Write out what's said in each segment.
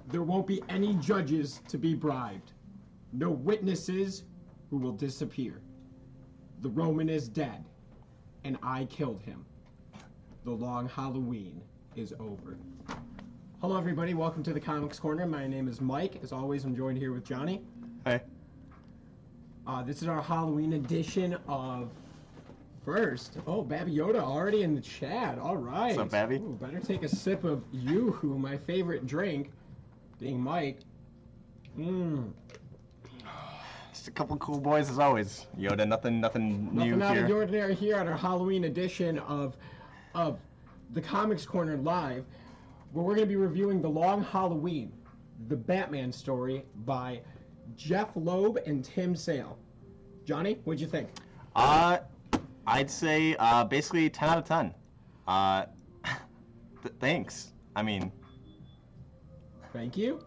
There won't be any judges to be bribed. No witnesses who will disappear. The Roman is dead, and I killed him. The long Halloween is over. Hello everybody, welcome to the Comics Corner. My name is Mike. As always, I'm joined here with Johnny. Hey. This is our Halloween edition of First. Oh, Babby Yoda already in the chat. All right. What's up, Babby? Ooh, better take a sip of Yoo-Hoo, my favorite drink, being Mike. Just a couple cool boys as always. Yoda, nothing new Nothing out here. of the ordinary here on our Halloween edition of the Comics Corner Live, where we're going to be reviewing The Long Halloween, the Batman story by Jeff Loeb and Tim Sale. Johnny, what'd you think? I'd say basically 10 out of 10. Thanks. I mean, thank you.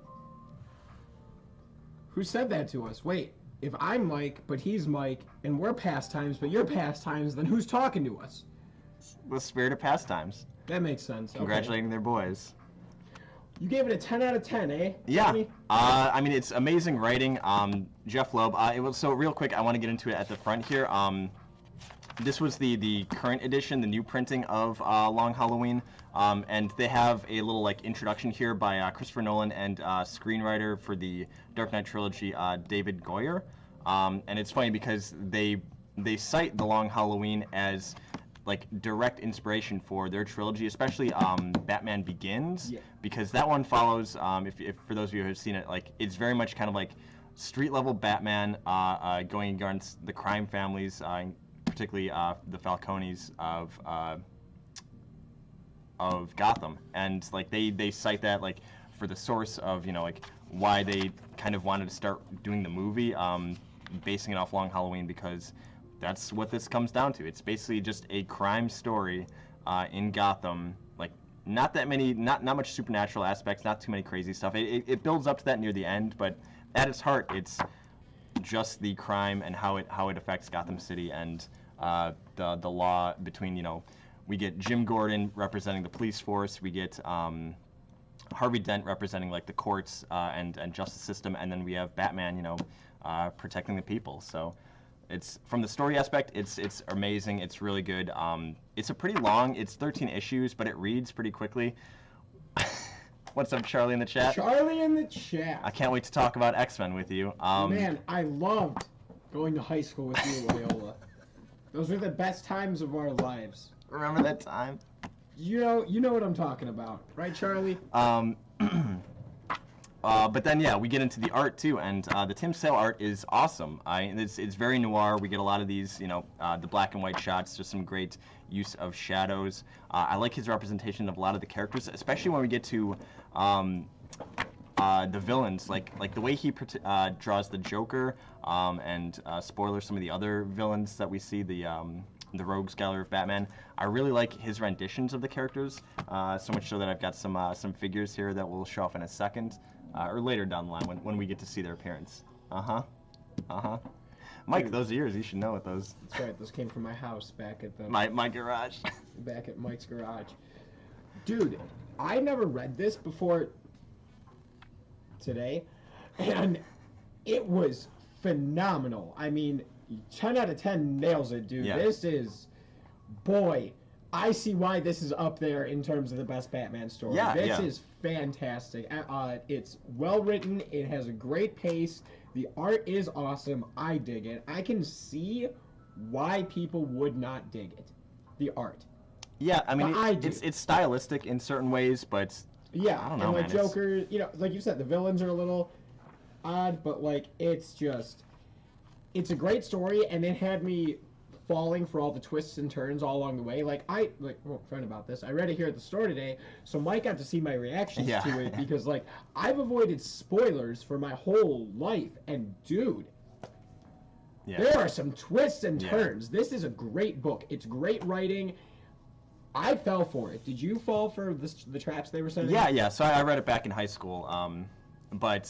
Who said that to us? Wait, if I'm Mike, but he's Mike, and we're Pastimes, but you're Pastimes, then who's talking to us? the spirit of Pastimes. That makes sense. Congratulating their boys. You gave it a 10 out of 10, eh? Yeah. Johnny? I mean, it's amazing writing. Jeff Loeb. So real quick, I want to get into it at the front here. This was the current edition, the new printing of Long Halloween, and they have a little like introduction here by Christopher Nolan and screenwriter for the Dark Knight trilogy, David Goyer. And it's funny because they cite the Long Halloween as like direct inspiration for their trilogy, especially Batman Begins, because that one follows. If for those of you who have seen it, like it's very much kind of like street level Batman going against the crime families, particularly the Falcones of Gotham, and like they cite that like for the source of like why they kind of wanted to start doing the movie, basing it off Long Halloween, because that's what this comes down to. It's basically just a crime story in Gotham. Like not that many, not much supernatural aspects, not too many crazy stuff. It builds up to that near the end, but at its heart, it's just the crime and how it affects Gotham City and the law between we get Jim Gordon representing the police force, we get Harvey Dent representing like the courts and justice system, and then we have Batman protecting the people. So it's from the story aspect, it's amazing. It's really good. It's a pretty long. It's 13 issues, but it reads pretty quickly. What's up, Charlie in the chat? Charlie in the chat. I can't wait to talk about X-Men with you. Man, I loved going to high school with you, Loyola. Those were the best times of our lives. Remember that time? You know what I'm talking about, right, Charlie? But then, yeah, we get into the art, too, and the Tim Sale art is awesome. It's very noir. We get a lot of these, the black and white shots, just some great use of shadows. I like his representation of a lot of the characters, especially when we get to the villains, like the way he draws the Joker, and spoiler, some of the other villains that we see, the Rogues Gallery of Batman. I really like his renditions of the characters, so much so that I've got some figures here that we'll show off in a second, or later down the line when we get to see their appearance. Mike, those are yours. You should know what those. That's right. Those came from my house back at the. My garage. Back at Mike's garage. Dude, I never read this before today, and it was phenomenal. I mean, 10 out of 10 nails it, dude. Yeah. This is, boy, I see why this is up there in terms of the best Batman story. Yeah, this is fantastic. It's well written. It has a great pace. The art is awesome. I dig it. I can see why people would not dig it. The art. Yeah, I mean, it's stylistic in certain ways, but yeah, I don't know, and like man, Joker, like you said, the villains are a little odd, but like it's a great story, and it had me falling for all the twists and turns all along the way. Friend about this. I read it here at the store today, so Mike got to see my reactions to it because I've avoided spoilers for my whole life, and dude, there are some twists and turns. This is a great book. It's great writing. I fell for it. Did you fall for the traps they were setting? Yeah. So I read it back in high school, but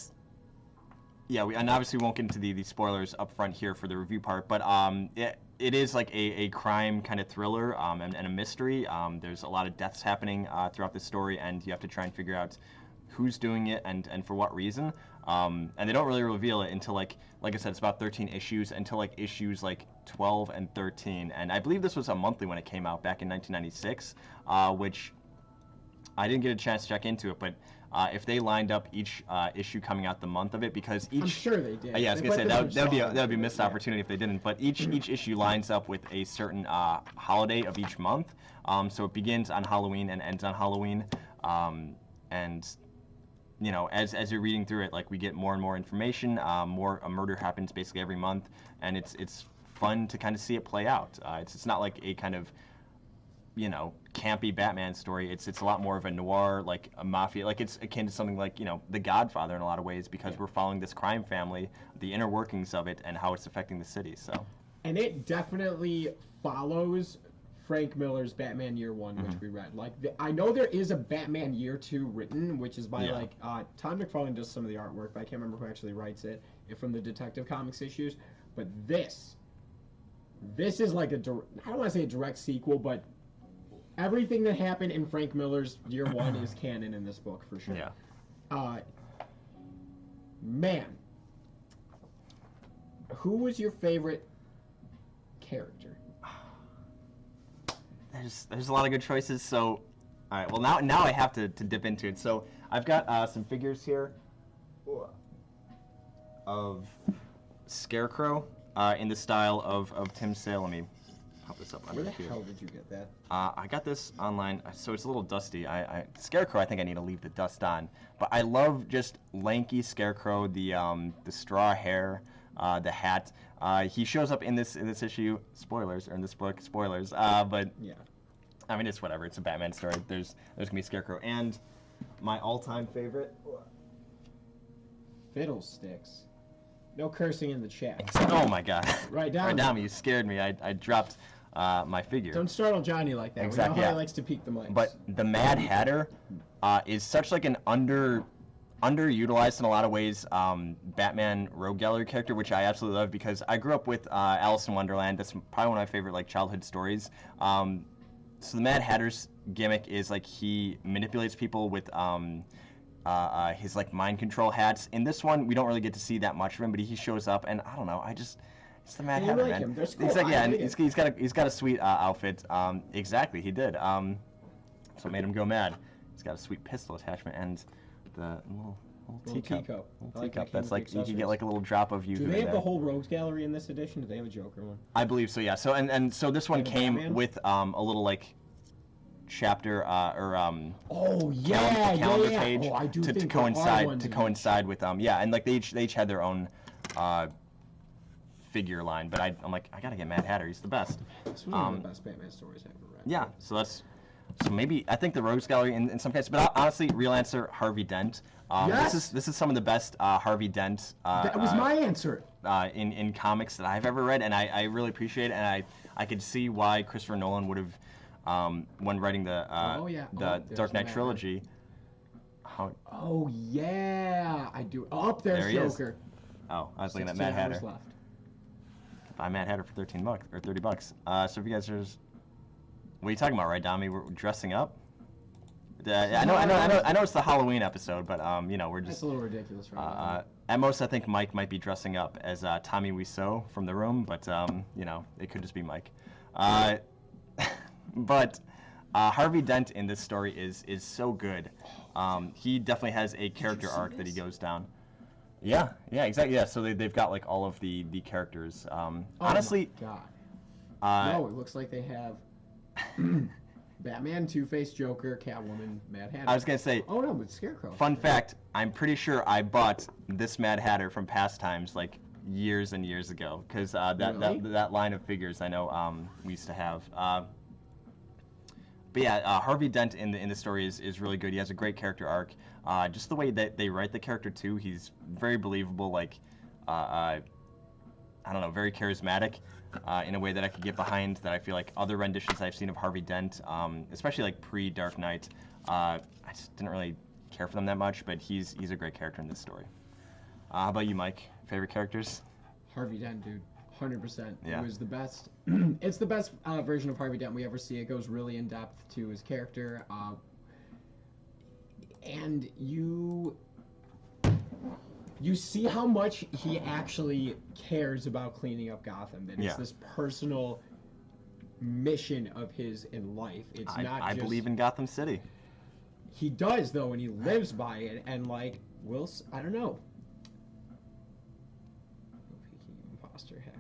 yeah, and obviously won't get into the spoilers up front here for the review part, but it is like a crime kind of thriller and a mystery. There's a lot of deaths happening throughout the story, and you have to try and figure out who's doing it and for what reason. And they don't really reveal it until like I said, it's about 13 issues until like issues like 12 and 13. And I believe this was a monthly when it came out back in 1996, which I didn't get a chance to check into it, but if they lined up each issue coming out the month of it, because each... I'm sure they did. Yeah, I was going to say, that would be a missed opportunity if they didn't, but each issue lines up with a certain holiday of each month. So it begins on Halloween and ends on Halloween. And, as you're reading through it, like, we get more and more information, a murder happens basically every month, and it's fun to kind of see it play out. It's not like a kind of, campy Batman story. It's a lot more of a noir, like a mafia, like it's akin to something like, The Godfather in a lot of ways, because we're following this crime family, the inner workings of it, and how it's affecting the city, so. And it definitely follows Frank Miller's Batman Year One, which we read. I know there is a Batman Year Two written, which is by Todd McFarlane does some of the artwork, but I can't remember who actually writes it from the Detective Comics issues. But this is like I don't want to say a direct sequel, but everything that happened in Frank Miller's Year One is canon in this book for sure. Yeah. Man, who was your favorite character? There's a lot of good choices. So, all right. Well, now I have to dip into it. So I've got some figures here of Scarecrow in the style of Tim Sale. Let me pop this up Where under the here. hell did you get that? I got this online, so it's a little dusty. Scarecrow, I think I need to leave the dust on. But I love just lanky Scarecrow, the straw hair, the hat. He shows up in this issue. Spoilers, or in this book, spoilers. But Yeah. I mean, it's whatever. It's a Batman story. There's gonna be Scarecrow, and my all-time favorite. Fiddlesticks. No cursing in the chat. Oh my God! Right down. Right down. You scared me. I dropped my figure. Don't startle Johnny like that. Exactly, We know how yeah. he likes to peek the mics. But the Mad Hatter is such like an underutilized in a lot of ways Batman Rogue Gallery character, which I absolutely love because I grew up with Alice in Wonderland. That's probably one of my favorite like childhood stories. So the Mad Hatter's gimmick is like he manipulates people with his like mind control hats. In this one, we don't really get to see that much of him, but he shows up, and I don't know, it's the Mad You Hatter, like man. him. They're cool. Exactly, I yeah, and like he's got a sweet outfit. Exactly, he did. So it made him go mad. He's got a sweet pistol attachment and the little teacup. teacup. Little I like teacup. that That's came like with you can get accessories. like a little drop of you. Do they have the whole Rogues Gallery in this edition? Do they have a Joker one? I believe so, yeah. So and so this one Have a came Batman? with a little like chapter or Oh yeah, calendar yeah. page Oh, I do to think there are coincide ones to in coincide with yeah, and like they each had their own figure line, but I'm like I gotta get Mad Hatter. He's the best. This was one of the best Batman stories I ever read. Yeah, so maybe I think the Rogues Gallery in some cases, but honestly, real answer Harvey Dent. Yes! This is some of the best Harvey Dent That was my answer. in comics that I've ever read, and I really appreciate it, and I could see why Christopher Nolan would have when writing the there's Dark Knight Batman. trilogy. Oh yeah, I do. Oh, up there's There he is. Joker. Oh, I was looking at 16 Mad Hatter. hours left. Buy Mad Hatter for $13 or $30. So if you guys are, what are you talking about, right, Dami? We're dressing up. I know it's the Halloween episode, but you know we're That's just. a little ridiculous right now. At most, I think Mike might be dressing up as Tommy Wiseau from The Room, but you know it could just be Mike. But Harvey Dent in this story is so good. He definitely has a character see arc that he this? goes down. Yeah, exactly. Yeah, so they've got like all of the characters. Honestly, Oh my God. uh, No, it looks like they have Batman, Two-Face, Joker, Catwoman, Mad Hatter. I was gonna say, Oh no, but Scarecrow. fun fact, I'm pretty sure I bought this Mad Hatter from Pastimes like years and years ago, because Really? that line of figures I know we used to have. But yeah, Harvey Dent in the story is really good. He has a great character arc. Just the way that they write the character too, he's very believable. Like, I don't know, very charismatic in a way that I could get behind. That I feel like other renditions I've seen of Harvey Dent, especially like pre-Dark Knight, I just didn't really care for them that much. But he's a great character in this story. How about you, Mike? Favorite characters? Harvey Dent, dude. 100%. Yeah. It was the best. It's the best version of Harvey Dent we ever see. It goes really in depth to his character. And you see how much he actually cares about cleaning up Gotham. That it's Yeah. this personal mission of his in life. It's not I just... believe in Gotham City. He does, though, and he lives by it. And, like, I don't know. Imposter hack.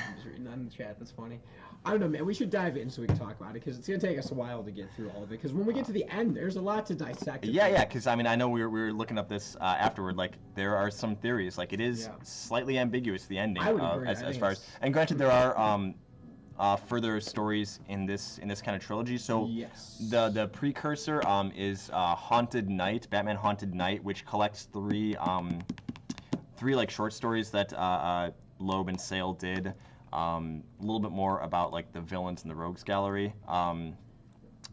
I'm just reading that in the chat. That's funny. I don't know, man. We should dive in so we can talk about it, because it's going to take us a while to get through all of it. Because when we get to the end, there's a lot to dissect. Yeah, because I mean, I know we were looking up this afterward. Like, there are some theories. Like, it is Yeah. slightly ambiguous, the ending. I would agree. I As think far as, and granted, there are further stories in this kind of trilogy. So Yes. the precursor is Haunted Night, Batman Haunted Night, which collects three like short stories that Loeb and Sale did. A little bit more about like the villains in the Rogues Gallery. And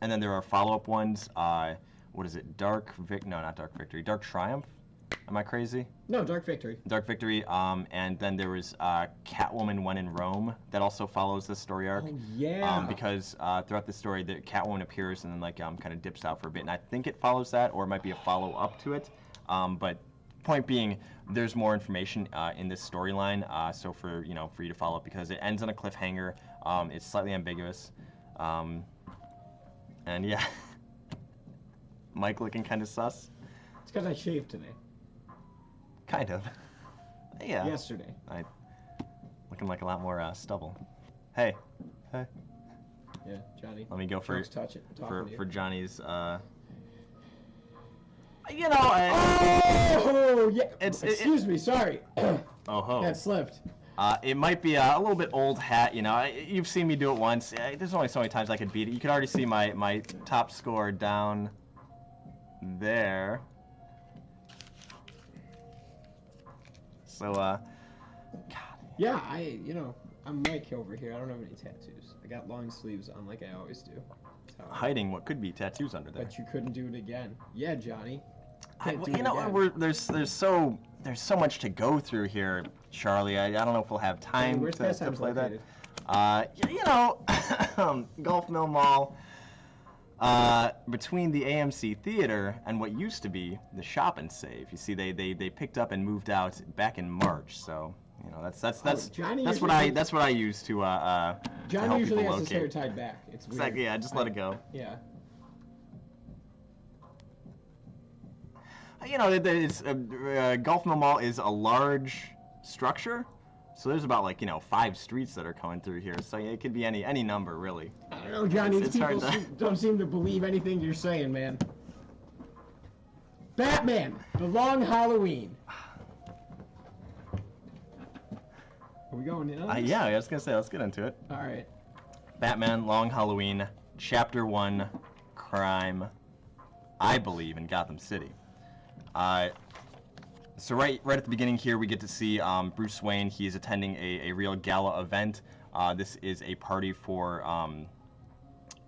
then there are follow-up ones. What is it? Dark Triumph. Am I crazy? No, Dark Victory. Dark Victory. And then there was Catwoman When in Rome that also follows this story arc. Oh, yeah. Because throughout the story, the Catwoman appears and then like kind of dips out for a bit. And I think it follows that, or it might be a follow-up to it. But point being, there's more information in this storyline. So for you to follow up, because it ends on a cliffhanger. It's slightly ambiguous. And yeah, Mike looking kind of sus. It's because I shaved today. Kind of. Yeah. Yesterday. Looking like a lot more stubble. Hey. Johnny. Let me go for for Johnny's. Oh yeah. Excuse me. Sorry. Oh ho. That slipped. It might be a little bit old hat, You've seen me do it once. There's only so many times I could beat it. You can already see my top score down there. So, God. Yeah, I'm Mike over here. I don't have any tattoos. I got long sleeves on like I always do. Hiding what could be tattoos under there. But you couldn't do it again. Yeah, Johnny. There's so much to go through here, Charlie. I don't know if we'll have time where's to Pastimes play located? that. Gulf Mill Mall, between the AMC Theater and what used to be the Shop and Save. You see, they picked up and moved out back in March. So that's what I use to Johnny help usually people has his hair locate. tied back. It's weird. Exactly. Yeah, just let it go. Yeah. Gulf Mill Mall is a large structure, so there's about 5 streets that are coming through here. So it could be any number really. I don't know, Johnny. It's These people hard to... don't seem to believe anything you're saying, man. Batman: The Long Halloween. Are we going in on this? Yeah, I was gonna say let's get into it. All right. Batman: Long Halloween, Chapter 1, Crime, I believe in Gotham City. So right at the beginning here, we get to see Bruce Wayne. He is attending a real gala event. This is a party for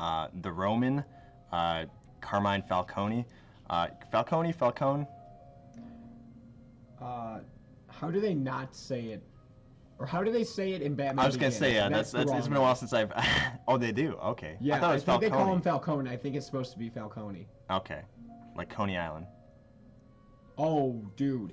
the Roman, Carmine Falcone. Falcone? How do they not say it? Or how do they say it in Batman? I was gonna say, yeah, that's it's been a while since I've. Oh, they do. Okay. Yeah, I thought it was think Falcone. they call him Falcone. I think it's supposed to be Falcone. Okay, like Coney Island. Oh, dude,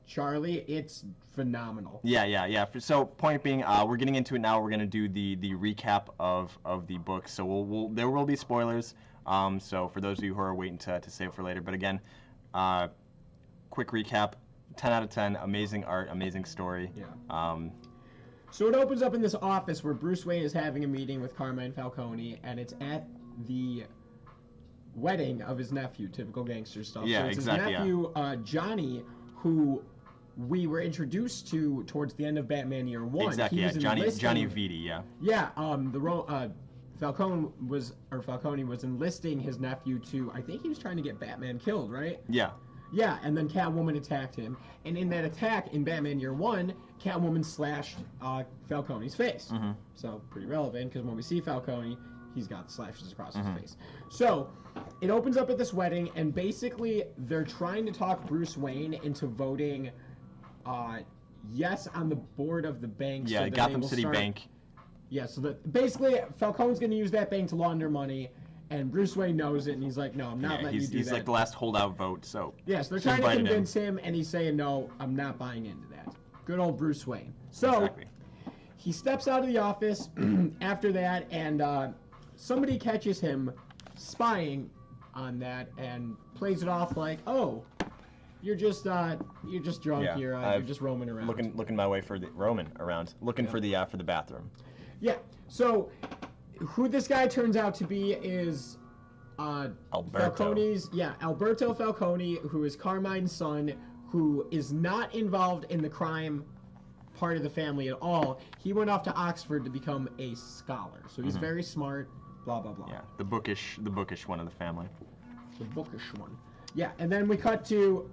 Charlie, it's phenomenal. Yeah. So point being, we're getting into it now. We're gonna do the recap of the book. So there will be spoilers. So for those of you who are waiting to save for later, but again, quick recap. 10 out of 10. Amazing art, amazing story. Yeah. So it opens up in this office where Bruce Wayne is having a meeting with Carmine Falcone, and it's at the wedding of his nephew. Typical gangster stuff. Yeah, so it's exactly. His nephew, Johnny, who we were introduced to towards the end of Batman Year One. Exactly. Yeah. Johnny Vitti. Yeah. Yeah. Falcone was enlisting his nephew to. I think he was trying to get Batman killed, right? Yeah. Yeah, and then Catwoman attacked him. And in that attack, in Batman Year One, Catwoman slashed Falcone's face. Mm-hmm. So, pretty relevant, because when we see Falcone, he's got slashes across his face. So, it opens up at this wedding, and basically, they're trying to talk Bruce Wayne into voting yes on the board of the bank. Yeah, so Gotham City Bank. Yeah, so that basically, Falcone's going to use that bank to launder money. And Bruce Wayne knows it, and he's like, no, I'm not letting you do that. He's like the last holdout vote, so... Yes, they're trying to convince him, and he's saying, no, I'm not buying into that. Good old Bruce Wayne. So, exactly. He steps out of the office after that, and somebody catches him spying on that and plays it off like, oh, you're just drunk, yeah, you're just roaming around. Looking my way for the for the bathroom. Yeah, so... Who this guy turns out to be is Alberto. Alberto Falcone, who is Carmine's son, who is not involved in the crime part of the family at all. He went off to Oxford to become a scholar, so he's very smart. Blah blah blah. Yeah, the bookish one of the family. The bookish one. Yeah, and then we cut to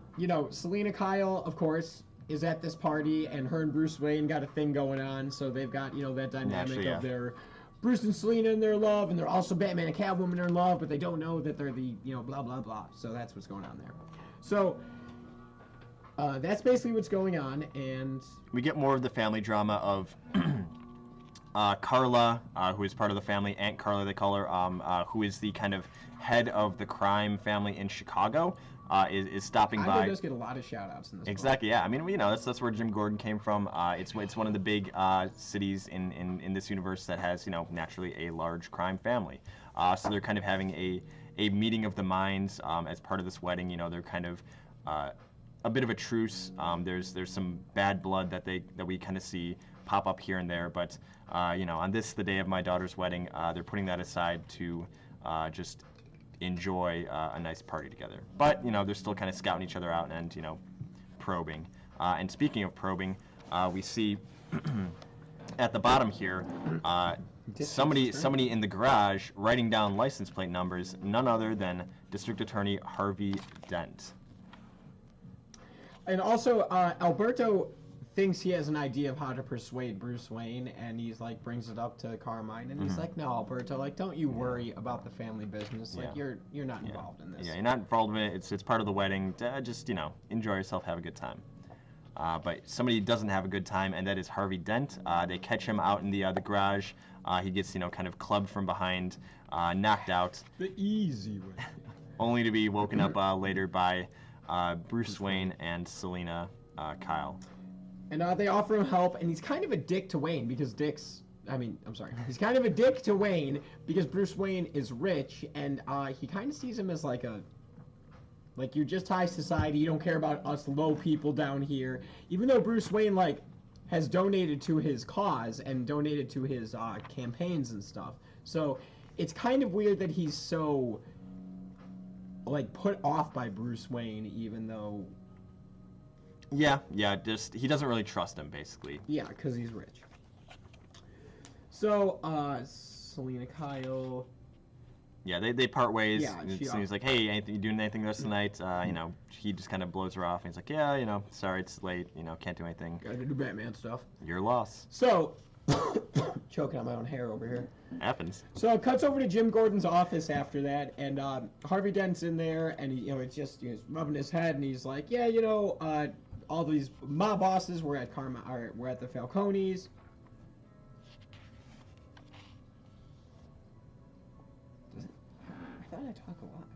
Selena Kyle, of course, is at this party, and her and Bruce Wayne got a thing going on, so they've got that dynamic of their. Bruce and Selena in their love, and they're also Batman and Catwoman are in love, but they don't know that they're the, blah, blah, blah. So that's what's going on there. So, that's basically what's going on, and... We get more of the family drama of Carla, who is part of the family, Aunt Carla they call her, who is the kind of head of the crime family in Chicago, is stopping by. Chicago does get a lot of shout-outs in this Exactly, yeah. I mean, that's where Jim Gordon came from. It's one of the big cities in this universe that has, naturally a large crime family. So they're kind of having a meeting of the minds as part of this wedding. They're kind of a bit of a truce. There's some bad blood that we kind of see pop up here and there, but on the day of my daughter's wedding, they're putting that aside to just enjoy a nice party together. But they're still kind of scouting each other out and probing. And speaking of probing, we see at the bottom here somebody in the garage writing down license plate numbers, none other than District Attorney Harvey Dent. And also, Alberto thinks he has an idea of how to persuade Bruce Wayne, and he's like brings it up to Carmine, and he's like, "No, Alberto, like don't you worry about the family business. Like you're not involved in this. Yeah, you're not involved in it. It's part of the wedding. Just enjoy yourself, have a good time." But somebody doesn't have a good time, and that is Harvey Dent. They catch him out in the garage. He gets kind of clubbed from behind, knocked out. The easy way. Only to be woken up later by Bruce Wayne and Selina Kyle. And they offer him help, and he's kind of a dick to Wayne because he's kind of a dick to Wayne because Bruce Wayne is rich, and he kind of sees him as like you're just high society, you don't care about us low people down here. Even though Bruce Wayne, has donated to his cause and donated to his campaigns and stuff. So it's kind of weird that he's so, put off by Bruce Wayne, even though... Yeah, just he doesn't really trust him, basically. Yeah, because he's rich. So, Selina Kyle... Yeah, they part ways. Yeah, so he's like, "Hey, you doing anything the rest of the night?" He just kind of blows her off. And he's like, "Yeah, sorry, it's late. Can't do anything. Gotta do Batman stuff. Your loss." So, choking on my own hair over here. Happens. So it cuts over to Jim Gordon's office after that, and Harvey Dent's in there, and it's just he's rubbing his head, and he's like, "Yeah, all these mob bosses were at the Falcones." I talk a lot.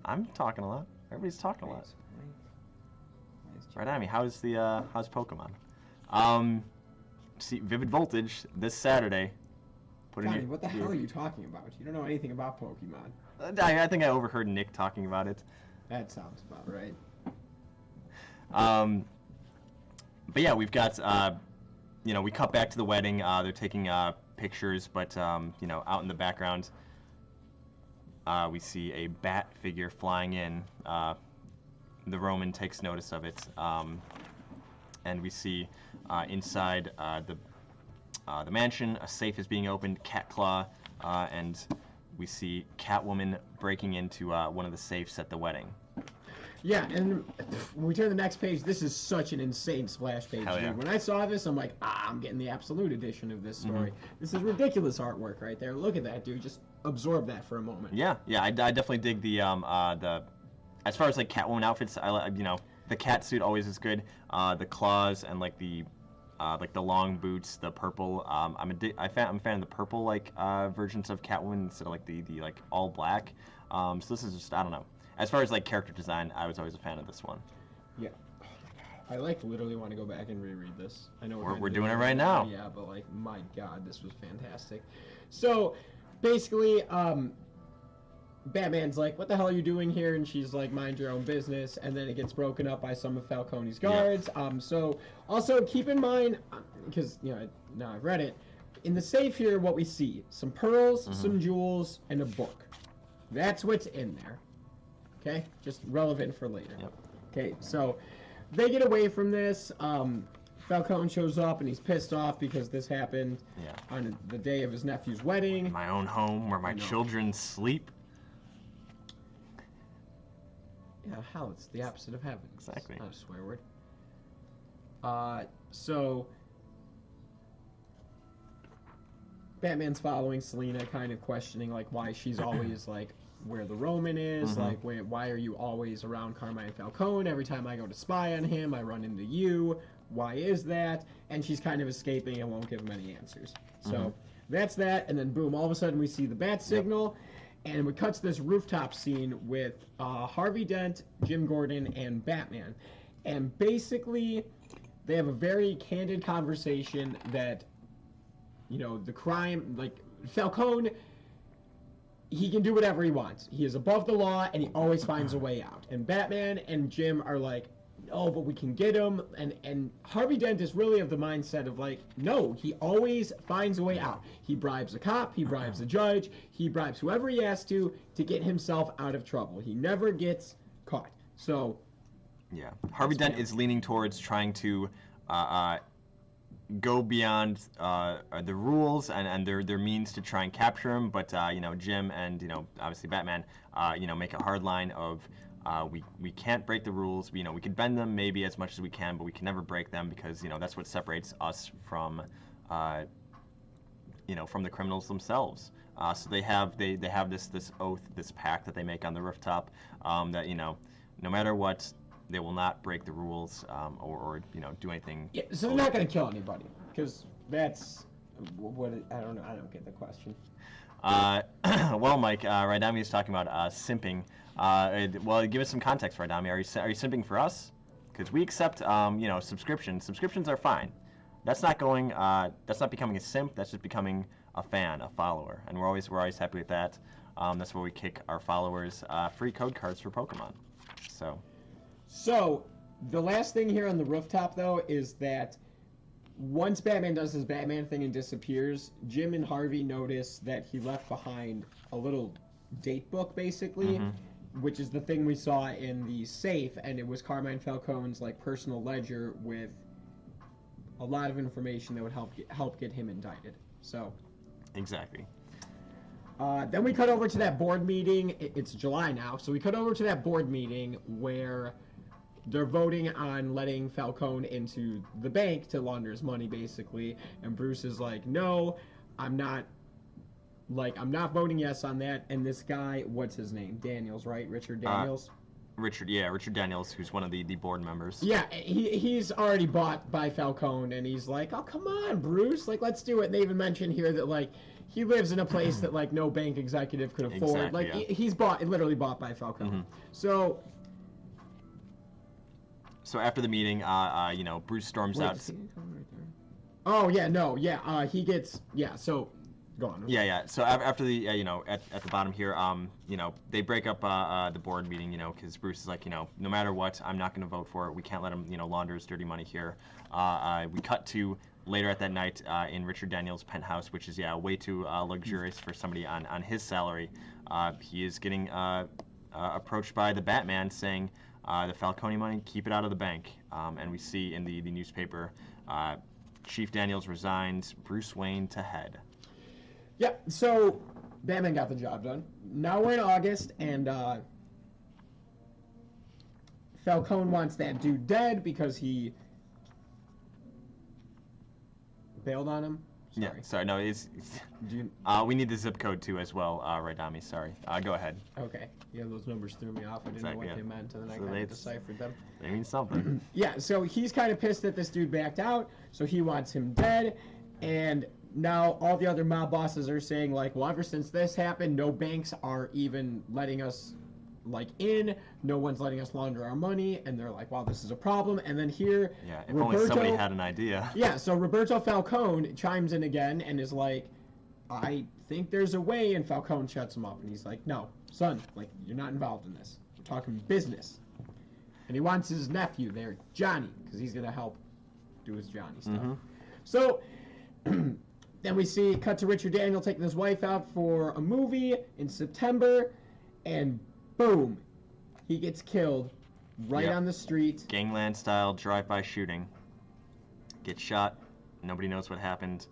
I'm talking a lot. Everybody's talking a lot. Right on me. How's Pokemon? See, Vivid Voltage this Saturday. Johnny, what the hell are you talking about? You don't know anything about Pokemon. I think I overheard Nick talking about it. That sounds about right. But yeah, we've got we cut back to the wedding. They're taking pictures, but out in the background. We see a bat figure flying in. The Roman takes notice of it, and we see inside the mansion a safe is being opened, Cat Claw, and we see Catwoman breaking into one of the safes at the wedding. Yeah, and when we turn to the next page, this is such an insane splash page. Hell yeah. When I saw this, I'm like, I'm getting the absolute edition of this story. This is ridiculous artwork right there. Look at that, dude. Just absorb that for a moment. Yeah, I definitely dig the as far as Catwoman outfits. The cat suit always is good. The claws and the long boots, the purple. I'm a fan of the purple versions of Catwoman instead of the all black. So this is just, I don't know. As far as character design, I was always a fan of this one. Yeah. I literally want to go back and reread this. I know we're doing it right now. Yeah, but my God, this was fantastic. So basically, Batman's like, "What the hell are you doing here?" And she's like, "Mind your own business." And then it gets broken up by some of Falcone's guards. Yeah. So also keep in mind, because now I've read it, in the safe here, what we see: some pearls, some jewels, and a book. That's what's in there. Okay, just relevant for later. Yep. Okay, so they get away from this. Falcone shows up and he's pissed off because this happened on the day of his nephew's wedding. My own home where my children sleep. Yeah, hell, it's the opposite of heaven. Exactly. It's not a swear word. So Batman's following Selina, kind of questioning why she's always where the Roman is, why are you always around Carmine Falcone? Every time I go to spy on him, I run into you. Why is that? And she's kind of escaping and won't give him any answers. So that's that, and then boom, all of a sudden we see the bat signal, and it cuts this rooftop scene with Harvey Dent, Jim Gordon, and Batman. And basically, they have a very candid conversation that, the crime, Falcone, he can do whatever he wants. He is above the law, and he always finds a way out. And Batman and Jim are like, oh, but we can get him. And Harvey Dent is really of the mindset of like, no, he always finds a way out. He bribes a cop, he bribes a judge, he bribes whoever he has to get himself out of trouble. He never gets caught. So, yeah, Harvey Dent is leaning towards trying to go beyond the rules and their means to try and capture him. But you know, Jim and obviously Batman, you know, make a hard line of. We can't break the rules. You know, we could bend them maybe as much as we can, but we can never break them because that's what separates us from, from the criminals themselves. So they have this oath, this pact that they make on the rooftop that no matter what, they will not break the rules or do anything. Yeah, so they're not going to kill anybody because that's what I don't know. I don't get the question. Well, Mike, Raidami is talking about simping. Well, give us some context, Raidami. Are you simping for us? Because we accept, subscriptions. Subscriptions are fine. That's not going. That's not becoming a simp. That's just becoming a fan, a follower, and we're always happy with that. That's where we kick our followers free code cards for Pokemon. So, the last thing here on the rooftop, though, is that once Batman does his Batman thing and disappears, Jim and Harvey notice that he left behind a little date book, basically, which is the thing we saw in the safe, and it was Carmine Falcone's personal ledger with a lot of information that would help get him indicted. So, exactly. Then we cut over to that board meeting. It's July now, so we cut over to that board meeting where they're voting on letting Falcone into the bank to launder his money, basically. And Bruce is like, no, I'm not voting yes on that. And this guy, what's his name? Daniels, right? Richard Daniels? Richard Daniels, who's one of the board members. Yeah, he's already bought by Falcone, and he's like, oh, come on, Bruce. Let's do it. And they even mention here that, he lives in a place that, no bank executive could afford. Exactly, yeah. He's literally bought by Falcone. So after the meeting, Bruce storms out. Oh yeah, no, yeah. He gets So, go on. Yeah. So after the at the bottom here, they break up the board meeting, because Bruce is like, no matter what, I'm not going to vote for it. We can't let him, launder his dirty money here. We cut to later at that night in Richard Daniels' penthouse, which is way too luxurious for somebody on his salary. He is getting approached by the Batman saying, the Falcone money, keep it out of the bank. And we see in the newspaper, Chief Daniels resigns, Bruce Wayne to head. Yeah, so Batman got the job done. Now we're in August, and Falcone wants that dude dead because he bailed on him. Sorry. Yeah, sorry, no, we need the zip code too as well, Raidami, sorry. Go ahead. Okay. Yeah, those numbers threw me off. I didn't know what they meant, and then I kind of deciphered them. They mean something. Yeah, so he's kind of pissed that this dude backed out, so he wants him dead, and now all the other mob bosses are saying, well, ever since this happened, no banks are even letting us, in. No one's letting us launder our money, and they're like, wow, this is a problem. And then here, yeah, if only somebody had an idea. Yeah, so Roberto Falcone chimes in again and is like, I think there's a way, and Falcone shuts him up, and he's like, no, son, you're not involved in this. We're talking business. And he wants his nephew there, Johnny, because he's going to help do his Johnny stuff. So, then we see, cut to Richard Daniel taking his wife out for a movie in September, and boom, he gets killed right on the street. Gangland style drive-by shooting. Gets shot. Nobody knows what happened.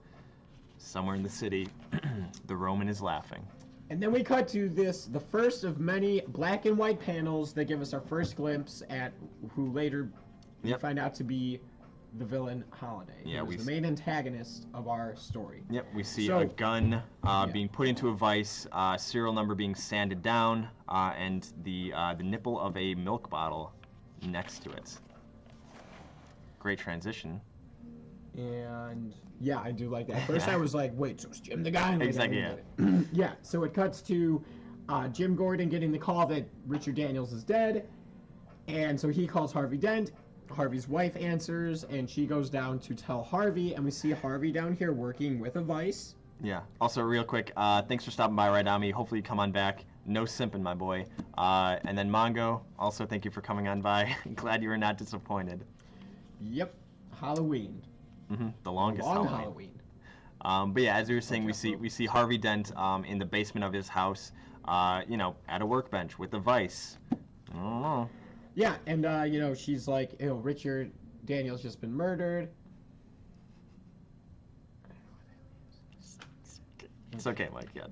Somewhere in the city, the Roman is laughing. And then we cut to the first of many black and white panels that give us our first glimpse at who later we find out to be the villain Holiday. Yeah, who's the main antagonist of our story. Yep, we see a gun being put into a vice, serial number being sanded down, and the nipple of a milk bottle next to it. Great transition. And yeah, I do like that. At first I was like, wait, so is Jim the guy? Exactly, yeah. Yeah, so it cuts to Jim Gordon getting the call that Richard Daniels is dead, and so he calls Harvey Dent. Harvey's wife answers, and she goes down to tell Harvey, and we see Harvey down here working with a vice, Yeah. Also, real quick, thanks for stopping by, Right On Me. Hopefully you come on back. No simping, my boy. And then Mongo, also thank you for coming on by. Glad you were not disappointed. Yep. Halloween. The longest Long Halloween. Halloween. But yeah, as we were saying, we see Harvey Dent in the basement of his house, you know, at a workbench with a vice. I don't know. Yeah, and you know, she's like, you know, Richard Daniels just been murdered. It's okay, Mike. Yeah,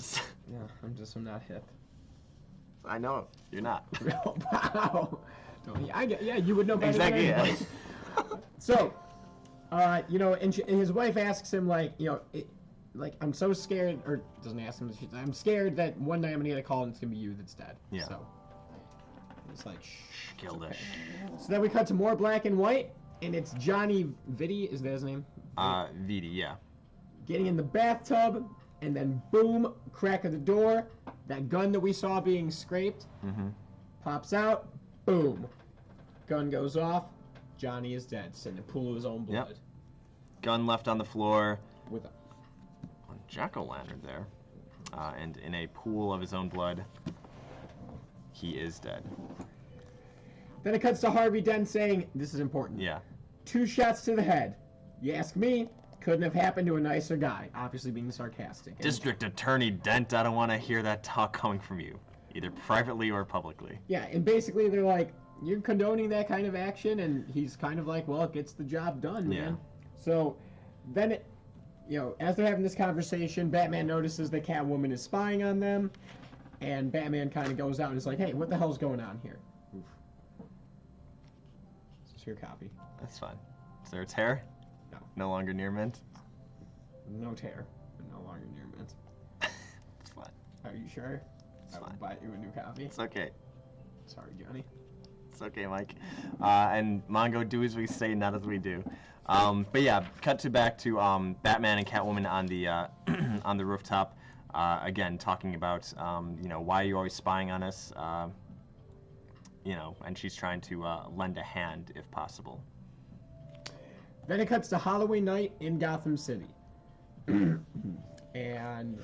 Yeah, I'm not hip. I know you're not. Wow. Yeah, you would know better Exactly. than anybody. So, you know, and his wife asks him, like, you know, like, I'm so scared, or doesn't ask him, I'm scared that one night I'm gonna get a call and it's gonna be you that's dead. Yeah. So, it's like, shh. Kill this. So then we cut to more black and white, and it's Johnny Vitti, is that his name? Vitti, yeah. Getting in the bathtub, and then boom, crack of the door, that gun that we saw being scraped pops out, boom, gun goes off, Johnny is dead, sitting in a pool of his own blood. Yep. Gun left on the floor. With a jack-o'-lantern there, and in a pool of his own blood, he is dead. Then it cuts to Harvey Dent saying, this is important. Yeah. 2 shots to the head. You ask me, couldn't have happened to a nicer guy. Obviously being sarcastic. District Attorney Dent, I don't want to hear that talk coming from you, either privately or publicly. Yeah, and basically they're like, you're condoning that kind of action, and he's kind of like, well, it gets the job done, man. Yeah. So then, you know, as they're having this conversation, Batman notices that Catwoman is spying on them, and Batman kind of goes out and is like, hey, what the hell's going on here? Oof. This is your copy. That's fine. Is there a tear? No. No longer near mint? No tear, but no longer near mint. It's fine. Are you sure? It's I will fine. buy you a new copy. It's okay. Sorry, Johnny. It's okay, Mike. And Mongo, do as we say, not as we do. But yeah, cut back to Batman and Catwoman on the on the rooftop. Again, talking about you know, why are you always spying on us? You know, and she's trying to lend a hand if possible. Then it cuts to Halloween night in Gotham City. And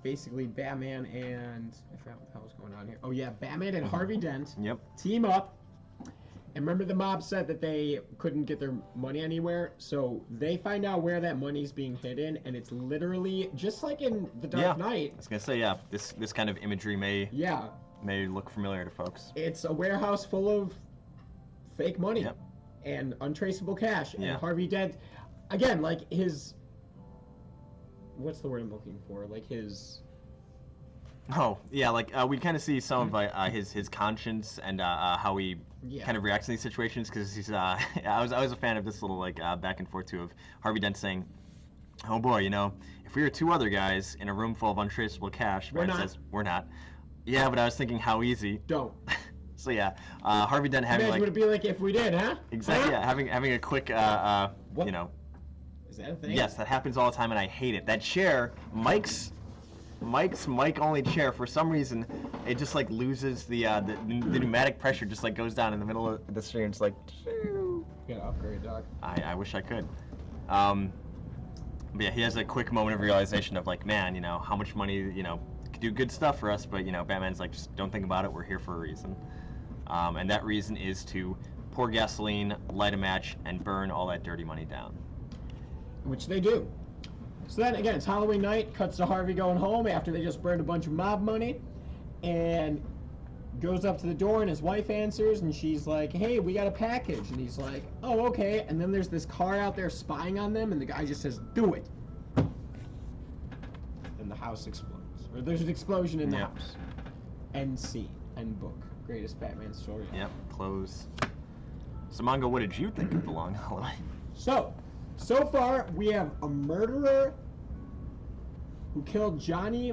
basically Batman and, I forgot what the hell was going on here. Oh yeah, Batman and Harvey Dent team up. And remember the mob said that they couldn't get their money anywhere, so they find out where that money's being hidden, and it's literally just like in The Dark Knight. I was gonna say, yeah, this kind of imagery may look familiar to folks. It's a warehouse full of fake money and untraceable cash. And Harvey Dent, again, like his, what's the word I'm looking for? Like his. Oh yeah, like we kind of see some of his conscience and how he kind of reacts in these situations, because he's I was a fan of this little like back and forth too of Harvey Dent saying, "Oh boy, you know, if we were 2 other guys in a room full of untraceable cash," Batman says, "We're not." Yeah, but I was thinking how easy. Don't. So yeah, Harvey Dent having like. Would it be like if we did, huh? Exactly. Yeah, having a quick you know. Is that a thing? Yes, that happens all the time, and I hate it. That chair, Mike's mic only chair, for some reason it just like loses the pneumatic pressure, just like goes down in the middle of the stream. It's like, you gotta upgrade, dog. I wish I could. But yeah, he has a quick moment of realization of like, man, you know, how much money, you know, could do good stuff for us, but you know, Batman's like, just don't think about it, we're here for a reason. And that reason is to pour gasoline, light a match, and burn all that dirty money down. Which they do. So then, again, it's Halloween night, cuts to Harvey going home after they just burned a bunch of mob money, and goes up to the door, and his wife answers, and she's like, hey, we got a package. And he's like, oh, okay. And then there's this car out there spying on them, and the guy just says, do it. And the house explodes. Or there's an explosion in the house. End scene. End book. Greatest Batman story ever. Yep, close. So, Mongo, what did you think of The Long Halloween? So far, we have a murderer who killed Johnny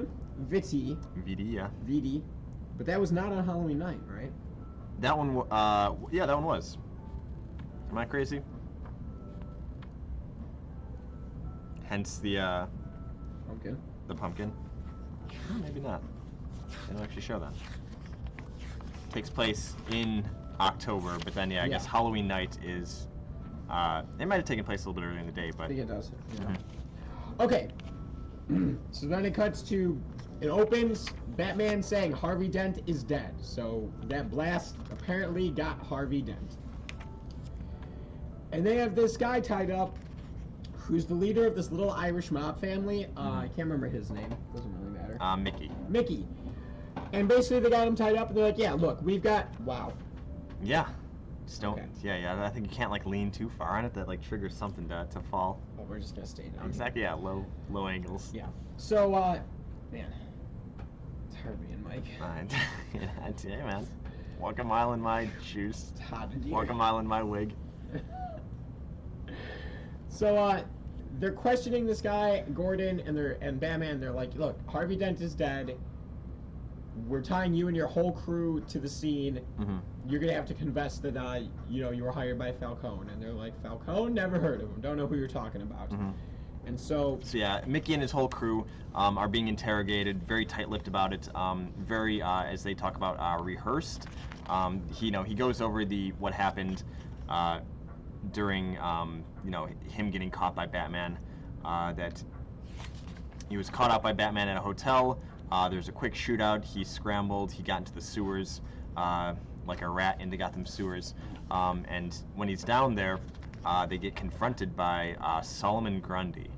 Vitti. Vitti. But that was not on Halloween night, right? That one, yeah, that one was. Am I crazy? Hence the, pumpkin. The pumpkin. Oh, maybe not. They don't actually show that. Takes place in October, but then, I guess Halloween night is... it might have taken place a little bit earlier in the day, but... I think it does. Yeah. Okay, So then it cuts to, it opens, Batman saying Harvey Dent is dead. So that blast apparently got Harvey Dent. And they have this guy tied up who's the leader of this little Irish mob family. I can't remember his name. Doesn't really matter. Mickey. Mickey. And basically they got him tied up and they're like, yeah, look, we've got, wow. Yeah. Just don't, Okay. yeah, I think you can't, like, lean too far on it. That, like, triggers something to fall. Oh, we're just gonna stay down. Exactly, yeah, low angles. Yeah. So, man. It's hard being Mike. Yeah, man. Walk a mile in my shoes. It's hot in here. Walk a mile in my wig. So, they're questioning this guy, Gordon, and Batman. They're like, look, Harvey Dent is dead. We're tying you and your whole crew to the scene. Mm-hmm. You're gonna have to confess that, you were hired by Falcone. And they're like, Falcone? Never heard of him. Don't know who you're talking about. Mm-hmm. And so yeah, Mickey and his whole crew are being interrogated, very tight-lipped about it, very, as they talk about, rehearsed. He goes over what happened during, him getting caught by Batman, that he was caught out by Batman at a hotel. There's a quick shootout. He scrambled. He got into the sewers like a rat in the Gotham sewers. And when he's down there, they get confronted by Solomon Grundy,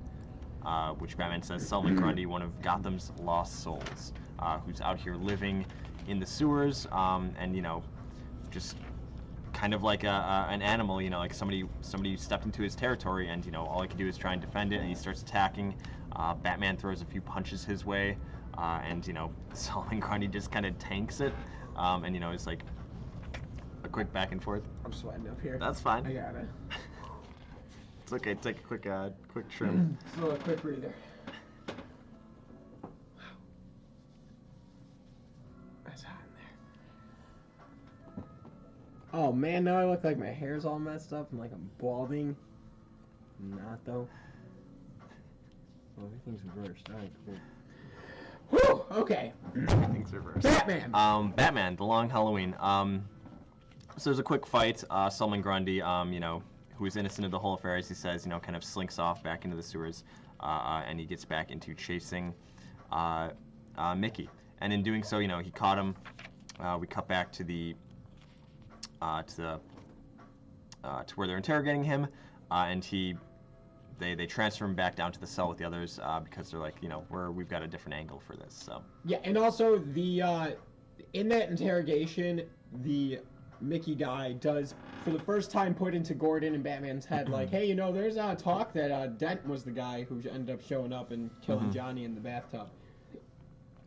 which Batman says Solomon Grundy, one of Gotham's lost souls, who's out here living in the sewers, and just kind of like an animal, like somebody stepped into his territory, and all he can do is try and defend it, and he starts attacking. Batman throws a few punches his way, and Solomon Grundy just kind of tanks it, and it's like a quick back and forth. I'm sweating up here. That's fine. I got it. It's okay. Take a quick trim. So a quick breather. Wow. That's hot in there. Oh man, now I look like my hair's all messed up and like I'm balding. Not though. Well, everything's reversed. Alright, cool. Whew! Okay. Everything's reversed. Batman! Batman, The Long Halloween. So there's a quick fight. Solomon Grundy, who is innocent of the whole affair, as he says, kind of slinks off back into the sewers, and he gets back into chasing Mickey. And in doing so, he caught him. We cut back to to where they're interrogating him, and they transfer him back down to the cell with the others because they're like, we've got a different angle for this. So yeah, and also in that interrogation, the Mickey guy does, for the first time, put into Gordon and Batman's head, like, hey, there's talk that Dent was the guy who ended up showing up and killing Johnny in the bathtub.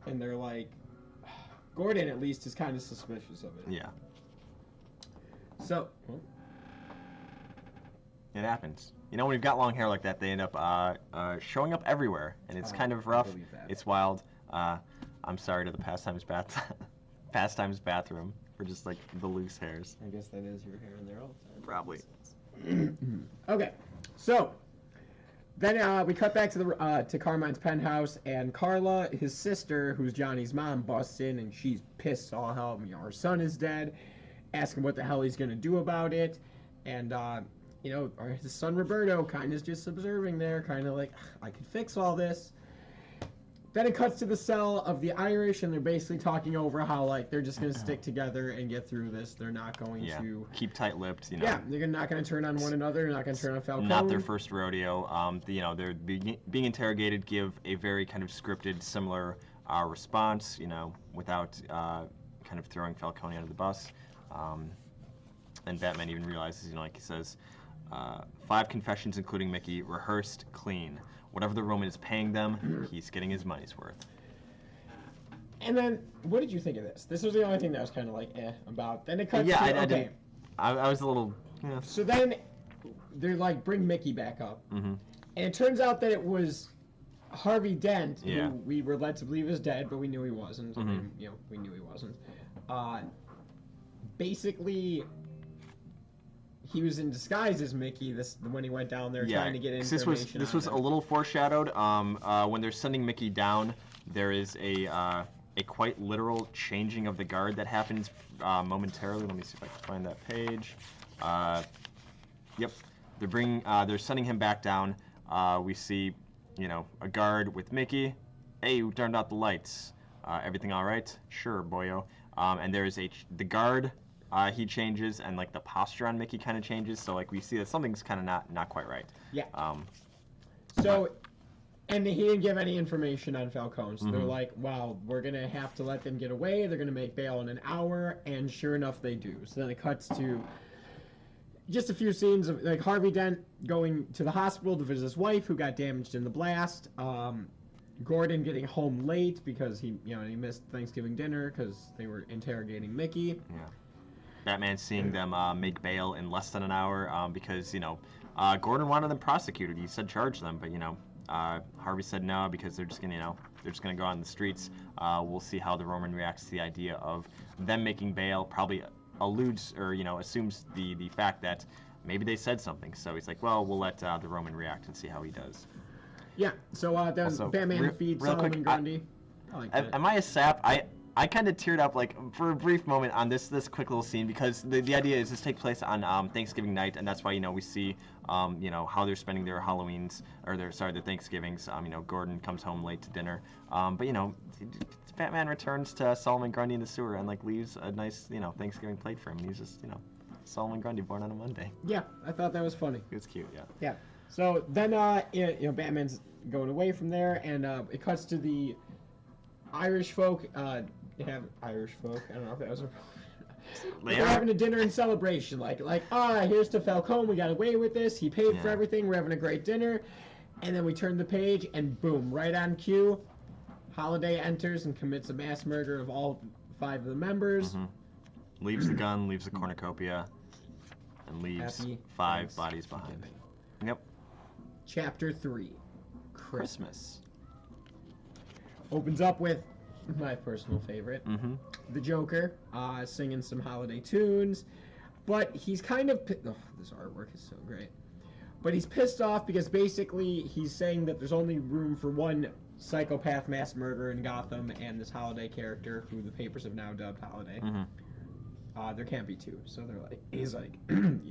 And they're like, Gordon at least is kind of suspicious of it. yeah, So, it happens. When you've got long hair like that, they end up showing up everywhere, and it's kind of rough. It's wild. I'm sorry to the Pastimes bathroom for just like the loose hairs. I guess that is your hair in there all the time. Probably. Okay, so then we cut back to Carmine's penthouse, and Carla, his sister, who's Johnny's mom, busts in, and she's pissed all hell. Her son is dead, asking what the hell he's gonna do about it, and his son Roberto kind of just observing there, kind of like, I could fix all this. Then it cuts to the cell of the Irish, and they're basically talking over how, like, they're just going to stick together and get through this. They're not going to... keep tight-lipped, Yeah, they're not going to turn on one another. They're not going to turn on Falcone. Not their first rodeo. They're being interrogated, give a very kind of scripted, similar response, without kind of throwing Falcone under the bus. And Batman even realizes, like he says, 5 confessions, including Mickey, rehearsed clean. Whatever the Roman is paying them, he's getting his money's worth. And then, what did you think of this? This was the only thing that was kind of like, about. Then it cuts to, I didn't. I was a little, So then, they're like, bring Mickey back up. And it turns out that it was Harvey Dent, who we were led to believe is dead, but we knew he wasn't. I mean, we knew he wasn't. Basically... He was in disguise as Mickey when he went down there trying to get information. This was a little foreshadowed. When they're sending Mickey down, there is a quite literal changing of the guard that happens momentarily. Let me see if I can find that page. Yep, they're sending him back down. We see a guard with Mickey. Hey, who turned out the lights? Everything all right? Sure, boyo. And there's the guard. He changes, and like the posture on Mickey kind of changes. So like we see that something's kind of not quite right. Yeah. So, and he didn't give any information on Falcone. So they're like, wow, we're gonna have to let them get away. They're gonna make bail in an hour, and sure enough, they do. So then it cuts to just a few scenes of like Harvey Dent going to the hospital to visit his wife who got damaged in the blast. Gordon getting home late because he missed Thanksgiving dinner because they were interrogating Mickey. Yeah. Batman seeing them make bail in less than an hour because Gordon wanted them prosecuted. He said charge them, but Harvey said no because they're just gonna go on the streets. We'll see how the Roman reacts to the idea of them making bail. Probably alludes or assumes the fact that maybe they said something. So he's like, well, we'll let the Roman react and see how he does. Yeah. So then also, Batman feeds Solomon Grundy. Am I a sap? I kind of teared up like for a brief moment on this quick little scene because the idea is this take place on Thanksgiving night, and that's why we see how they're spending their Halloweens or their Thanksgivings. Gordon comes home late to dinner, but Batman returns to Solomon Grundy in the sewer and like leaves a nice Thanksgiving plate for him. And he's just Solomon Grundy born on a Monday. Yeah, I thought that was funny. It was cute. Yeah. Yeah. So then Batman's going away from there, and it cuts to the Irish folk. Irish folk. I don't know if that was a. They're having a dinner and celebration, here's to Falcone. We got away with this. He paid for everything. We're having a great dinner, and then we turn the page, and boom, right on cue, Holiday enters and commits a mass murder of all 5 of the members. Leaves the gun, leaves the cornucopia, and leaves 5 bodies behind. Yep. Chapter 3, Christmas. Opens up with my personal favorite, the Joker, singing some holiday tunes, but he's kind of this artwork is so great. But he's pissed off because basically he's saying that there's only room for one psychopath mass murderer in Gotham and this Holiday character who the papers have now dubbed Holiday. There can't be 2, so he's like, I'm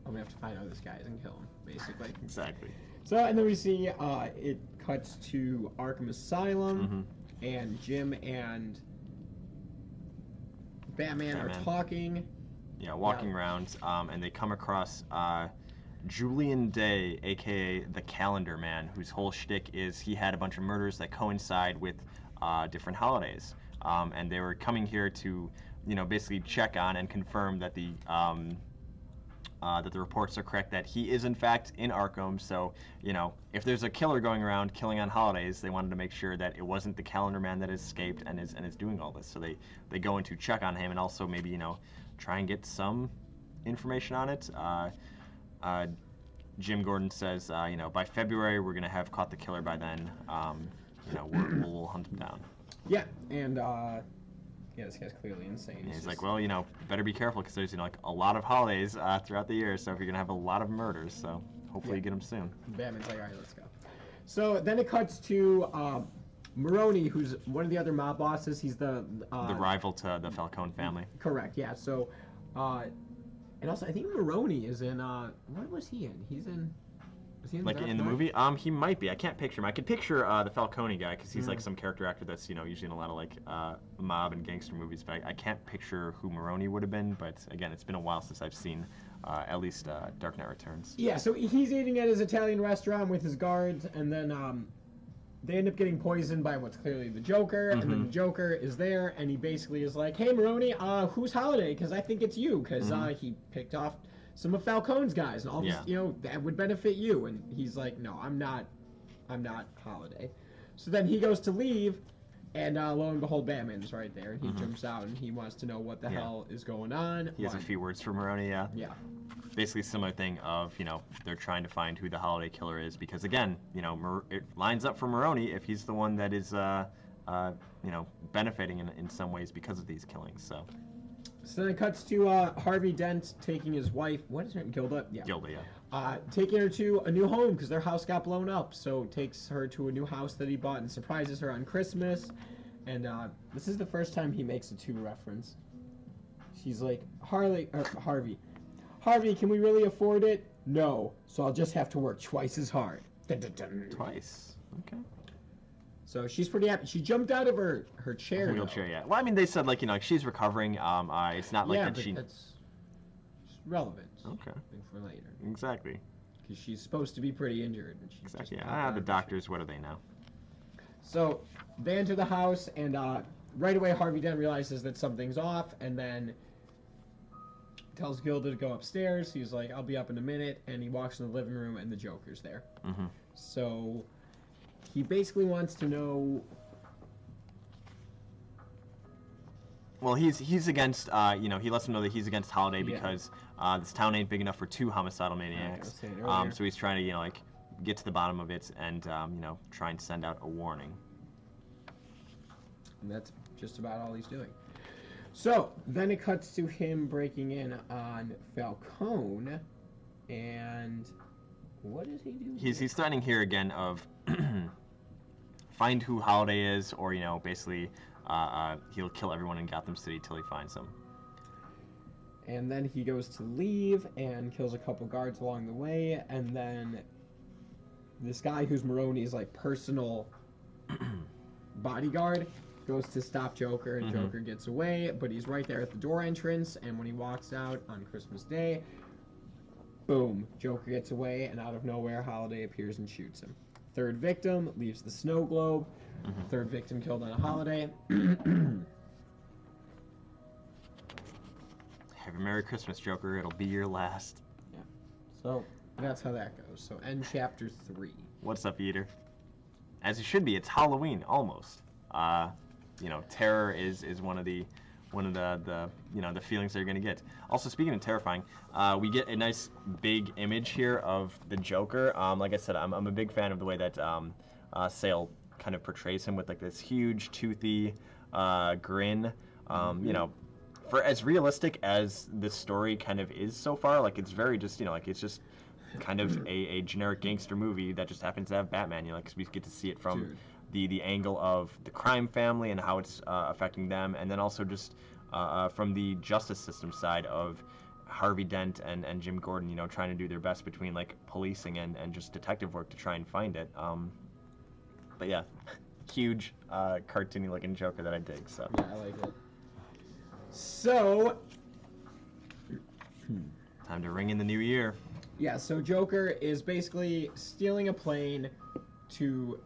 gonna have to find out who this guy is and kill him, basically. Exactly. So, and then we see it cuts to Arkham Asylum, and Jim and Batman are talking. Yeah, walking around, and they come across Julian Day, a.k.a. the Calendar Man, whose whole shtick is he had a bunch of murders that coincide with different holidays. And they were coming here to, basically check on and confirm that the reports are correct, that he is in fact in Arkham. So, if there's a killer going around killing on holidays, they wanted to make sure that it wasn't the Calendar Man that escaped and is doing all this. So they go in to check on him and also maybe, try and get some information on it. Jim Gordon says, by February we're going to have caught the killer by then. We'll hunt him down. Yeah, and this guy's clearly insane. He's like, well, better be careful because there's a lot of holidays throughout the year, so if you're gonna have a lot of murders, so hopefully you get them soon. Batman's like, all right, let's go. So then it cuts to Maroni, who's one of the other mob bosses. He's the rival to the Falcone family. Correct. Yeah. So, and also I think Maroni is in. What was he in? He's in. Was he in like in the movie? He might be. I can't picture him. I could picture the Falcone guy because he's like some character actor that's usually in a lot of like mob and gangster movies. But I can't picture who Maroni would have been. But again, it's been a while since I've seen at least Dark Knight Returns. Yeah. So he's eating at his Italian restaurant with his guards, and then they end up getting poisoned by what's clearly the Joker, and then the Joker is there, and he basically is like, "Hey, Maroni, who's Holiday? Because I think it's you, because he picked off some of Falcone's guys, and all this, that would benefit you." And he's like, "No, I'm not Holiday." So then he goes to leave, and lo and behold, Batman's right there, and he jumps out, and he wants to know what the hell is going on. He has a few words for Maroni, Yeah. Basically similar thing of, they're trying to find who the Holiday killer is because, again, it lines up for Maroni if he's the one that is, benefiting in some ways because of these killings, so. So then it cuts to Harvey Dent taking his wife, what is her name, Gilda? Yeah. Gilda, yeah. Taking her to a new home because their house got blown up, so takes her to a new house that he bought and surprises her on Christmas, and this is the first time he makes a 2 reference. She's like, Harvey, can we really afford it? No, so I'll just have to work twice as hard. Dun, dun, dun. Twice. Okay. So she's pretty happy. She jumped out of her chair. Wheelchair, yeah. Well, I mean, they said like like she's recovering. It's not like yeah, that but she. that's relevant. Okay. I think for later. Exactly. Because she's supposed to be pretty injured. And she's Exactly. just Yeah. The doctors, what do they know? So they enter the house, and right away Harvey Dent realizes that something's off, and then tells Gilda to go upstairs. He's like, "I'll be up in a minute," and he walks in the living room, and the Joker's there. Mm-hmm. So he basically wants to know. Well, he's against. He lets him know that he's against Holiday because this town ain't big enough for 2 homicidal maniacs. So he's trying to like get to the bottom of it and try and send out a warning. And that's just about all he's doing. So then it cuts to him breaking in on Falcone, and what does he do? He's threatening here again of find who Holiday is, or basically he'll kill everyone in Gotham City till he finds them. And then he goes to leave and kills a couple guards along the way, and then this guy who's Maroni's like personal bodyguard goes to stop Joker, and Joker gets away, but he's right there at the door entrance, and when he walks out on Christmas Day, boom, Joker gets away, and out of nowhere, Holiday appears and shoots him. Third victim leaves the snow globe. Third victim killed on a Holiday. Have a Merry Christmas, Joker. It'll be your last. Yeah. So that's how that goes. So end chapter 3. What's up, Eater? As it should be. It's Halloween almost. Terror is one of the the feelings that you're gonna get. Also, speaking of terrifying, we get a nice big image here of the Joker. Like I said, I'm a big fan of the way that Sale kind of portrays him with like this huge toothy grin. For as realistic as this story kind of is so far, like it's very just it's just kind of a generic gangster movie that just happens to have Batman. Because we get to see it from the angle of the crime family and how it's affecting them, and then also just from the justice system side of Harvey Dent and Jim Gordon, trying to do their best between like policing and just detective work to try and find it. But yeah, huge cartoony looking Joker that I dig. So yeah, I like it. So time to ring in the new year. Yeah, so Joker is basically stealing a plane to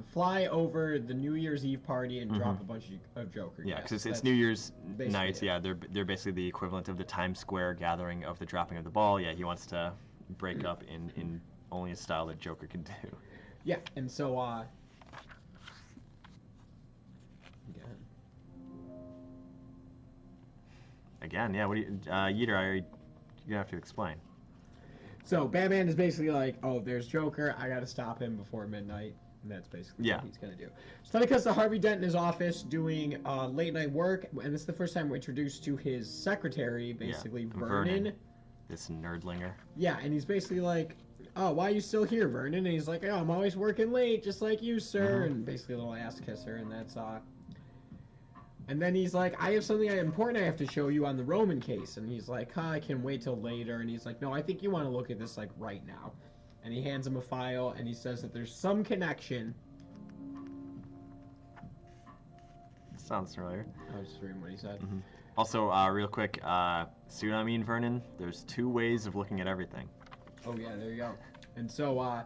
fly over the New Year's Eve party and drop a bunch of Joker. Yeah, because it's New Year's night. Yeah, they're basically the equivalent of the Times Square gathering of the dropping of the ball. Yeah, he wants to break up in only a style that Joker can do. Yeah, and so Again, yeah. What do you, Yeater? You're gonna have to explain. So Batman is basically like, oh, there's Joker. I gotta stop him before midnight. And that's basically what he's going to do. So then it cuts to Harvey Dent in his office doing late night work, and it's the first time we're introduced to his secretary, basically Vernon. This nerdlinger. Yeah, and he's basically like, oh, why are you still here, Vernon? And he's like, oh, I'm always working late, just like you, sir. And basically a little ass kisser, and that's and then he's like, I have something important I have to show you on the Roman case. And he's like, I can wait till later. And he's like, no, I think you want to look at this like right now. And he hands him a file, and he says that there's some connection. Sounds familiar. I was just reading what he said. Also, real quick, see what I mean, Vernon? There's 2 ways of looking at everything. Oh, yeah, there you go. And so,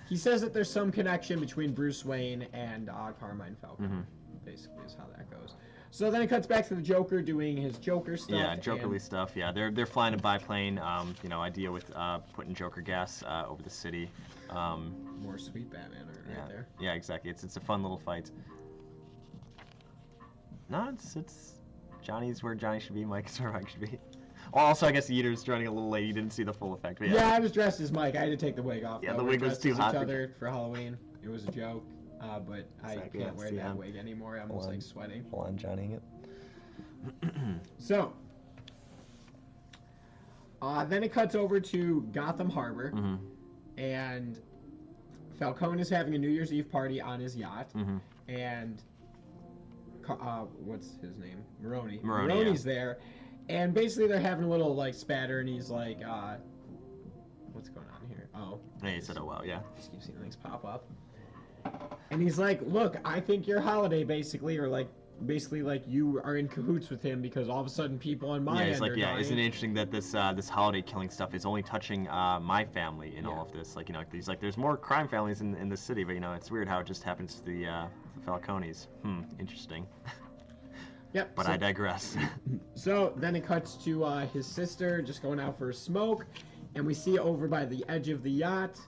he says that there's some connection between Bruce Wayne and Carmine Falcone. Basically is how that goes. So then it cuts back to the Joker doing his Joker stuff. Yeah, Jokerly stuff. Yeah, they're flying a biplane. Idea with putting Joker gas over the city. More sweet Batman right there. Yeah, exactly. It's a fun little fight. No, it's Johnny's where Johnny should be. Mike's where Mike should be. Well, also, I guess Yeater's running a little late. You didn't see the full effect. But yeah, I was dressed as Mike. I had to take the wig off. Yeah, the wig was too hot. Each other for Halloween. It was a joke. But I can't wear that wig anymore. I'm just like sweating. Full on Johnnying it. So, then it cuts over to Gotham Harbor, and Falcone is having a New Year's Eve party on his yacht, and what's his name? Maroni's there, and basically they're having a little like spatter, and he's like, "What's going on here?" Oh. Yeah, he said, oh, wow, yeah. Just keep seeing things pop up. And he's like, look, I think your holiday basically, or like, basically like you are in cahoots with him because all of a sudden people on my Yeah, end he's like, are yeah, dying. isn't it interesting that this holiday killing stuff is only touching my family in Yeah. all of this? Like, he's like, there's more crime families in the city, but it's weird how it just happens to the Falcones. Interesting. Yep. But so, I digress. So then it cuts to his sister just going out for a smoke, and we see over by the edge of the yacht,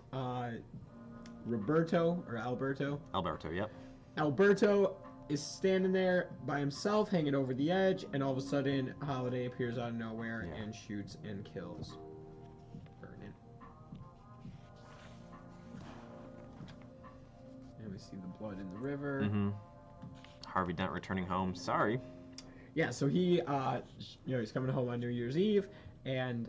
Alberto, yep. Alberto is standing there by himself, hanging over the edge, and all of a sudden, Holiday appears out of nowhere and shoots and kills Vernon. And we see the blood in the river. Harvey Dent returning home. Sorry. Yeah, so he, he's coming home on New Year's Eve, and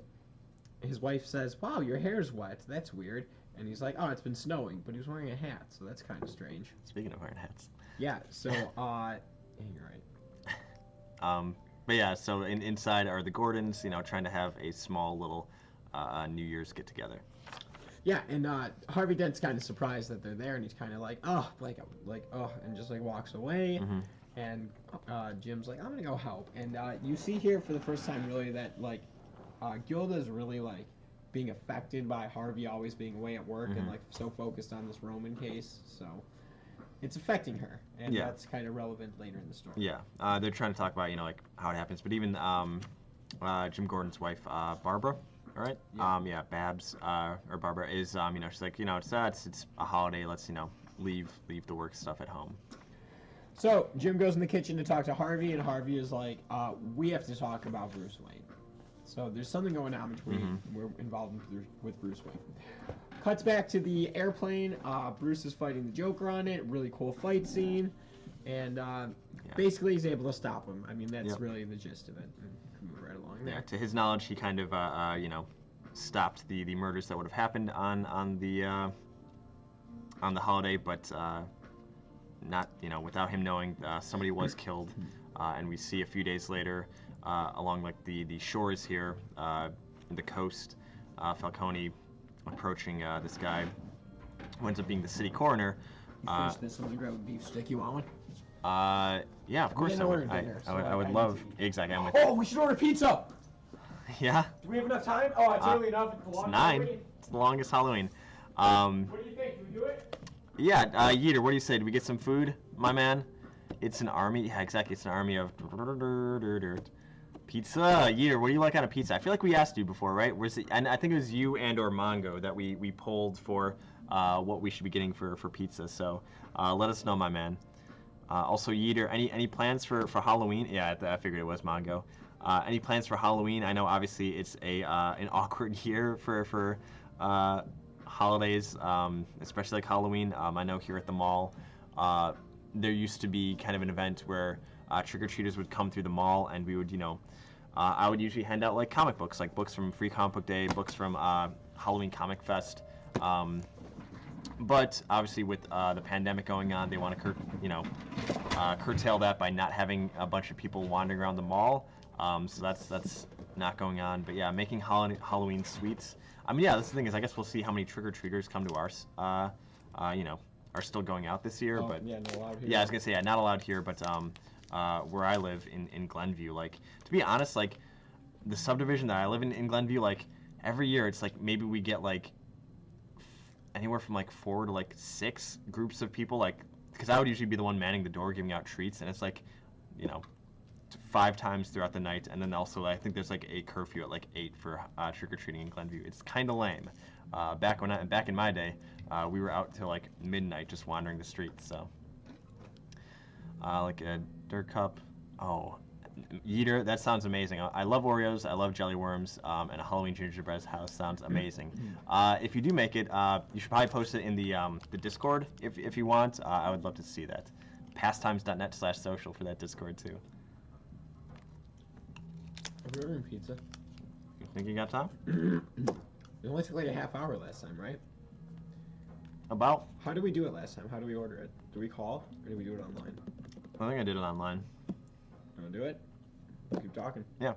his wife says, "Wow, your hair's wet. That's weird." And he's like, "Oh, it's been snowing," but he was wearing a hat, so that's kind of strange. Speaking of wearing hats. Yeah. So, yeah, you're right. But yeah, so inside are the Gordons, and have a small little New Year's get together. Yeah, and Harvey Dent's kind of surprised that they're there, and he's kind of like, oh, and just like walks away. And Jim's like, I'm gonna go help. And you see here for the first time, really, that like Gilda's really like being affected by Harvey always being away at work and like so focused on this Roman case. So it's affecting her, and that's kind of relevant later in the story. Yeah, they're trying to talk about like how it happens, but even Jim Gordon's wife, Barbara. All right. Yeah. Babs or Barbara is she's like it's a holiday. Let's leave the work stuff at home. So Jim goes in the kitchen to talk to Harvey, and Harvey is like, we have to talk about Bruce Wayne. So there's something going on between we're involved with Bruce Wayne. Cuts back to the airplane. Bruce is fighting the Joker on it. Really cool fight scene, and basically he's able to stop him. I mean that's really the gist of it. Move right along there. Yeah, to his knowledge, he kind of stopped the murders that would have happened on the holiday, but not without him knowing somebody was killed, and we see a few days later along like the shores here, the coast, Falcone approaching this guy who ends up being the city coroner. You finish this and grab a beef stick. You want one? Yeah, of course I would. I would love. Exactly. I'm with Oh, we should order pizza. Yeah. Do we have enough time? Oh, it's early enough. It's 9. It's the longest Halloween. What do you think? Do we do it? Yeah, Yeater, what do you say? Do we get some food, my man? It's an army. Yeah, exactly. It's an army of pizza. Yeater, what do you like on a pizza? I feel like we asked you before, right? And I think it was you and or Mongo that we polled for what we should be getting for pizza. So let us know, my man. Also, Yeater, any plans for Halloween? Yeah, I figured it was Mongo. Any plans for Halloween? I know obviously it's an awkward year for holidays, especially like Halloween. I know here at the mall, there used to be kind of an event where trick-or-treaters would come through the mall, and we would, I would usually hand out like comic books, like books from Free Comic Book Day, books from Halloween Comic Fest. But obviously with the pandemic going on, they want to curtail that by not having a bunch of people wandering around the mall. So that's not going on. But yeah, making Halloween sweets. I mean, yeah, that's the thing is I guess we'll see how many trick-or-treaters come to ours. Are still going out this year. But yeah, not allowed here. Yeah, I was gonna say not allowed here, but where I live in Glenview, like to be honest, like the subdivision that I live in Glenview, like every year it's like maybe we get like anywhere from like 4 to like 6 groups of people, like because I would usually be the one manning the door giving out treats, and it's like 5 times throughout the night, and then also I think there's like a curfew at like 8 for trick-or-treating in Glenview. It's kind of lame. Back in my day, we were out till like midnight just wandering the streets. So like a dirt cup. Oh, Yeater, that sounds amazing. I love Oreos, I love jelly worms, and a Halloween gingerbread house sounds amazing. If you do make it, you should probably post it in the Discord if you want. I would love to see that. Pastimes.net/social for that Discord too. Are we ordering pizza? You think you got time? It only took like a half hour last time, right? About? How did we do it last time? How do we order it? Do we call or do we do it online? I think I did it online. Want to do it? Keep talking. Yeah.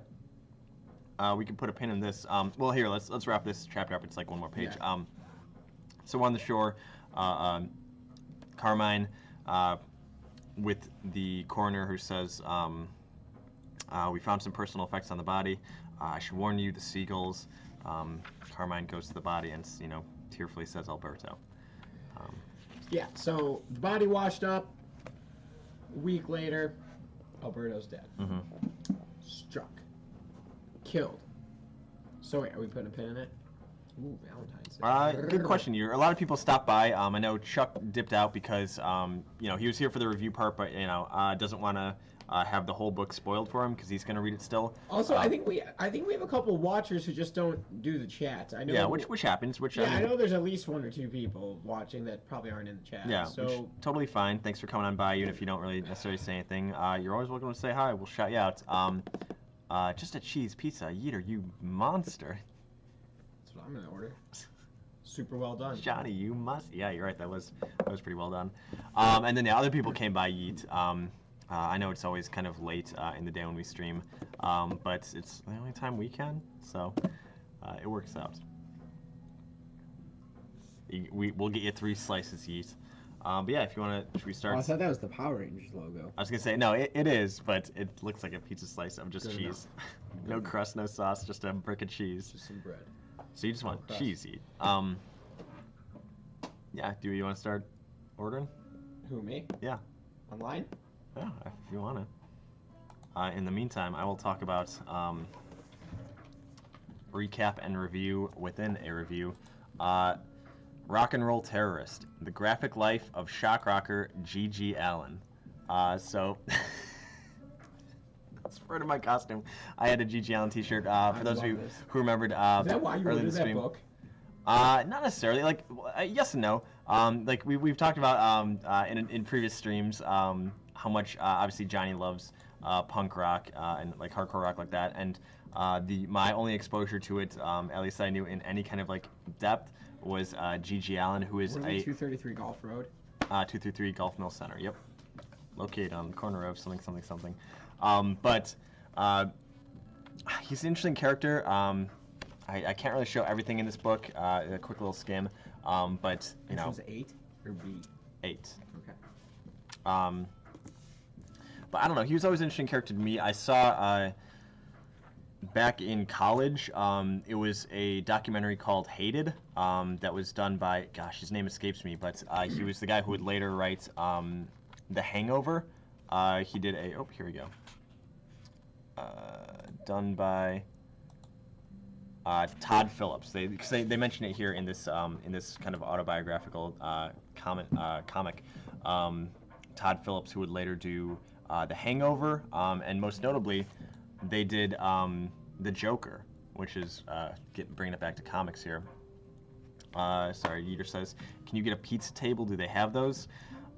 We can put a pin in this. Well, here, let's wrap this chapter up. It's like one more page. Yeah. So on the shore, Carmine, with the coroner who says, we found some personal effects on the body. I should warn you, the seagulls. Carmine goes to the body and, tearfully says Alberto. Yeah, so the body washed up. A week later, Alberto's dead. Mm-hmm. Struck. Killed. So wait, are we putting a pin in it? Ooh, Valentine's Day. Good question. A lot of people stopped by. I know Chuck dipped out because, he was here for the review part, but, doesn't want to have the whole book spoiled for him because he's going to read it still. Also, I think we have a couple watchers who just don't do the chat. I know. Yeah, which happens. I know there's at least 1 or 2 people watching that probably aren't in the chat. Yeah, so which, totally fine. Thanks for coming on by, even if you don't really necessarily say anything. You're always welcome to say hi. We'll shout you out. Just a cheese pizza, Yeeter, you monster. That's what I'm gonna order. Super well done. Johnny, you must. Yeah, you're right. That was pretty well done. And then the other people came by Yeet. I know it's always kind of late in the day when we stream, but it's the only time we can, so it works out. We'll get you 3 slices, Yeet. But yeah, if you want to, should we start? Oh, I thought that was the Power Rangers logo. I was gonna say no, it is, but it looks like a pizza slice of just Good cheese. No crust, no sauce, just a brick of cheese. Just some bread. So you just want crust. cheese, Yeet. Yeah. Do you want to start ordering? Who, me? Yeah. Online? Yeah, if you want to. In the meantime, I will talk about recap and review within a review. Rock and Roll Terrorist, The Graphic Life of Shock Rocker G.G. Allen. So, that's part of my costume. I had a G.G. Allen t-shirt. For those of you who remembered Is that why you early in ordered the that stream. book? Not necessarily. Like, yes and no. Like we've talked about in previous streams how much obviously Johnny loves punk rock and like hardcore rock like that, and my only exposure to it, at least I knew in any kind of like depth, was G.G. Allen, who is What a 233 Golf Road. 233 Golf Mill Center. Yep, located on the corner of something. But he's an interesting character. I can't really show everything in this book. A quick little skim, but you know. This was 8 or B? 8. Okay. But I don't know. He was always an interesting character to me. I saw back in college. It was a documentary called Hated that was done by, gosh, his name escapes me, but he was the guy who would later write The Hangover. He did a, oh, here we go. Done by Todd Phillips. They mention it here in this kind of autobiographical comic. Todd Phillips, who would later do The Hangover, and most notably, they did The Joker, which is bringing it back to comics here. Sorry, Yeater says, can you get a pizza table? Do they have those?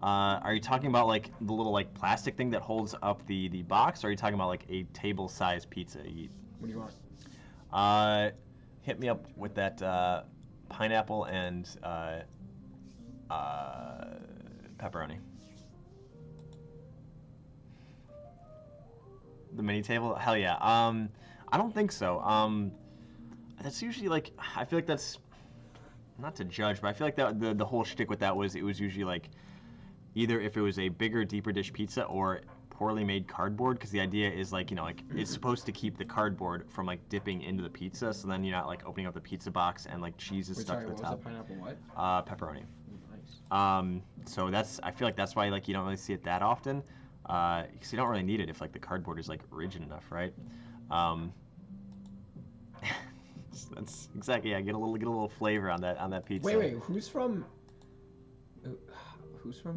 Are you talking about like the little like plastic thing that holds up the box, or are you talking about like a table-sized pizza? What do you want? Hit me up with that pineapple and pepperoni. The mini table? Hell yeah. I don't think so. That's usually like, I feel like that's, not to judge, but I feel like that the whole shtick with that was, it was usually like, either if it was a bigger, deeper dish pizza or poorly made cardboard, because the idea is like, you know, like it's supposed to keep the cardboard from like dipping into the pizza, so then you're not like opening up the pizza box and like cheese is stuck to the top. What was the pineapple what? Pepperoni. Nice. So I feel like that's why like you don't really see it that often, because you don't really need it if like the cardboard is like rigid enough, right? That's exactly, yeah. Get a little flavor on that pizza. Wait, who's from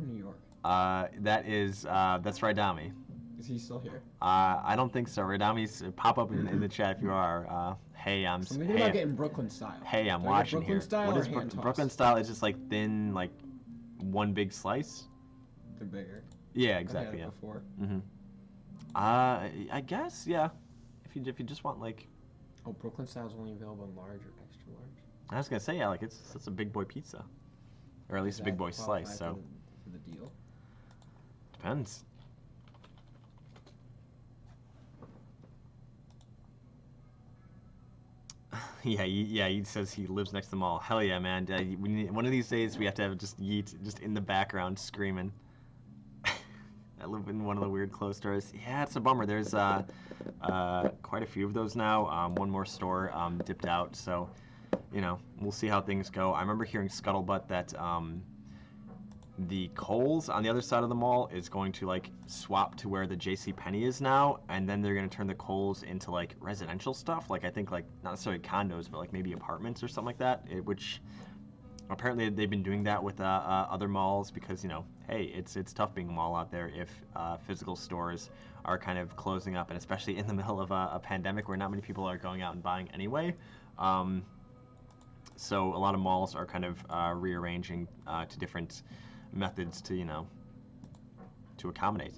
New York? That's Raidami. Is he still here? I don't think so. Raidami's pop up in the chat if you are. Hey, I'm thinking about getting Brooklyn style. Hey, I'm Do I get watching Brooklyn here. Style What or is hand toss? Brooklyn style? Is just like thin, like one big slice. They're bigger. Yeah, exactly. I've had Yeah. it before. Mhm. I guess yeah. If you just want like. Oh, Brooklyn style is only available in large or extra large. I was gonna say yeah, like it's a big boy pizza, or at least a big boy slice. So. For the deal. Depends. Yeah, he says he lives next to the mall. Hell yeah, man. We need, one of these days we have to have just Yeet just in the background screaming. I live in one of the weird clothes stores. Yeah, it's a bummer. There's quite a few of those now. One more store dipped out, so you know we'll see how things go. I remember hearing scuttlebutt that the Kohl's on the other side of the mall is going to like swap to where the JCPenney is now, and then they're going to turn the Kohl's into like residential stuff. Like I think like not necessarily condos, but like maybe apartments or something like that. Which apparently they've been doing that with other malls because you know, hey, it's tough being a mall out there if physical stores are kind of closing up, and especially in the middle of a pandemic where not many people are going out and buying anyway. So a lot of malls are kind of rearranging to different methods to, you know, to accommodate.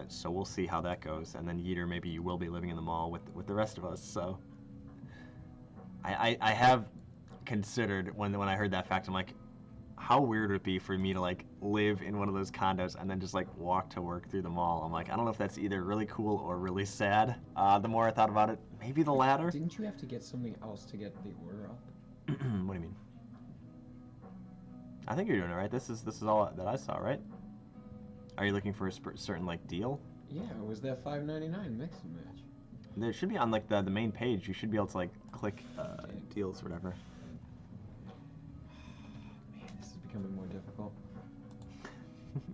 So we'll see how that goes. And then Yeeter, maybe you will be living in the mall with the rest of us. So I have considered when I heard that fact, I'm like, how weird would it be for me to like live in one of those condos and then just like walk to work through the mall? I'm like, I don't know if that's either really cool or really sad. The more I thought about it, maybe the latter. Didn't you have to get something else to get the order up? What do you mean? I think you're doing it right. This is all that I saw, right? Are you looking for a certain like deal? Yeah, it was that $5.99 mix and match. There should be on like the main page. You should be able to like click deals or whatever. Man, this is becoming more difficult.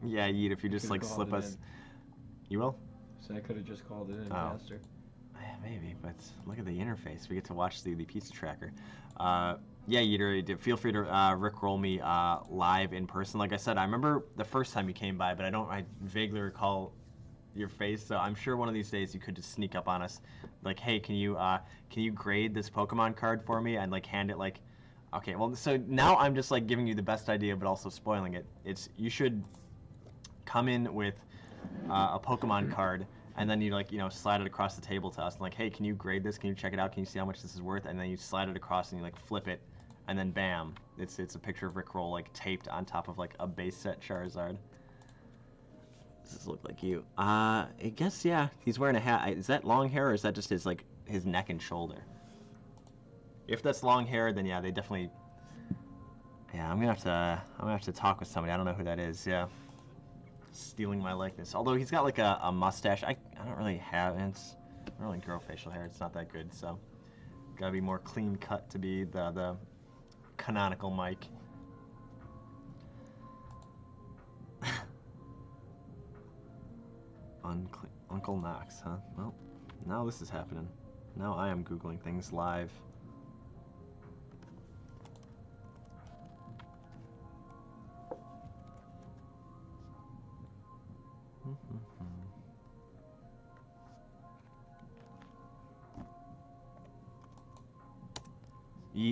Yeah, Yeet, if you just like slip us, you will. So I could have just called it in faster. Yeah, maybe, but look at the interface. We get to watch the pizza tracker. Yeah, Yeeter, feel free to rickroll me live in person. Like I said, I remember the first time you came by, but I vaguely recall your face. So I'm sure one of these days you could just sneak up on us, like, hey, can you grade this Pokemon card for me, and like hand it like, okay. Well, so now I'm just like giving you the best idea, but also spoiling it. You should come in with a Pokemon card. And then you like, you know, slide it across the table to us and like, hey, can you grade this? Can you check it out? Can you see how much this is worth? And then you slide it across and you like flip it, and then bam, it's a picture of Rickroll like taped on top of like a base set Charizard. Does this look like you? I guess yeah. He's wearing a hat. Is that long hair or is that just his like his neck and shoulder? If that's long hair, then yeah, they definitely. Yeah, I'm gonna have to talk with somebody. I don't know who that is. Yeah. Stealing my likeness. Although he's got like a mustache. I don't really have it. I don't really grow facial hair. It's not that good, so gotta be more clean cut to be the canonical Mike. Uncle Knox, huh? Well, now this is happening. Now I am Googling things live.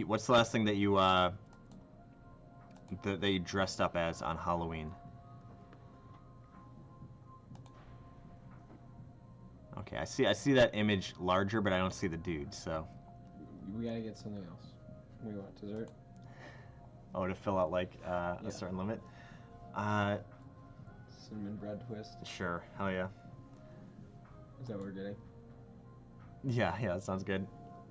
What's the last thing that you that you dressed up as on Halloween? Okay, I see that image larger, but I don't see the dude. So we gotta get something else. We want dessert. Oh, to fill out like a certain limit. Cinnamon bread twist. Sure, hell yeah. Is that what we're getting? Yeah, that sounds good.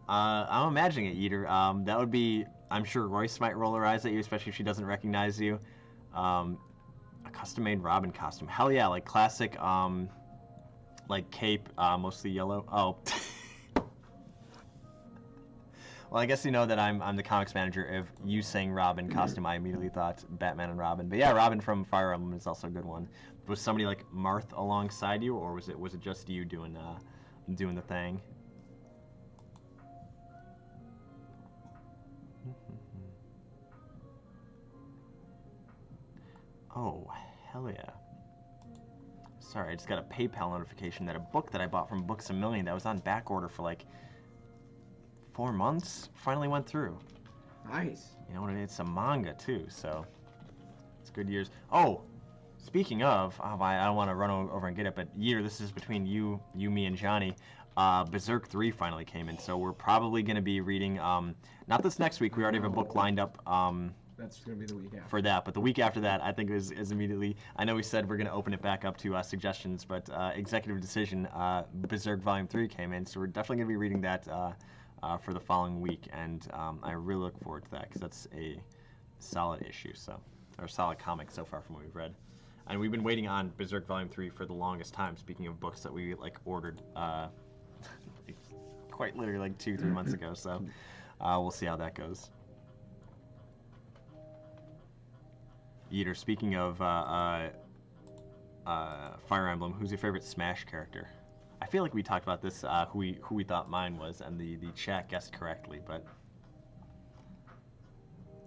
I'm imagining it, Yeeter. That would be, I'm sure Royce might roll her eyes at you, especially if she doesn't recognize you. A custom-made Robin costume. Hell yeah, like classic, like cape, mostly yellow. Oh. Well, I guess you know that I'm the comics manager. If you saying Robin costume, I immediately thought Batman and Robin. But yeah, Robin from Fire Emblem is also a good one. Was somebody like Marth alongside you, or was it just you doing the thing? Oh, hell yeah. Sorry, I just got a PayPal notification that a book that I bought from Books A Million that was on back order for like 4 months finally went through. Nice. You know what I mean? It's a manga too, so it's good years. Oh, speaking of, I don't want to run over and get it, but this is between you, me, and Johnny. Berserk 3 finally came in, so we're probably going to be reading, not this next week, we already have a book lined up that's going to be the week after. For that, but the week after that, I think is immediately, I know we said we're going to open it back up to suggestions, but Executive Decision, Berserk Volume 3 came in, so we're definitely going to be reading that for the following week, and I really look forward to that because that's a solid issue, or solid comic so far from what we've read. And we've been waiting on Berserk Volume 3 for the longest time. Speaking of books that we ordered quite literally like 2-3 months ago, so we'll see how that goes. Eater, speaking of Fire Emblem, who's your favorite Smash character? I feel like we talked about this, who we thought mine was, and the chat guessed correctly, but...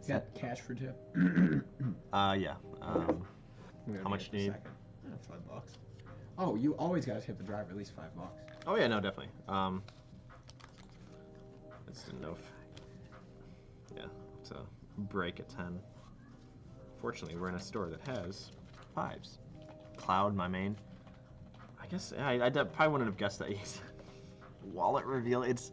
Got cash for tip? Yeah. How much do you need? $5. Oh, you always gotta tip the driver at least $5. Oh yeah, no, definitely. Let's didn't know if... Yeah, it's a break at 10. Fortunately, we're in a store that has 5s. Cloud, my main. I guess I probably wouldn't have guessed that. Wallet reveal. It's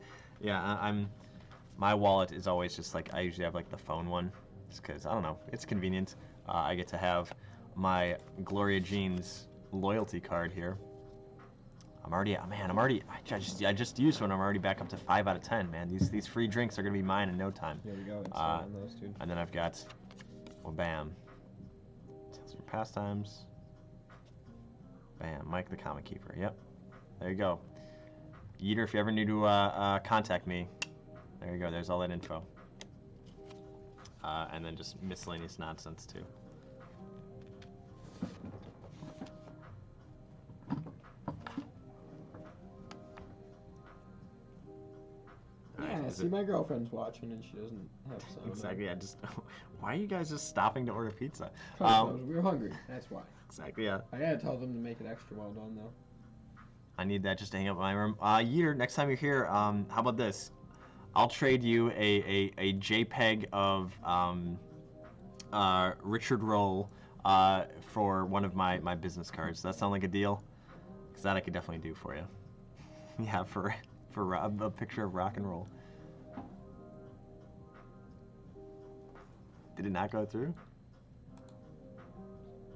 my wallet is always just like I usually have like the phone one, just because I don't know. It's convenient. I get to have my Gloria Jeans loyalty card here. I just used one. I'm already back up to 5 out of 10. Man, these free drinks are gonna be mine in no time. Here we go. On those two. And then I've got, well, bam. Tales from Pastimes. Bam, Mike the Comic Keeper. Yep, there you go. Eater, if you ever need to contact me, there you go. There's all that info. And then just miscellaneous nonsense too. Yeah, see, my girlfriend's watching and she doesn't have sound. Exactly. Why are you guys just stopping to order pizza? We were hungry. That's why. Exactly. Yeah. I gotta tell them to make it extra well done though. I need that just to hang up in my room. Yeater, next time you're here, how about this? I'll trade you a JPEG of Richard Roll for one of my business cards. Does that sound like a deal? Because that I could definitely do for you. Yeah, for a picture of rock and roll. Did it not go through?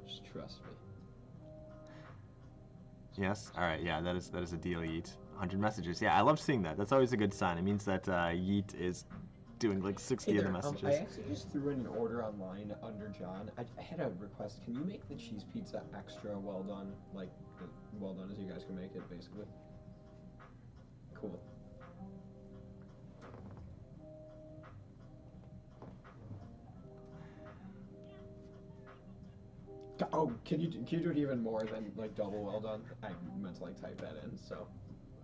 Just trust me. Yes. All right. Yeah, that is a deal, Yeet. 100 messages. Yeah, I love seeing that. That's always a good sign. It means that Yeet is doing like 60 of the messages. I actually just threw in an order online under John. I had a request. Can you make the cheese pizza extra well done, like well done as you guys can make it, basically? Cool. Oh, can you do it even more than like double well done? I meant to like type that in. So,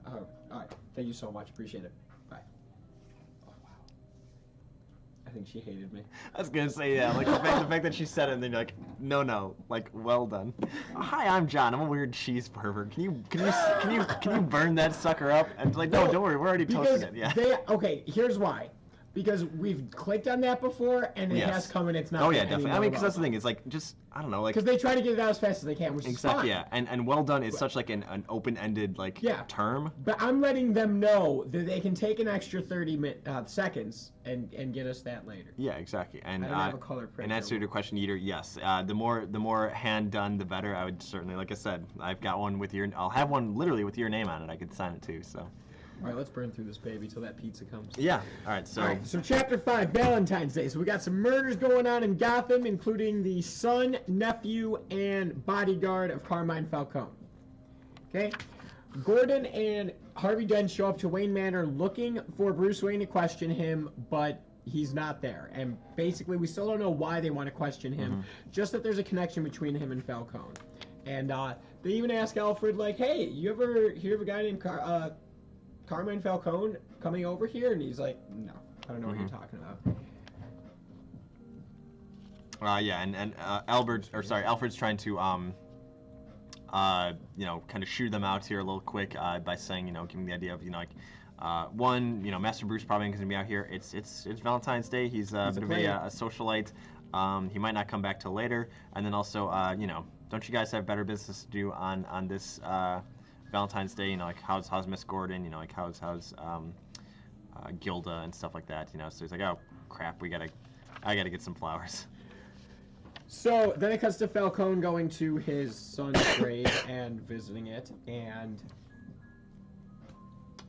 all right. Thank you so much. Appreciate it. Bye. Oh wow. I think she hated me. I was gonna say, yeah, like the fact that she said it and then you're like, no, like well done. Hi, I'm John. I'm a weird cheese pervert. Can you burn that sucker up? And like, no, don't worry, we're already toasting it. Yeah. Okay, here's why. Because we've clicked on that before, and it has come and it's not. Oh yeah, definitely. I mean, because that's the thing. It's like just I don't know, like. Because they try to get it out as fast as they can, which is fine. Exactly. Yeah, and well done is such like an open-ended like term. But I'm letting them know that they can take an extra 30 seconds and get us that later. Yeah, exactly. And I don't have a color printer. In answer to your question, Eater, yes. The more hand done, the better. I would certainly, like I said, I've got one with your. I'll have one literally with your name on it. I could sign it too. So. All right, let's burn through this baby till that pizza comes. Yeah. All right. So Chapter 5, Valentine's Day. So we got some murders going on in Gotham, including the son, nephew, and bodyguard of Carmine Falcone. Okay. Gordon and Harvey Dent show up to Wayne Manor looking for Bruce Wayne to question him, but he's not there. And basically, we still don't know why they want to question him, just that there's a connection between him and Falcone. And they even ask Alfred, like, hey, you ever hear of a guy named Carmine Falcone coming over here? And he's like, no, I don't know what you're talking about. Yeah, and Alfred's trying to kind of shoot them out here a little quick by saying, giving the idea of, one, Master Bruce probably isn't gonna be out here. It's Valentine's Day. He's a bit of a socialite. He might not come back till later. And then also, don't you guys have better business to do on this Valentine's Day? Like how's Miss Gordon? Like how's Gilda and stuff like that. So he's like, oh crap, I gotta get some flowers. So then it cuts to Falcone going to his son's grave and visiting it, and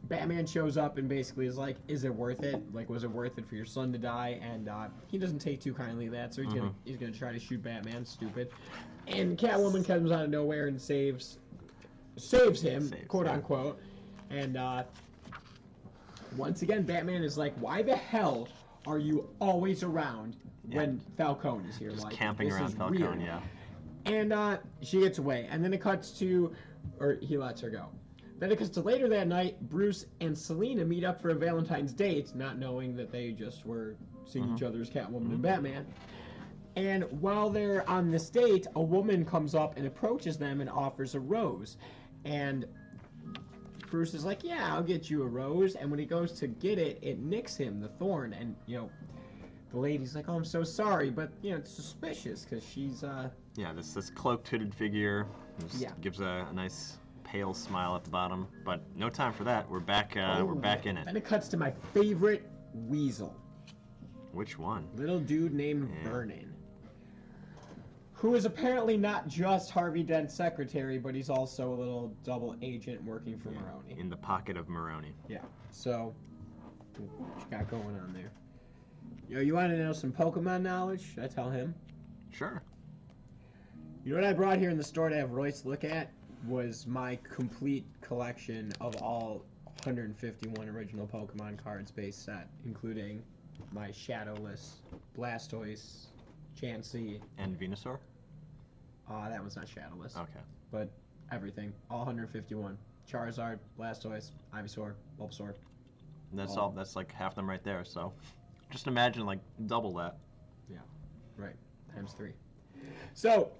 Batman shows up and basically is like, "Is it worth it? Like, was it worth it for your son to die?" And he doesn't take too kindly to that, so he's gonna try to shoot Batman. Stupid. And Catwoman comes out of nowhere and saves him, quote unquote. And once again, Batman is like, "Why the hell are you always around when Falcone is here? Just like, camping around Falcone, weird." yeah. And she gets away, and then it cuts to, or he lets her go. Then it cuts to later that night, Bruce and Selina meet up for a Valentine's date, not knowing that they just were seeing each other as Catwoman and Batman. And while they're on this date, a woman comes up and approaches them and offers a rose. And Bruce is like, "Yeah, I'll get you a rose." And when he goes to get it, it nicks him, the thorn. And, the lady's like, "Oh, I'm so sorry," but, it's suspicious because she's, Yeah, this cloaked, hooded figure gives a nice pale smile at the bottom, but no time for that. We're back. We're back in it. Then it cuts to my favorite weasel. Which one? Little dude named Vernon, who is apparently not just Harvey Dent's secretary, but he's also a little double agent working for Maroni. In the pocket of Maroni. Yeah. So, what you got going on there? You want to know some Pokemon knowledge? Should I tell him? Sure. You know what I brought here in the store to have Royce look at? Was my complete collection of all 151 original Pokemon cards base set, including my Shadowless, Blastoise, Chansey. And Venusaur? That one's not Shadowless. Okay. But everything. All 151. Charizard, Blastoise, Ivysaur, Bulbasaur. That's all. That's like half them right there, so just imagine like double that. Yeah. Right. Times 3. So,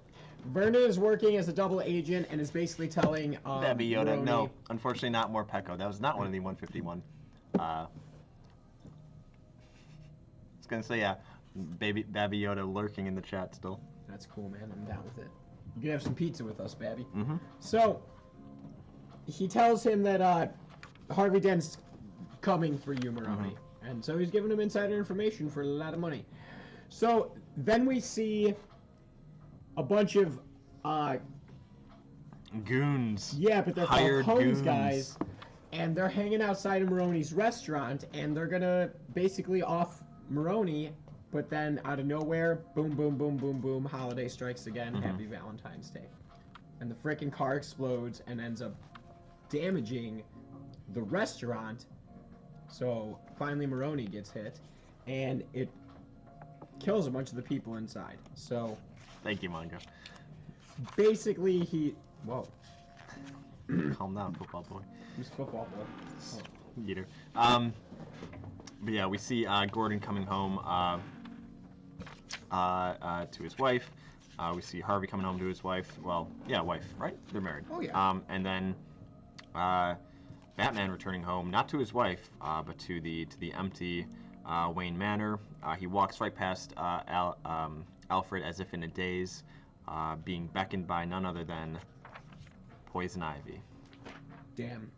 Vernon is working as a double agent and is basically telling Baby Yoda. Maroni, No, unfortunately not Morpeko. That was not one of the 151. I was gonna say, yeah, Baby Yoda lurking in the chat still. That's cool, man. I'm down with it. You can have some pizza with us, Babby. Mm-hmm. So, he tells him that Harvey Dent's coming for you, Maroni. And so he's giving him insider information for a lot of money. So, then we see a bunch of goons. Yeah, but they're hired Falcone's goons. guys, and they're hanging outside of Maroni's restaurant, and they're gonna basically off Maroni, but then out of nowhere, boom, boom, boom, boom, boom, holiday strikes again, Happy Valentine's Day. And the frickin' car explodes and ends up damaging the restaurant, so finally Maroni gets hit, and it kills a bunch of the people inside. So... Thank you, manga. basically, whoa. Calm down, football boy. Who's football boy? Yeeter. But yeah, we see Gordon coming home to his wife. We see Harvey coming home to his wife. Well, yeah, wife, right? They're married. Oh, yeah. And then Batman returning home, not to his wife, but to the empty Wayne Manor. He walks right past Alfred as if in a daze, being beckoned by none other than Poison Ivy. Damn.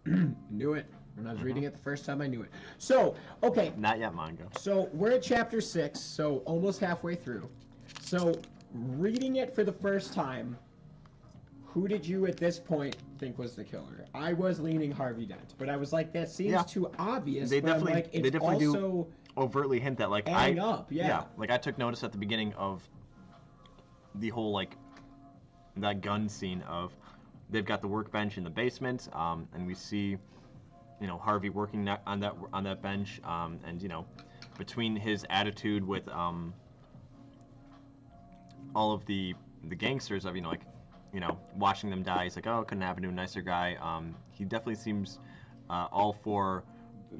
Knew it. When I was reading it the first time, I knew it. So, okay. Not yet, manga. So, we're at chapter 6, so almost halfway through. So, reading it for the first time, who did you at this point think was the killer? I was leaning Harvey Dent, but I was like, that seems too obvious. They but definitely, I'm like, it's they definitely also do overtly hint that, like, adding up, yeah. Like, I took notice at the beginning of the whole, like, that gun scene of they've got the workbench in the basement, and we see, Harvey working on that bench, and between his attitude with all of the gangsters of watching them die, he's like, oh, couldn't happen to a nicer guy. He definitely seems all for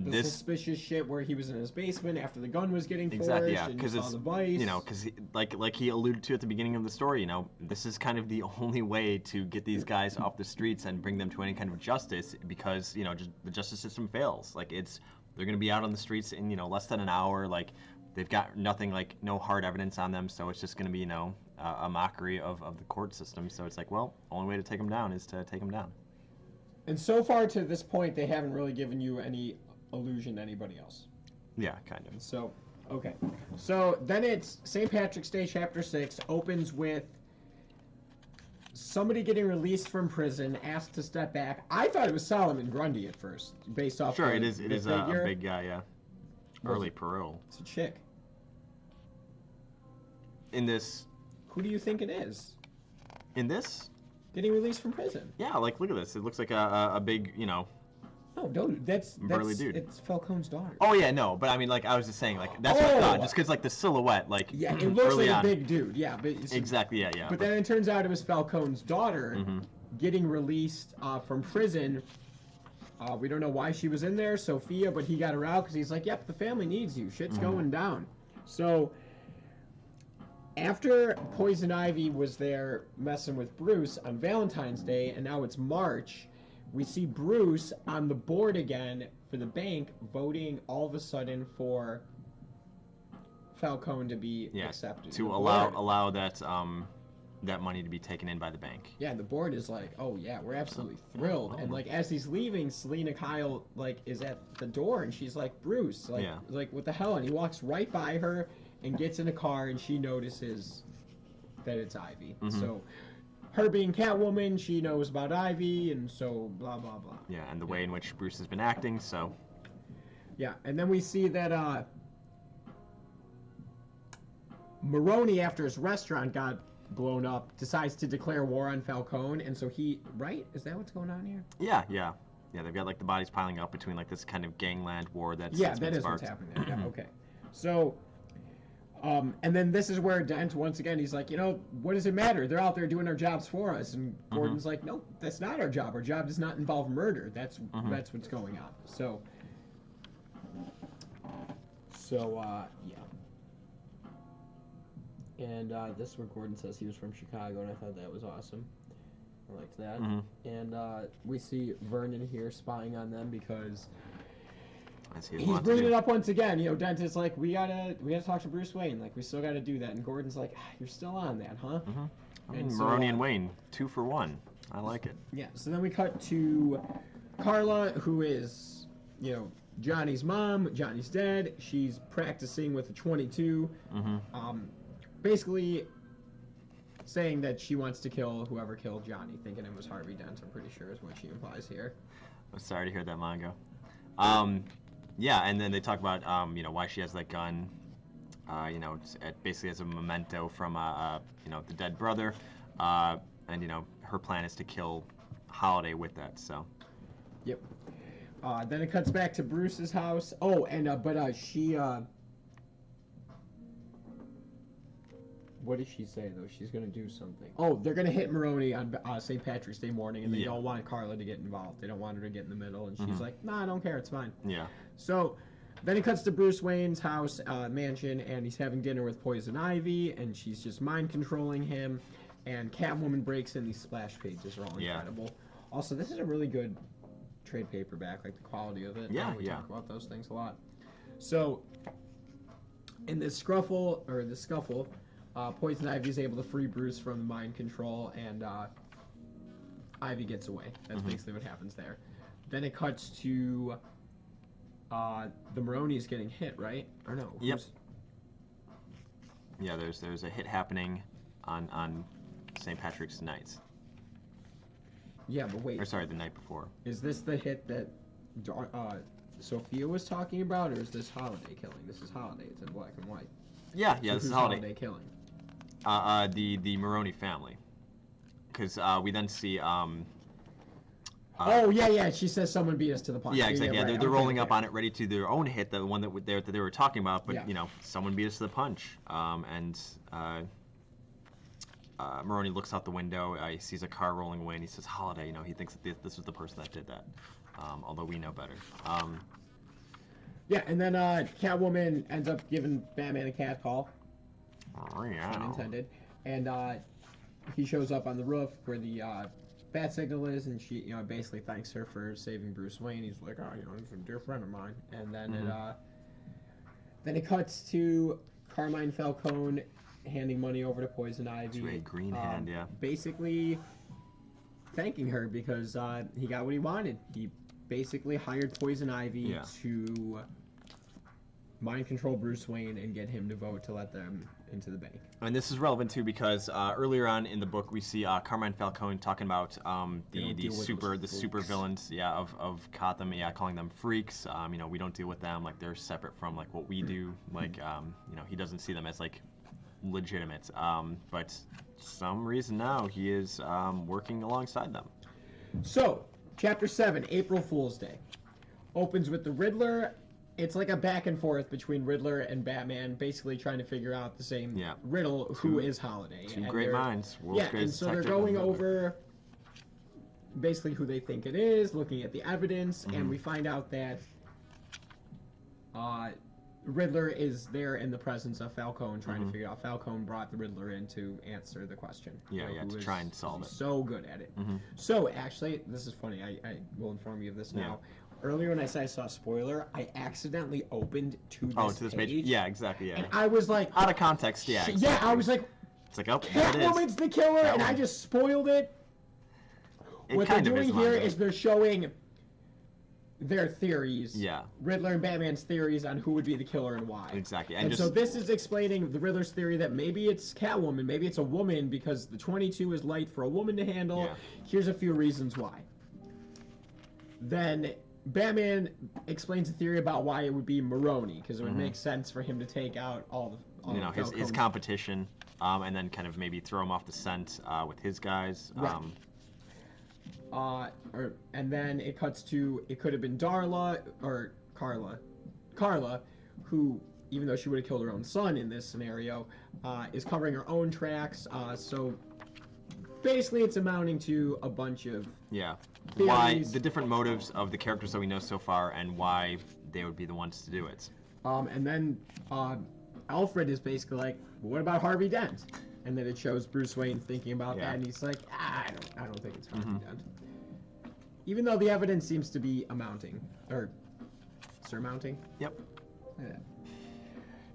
the suspicious shit where he was in his basement after the gun was getting forged, exactly, yeah, and he saw the vice. Because like he alluded to at the beginning of the story, this is kind of the only way to get these guys off the streets and bring them to any kind of justice, because just the justice system fails. Like they're gonna be out on the streets in less than an hour. Like they've got nothing, like no hard evidence on them, so it's just gonna be a mockery of the court system. So it's like, well, only way to take them down is to take them down. And so far to this point, they haven't really given you any allusion to anybody else. Yeah, kind of. So, okay. So then it's St. Patrick's Day, chapter 6, opens with somebody getting released from prison, asked to step back. I thought it was Solomon Grundy at first, based off. Sure, the, it is. It the is figure. a big guy. Yeah. Early parole. It's a chick. In this. Who do you think it is? In this. Getting released from prison. Yeah, like look at this. It looks like a big, you know. No, don't. That's burly dude. It's Falcone's daughter. Oh yeah, no, but I mean, like I was just saying, like that's what I thought, just because like the silhouette, like Yeah, it looks early like on. a big dude. Yeah, but Exactly. Yeah, yeah. But then it turns out it was Falcone's daughter getting released from prison. We don't know why she was in there, Sophia, but he got her out because he's like, "Yep, the family needs you. Shit's going down." So after Poison Ivy was there messing with Bruce on Valentine's Day, and now it's March, we see Bruce on the board again for the bank, voting all of a sudden for Falcone to be accepted. To The allow that that money to be taken in by the bank. Yeah, the board is like, oh yeah, we're absolutely thrilled. And like as he's leaving, Selena Kyle like is at the door and she's like, Bruce, like what the hell? And he walks right by her and gets in a car and she notices that it's Ivy. So her being Catwoman, she knows about Ivy and so blah blah blah. Yeah, and the way in which Bruce has been acting, so. Yeah, and then we see that Maroni, after his restaurant got blown up, decides to declare war on Falcone, and so he, right? Is that what's going on here? Yeah, yeah. Yeah, they've got like the bodies piling up between like this kind of gangland war that's Yeah, that's that been is what's sparked. happening. Yeah, okay. So, and then this is where Dent, once again, he's like, you know, what does it matter? They're out there doing our jobs for us. And Gordon's like, no, that's not our job. Our job does not involve murder. That's what's going on. So yeah. And this is where Gordon says he was from Chicago, and I thought that was awesome. I liked that. And we see Vernon here spying on them because he's bringing it up once again. You know, Dent is like, we gotta talk to Bruce Wayne. Like, we still gotta do that. And Gordon's like, you're still on that, huh? And Maroni and Wayne, 2 for 1. I like it. Yeah. So then we cut to Carla, who is, you know, Johnny's mom. Johnny's dead. She's practicing with a 22. Basically saying that she wants to kill whoever killed Johnny, thinking it was Harvey Dent, I'm pretty sure is what she implies here. I'm sorry to hear that, Mongo. Yeah, and then they talk about, you know, why she has that gun, you know, basically as a memento from, you know, the dead brother, and, you know, her plan is to kill Holiday with that, so. Yep. Then it cuts back to Bruce's house. Oh, and, but she, what did she say, though? She's going to do something. Oh, they're going to hit Maroni on St. Patrick's Day morning, and they don't want Carla to get involved. They don't want her to get in the middle, and she's like, nah, I don't care. It's fine. Yeah. So then it cuts to Bruce Wayne's house, mansion, and he's having dinner with Poison Ivy, and she's just mind-controlling him, and Catwoman breaks in. These splash pages are all incredible. Also, this is a really good trade paperback, like the quality of it. Yeah, we talk about those things a lot. So in this scuffle, Poison Ivy is able to free Bruce from the mind control, and Ivy gets away. That's basically what happens there. Then it cuts to the Maronis getting hit, right? Or no? Yep. Yeah, there's a hit happening on St. Patrick's night. Yeah, but wait. Or sorry, the night before. Is this the hit that Sophia was talking about, or is this Holiday killing? This is Holiday. It's in black and white. Yeah, So this is who's Holiday. killing? The Maroni family, because we then see. Oh yeah. She says someone beat us to the punch. Yeah, exactly. Yeah, right. they're rolling up on it, ready to their own hit, the one that they were talking about. But you know, someone beat us to the punch. And Maroni looks out the window. He sees a car rolling away, and he says, "Holiday." You know, he thinks that this was the person that did that. Although we know better. Yeah, and then Catwoman ends up giving Batman a cat call. Oh, yeah. Unintended. And he shows up on the roof where the bat signal is, and she, you know, basically thanks her for saving Bruce Wayne. He's like, oh, you know, he's a dear friend of mine. And then it cuts to Carmine Falcone handing money over to Poison Ivy. To a green hand, yeah. Basically thanking her because he got what he wanted. He basically hired Poison Ivy to mind control Bruce Wayne and get him to vote to let them into the bank. And this is relevant too because earlier on in the book we see Carmine Falcone talking about the super villains, of Gotham, calling them freaks. We don't deal with them, like they're separate from like what we do. Like he doesn't see them as like legitimate. But some reason now he is working alongside them. So, Chapter 7, April Fool's Day, opens with the Riddler. It's like a back and forth between Riddler and Batman, basically trying to figure out the same riddle, who is Holiday. Two great minds. And so they're going over basically who they think it is, looking at the evidence, and we find out that Riddler is there in the presence of Falcone, trying to figure out. Falcone brought the Riddler in to answer the question. To try and solve it. So good at it. So, actually, this is funny. I will inform you of this now. Earlier when I said I saw a spoiler, I accidentally opened to this page. Yeah, exactly, yeah. And I was like... Out of context, yeah. Exactly. Yeah, I was like... It's like, oh, there it is. Catwoman's the killer, and I just spoiled it. What they're doing here is they're showing their theories. Yeah. Riddler and Batman's theories on who would be the killer and why. Exactly. And so this is explaining the Riddler's theory that maybe it's Catwoman, maybe it's a woman, because the 22 is light for a woman to handle. Yeah. Here's a few reasons why. Then Batman explains a theory about why it would be Maroni, because it would make sense for him to take out all his competition, and then kind of maybe throw him off the scent with his guys. Right. And then it cuts to, it could have been Darla or Carla, who, even though she would have killed her own son in this scenario, is covering her own tracks. So basically, it's amounting to a bunch of theories. Why the different motives of the characters that we know so far, and why they would be the ones to do it. And then Alfred is basically like, well, what about Harvey Dent? And then it shows Bruce Wayne thinking about that, and he's like, I don't think it's Harvey Dent. Even though the evidence seems to be amounting, or surmounting. Yep. Yeah.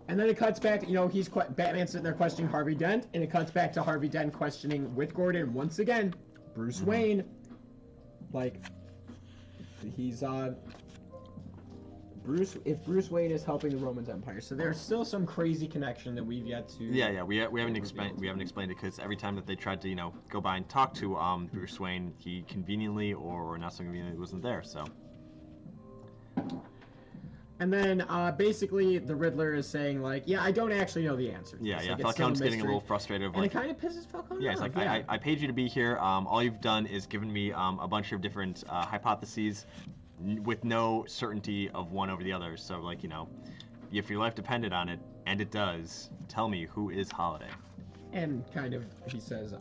And then it cuts back, Batman's sitting there questioning Harvey Dent, and it cuts back to Harvey Dent questioning with Gordon once again, Bruce Wayne. Like, he's if Bruce Wayne is helping the Roman Empire, so there's still some crazy connection that we've yet to. We haven't explained it because every time that they tried to go by and talk to Bruce Wayne, he conveniently or not so conveniently wasn't there. So. And then basically the Riddler is saying like, I don't actually know the answer. Falcone's getting a little frustrated. And it kind of pisses Falcone off. It's like I paid you to be here. All you've done is given me a bunch of different hypotheses, with no certainty of one over the other. So, if your life depended on it, and it does, tell me, who is Holiday? And kind of, he says,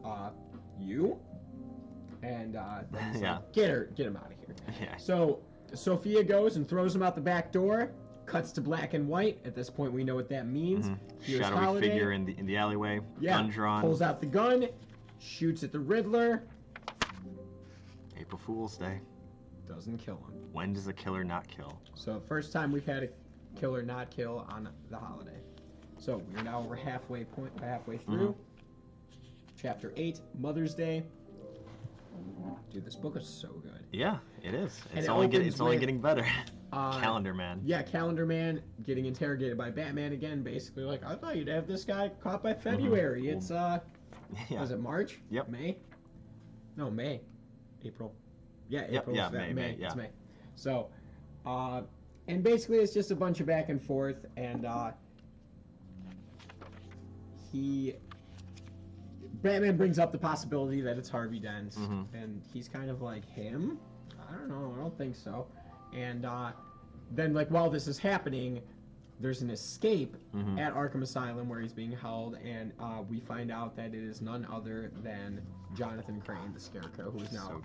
you? And then he's like, get him out of here. Yeah. So, Sophia goes and throws him out the back door, cuts to black and white. At this point, we know what that means. Shadowy Holiday. figure in the alleyway, gun drawn. Pulls out the gun, shoots at the Riddler. April Fool's Day. Doesn't kill him. When does a killer not kill? So first time we've had a killer not kill on the Holiday. So we're now over halfway through. Chapter 8, Mother's Day. Dude, this book is so good. Yeah, it is. It's only getting better. Calendar Man. Yeah, Calendar Man getting interrogated by Batman again. Basically, like, I thought you'd have this guy caught by February. It's was it March? Yep. May? No, May. April. Yeah, April. Yeah, May. It's May. So, and basically it's just a bunch of back and forth, and Batman brings up the possibility that it's Harvey Dent, and he's kind of like, him? I don't know, I don't think so. And then, like, while this is happening, there's an escape at Arkham Asylum where he's being held, and we find out that it is none other than Jonathan Crane, the Scarecrow, who is now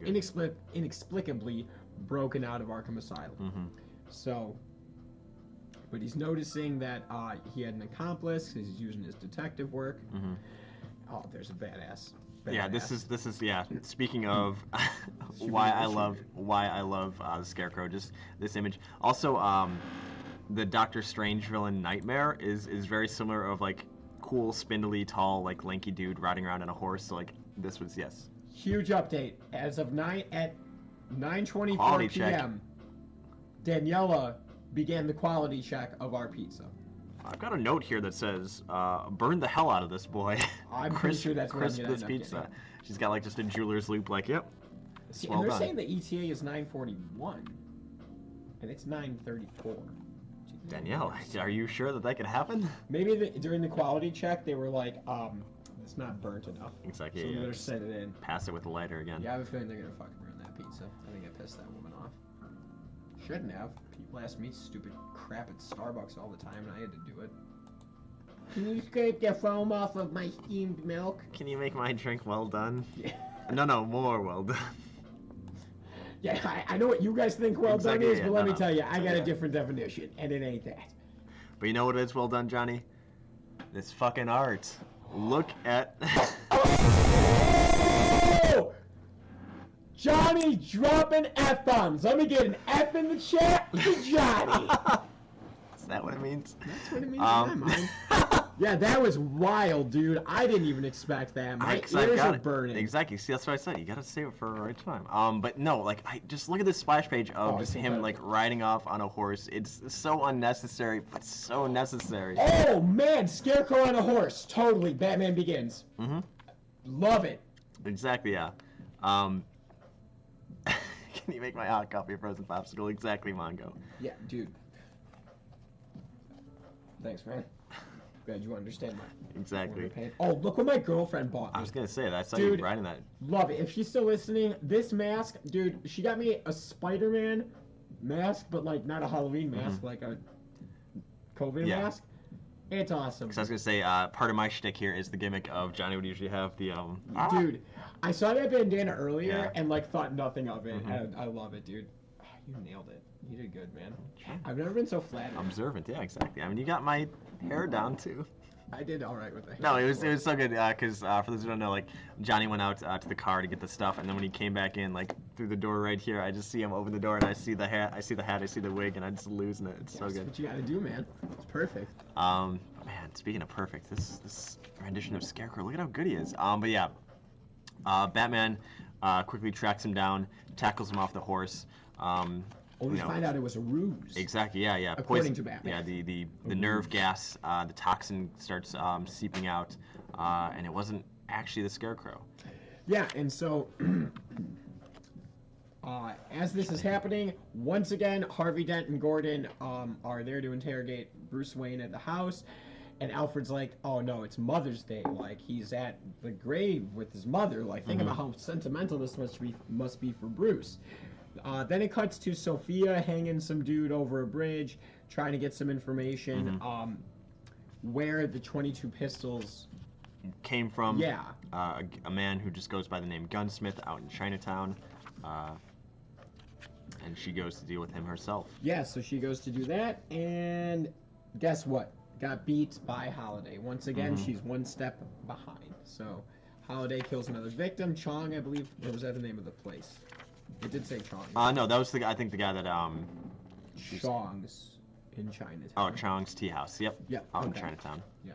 inexplicably broken out of Arkham Asylum. So, but he's noticing that he had an accomplice, because he's using his detective work. Oh, there's a badass. This is speaking of why I love the Scarecrow, just this image. Also, the Doctor Strange villain Nightmare is very similar, of like cool, spindly, tall, like lanky dude riding around on a horse. So like this was huge update as of 9:24 p.m. Daniela began the quality check of our pizza. I've got a note here that says, burn the hell out of this boy. I'm pretty sure that's what I'm crisp gonna this end up pizza. getting. She's got like just a jeweler's loop like, yep. See, Well and they're done. saying the ETA is 9:41, and it's 9:34. Danielle, are you sure that could happen? Maybe during the quality check, they were like, it's not burnt enough. Exactly, So yeah. they're send it in. Pass it with a lighter again. Yeah, I have a feeling they're gonna fucking ruin that pizza. I think I pissed that woman off. Shouldn't have. People ask me stupid crap at Starbucks all the time, and I had to do it. Can you scrape the foam off of my steamed milk? Can you make my drink well done? Yeah. No, more well done. Yeah, I know what you guys think well Exactly, done is, yeah, but let me no. tell you, I got a Yeah. different definition, and it ain't that. But you know what is well done, Johnny? This fucking art. Look at... Oh! Johnny dropping F-bombs. Let me get an F in the chat for Johnny. Is that what it means? That's what it means in my mind. Yeah, that was wild, dude. I didn't even expect that. My I've got ears are it. burning. Exactly. See, that's what I said. You gotta save it for the right time. But no, like, I just look at this splash page of Oh, just it's him incredible. like riding off on a horse. It's so unnecessary, but so necessary. Oh, man, Scarecrow on a horse. Totally. Batman Begins. Mhm. Love it. Exactly. Yeah. Can you make my hot coffee a frozen popsicle? Exactly, Mongo. Yeah, dude. Thanks, man. Glad you understand my Exactly. pain. Oh, look what my girlfriend bought I me. was gonna say that. I saw Dude. you riding that. Love it. If she's still listening, this mask, dude, she got me a Spider-Man mask, but like not a Halloween mask, like a COVID Yeah. mask. It's awesome. Because I was gonna say, part of my shtick here is the gimmick of Johnny would usually have the Dude, I saw that bandana earlier Yeah. and like thought nothing of it. Mhm. And I love it, dude. You nailed it. You did good, man. I've never been so flattered. observant. Yeah, exactly. I mean, you got my hair down too. I did all right with it. No, it was so good because for those who don't know, like Johnny went out to the car to get the stuff, and then when he came back in, like through the door right here, I just see him open the door, and I see the hat, I see the wig, and I'm just losing it. It's so That's good. what you gotta do, man. It's perfect. Man, speaking of perfect, this rendition of Scarecrow, look at how good he is. But yeah, Batman quickly tracks him down, tackles him off the horse. Only you to know, find out it was a ruse. Exactly. Yeah. According to Batman. Yeah. The nerve gas, the toxin starts seeping out, and it wasn't actually the Scarecrow. Yeah, and so as this is happening, once again, Harvey Dent and Gordon are there to interrogate Bruce Wayne at the house, and Alfred's like, "Oh no, it's Mother's Day. Like he's at the grave with his mother. Like think about how sentimental this must be for Bruce." Then it cuts to Sophia hanging some dude over a bridge, trying to get some information where the 22 pistols. Came from Yeah. a man who just goes by the name Gunsmith out in Chinatown, and she goes to deal with him herself. Yeah, so she goes to do that, and guess what? Got beat by Holiday. Once again, she's one step behind. So Holiday kills another victim. Chong, I believe, what was that the name of the place? It did say Chong. No, that was I think the guy that Chong's in Chinatown. Oh, Chong's Tea House. Yep. Yeah, Out in okay. Chinatown. Yeah.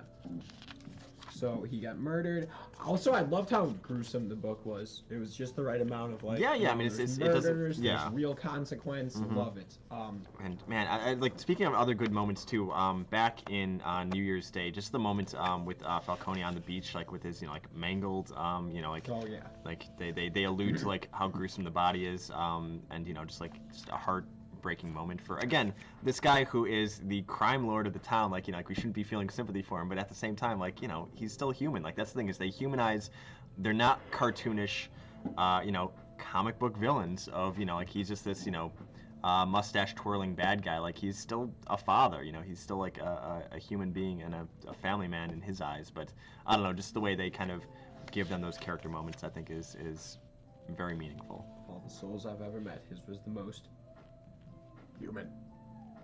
So he got murdered. Also, I loved how gruesome the book was. It was just the right amount of like. Yeah, I mean, there's it doesn't- murders, yeah. There's real consequence. Love it. And man, I like speaking of other good moments too. Back in New Year's Day, just the moment with Falcone on the beach, like with his like mangled, like Oh yeah. like they allude to like how gruesome the body is, and just a heartbreaking moment for again this guy who is the crime lord of the town. Like like we shouldn't be feeling sympathy for him, but at the same time, like he's still human. Like that's the thing is they humanize. They're not cartoonish, comic book villains of like he's just this mustache twirling bad guy. Like he's still a father. He's still like a human being and a family man in his eyes. But I don't know, just the way they kind of give them those character moments, I think is very meaningful. All the souls I've ever met, his was the most human.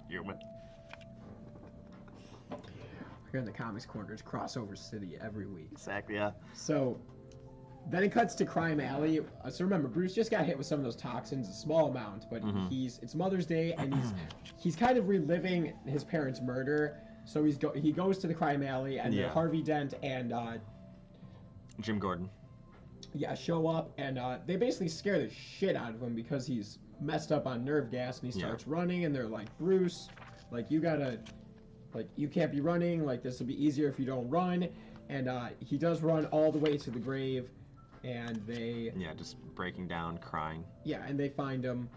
Human. Here in the Comics Corner, it's Crossover City every week. Exactly. Yeah. So then it cuts to Crime Alley. So remember, Bruce just got hit with some of those toxins, a small amount, but it's Mother's Day, and he's kind of reliving his parents' murder. So he goes to the Crime Alley, and Yeah. Harvey Dent and Jim Gordon. yeah, show up, and they basically scare the shit out of him because he's messed up on nerve gas, and he starts running, and they're like, Bruce, like, you gotta, like, you can't be running, like, this will be easier if you don't run, and he does run all the way to the grave, and they... Yeah, just breaking down, crying. Yeah, and they find him,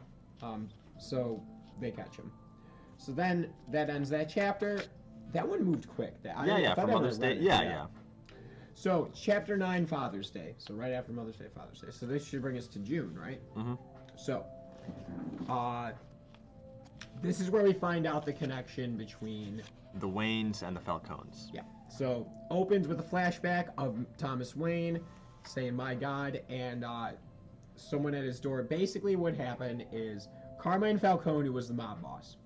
so they catch him. So then, that ends that chapter. That one moved quick. For Mother's Day, yeah. So, Chapter 9, Father's Day. So, right after Mother's Day, Father's Day. So, this should bring us to June, right? Mm-hmm. So, this is where we find out the connection between... The Waynes and the Falcones. Yeah. So, opens with a flashback of Thomas Wayne saying, my God, and someone at his door. Basically, what happened is Carmine Falcone, who was the mob boss,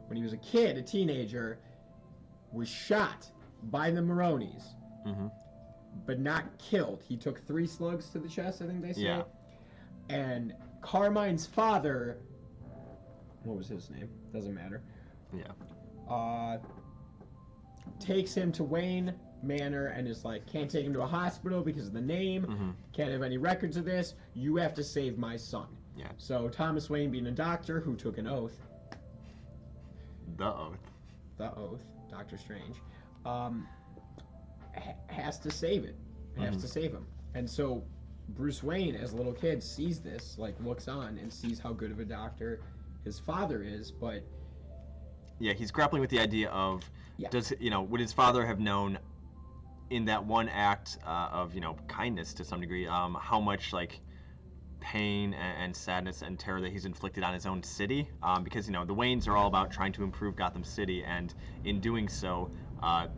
when he was a kid, a teenager, was shot by the Maronis. Mm-hmm. But not killed. He took 3 slugs to the chest, I think they say. Yeah. And Carmine's father, what was his name? Doesn't matter. Yeah. Takes him to Wayne Manor and is like, can't take him to a hospital because of the name. Mm-hmm. Can't have any records of this. You have to save my son. Yeah. So Thomas Wayne, being a doctor who took an oath. The oath. The oath. Doctor Strange. Has to save it. Has to save him. And so Bruce Wayne, as a little kid, sees this, like, looks on and sees how good of a doctor his father is, but... Yeah, he's grappling with the idea of, would his father have known in that one act of, kindness to some degree, how much, like, pain and sadness and terror that he's inflicted on his own city? Because, the Waynes are all about trying to improve Gotham City, and in doing so,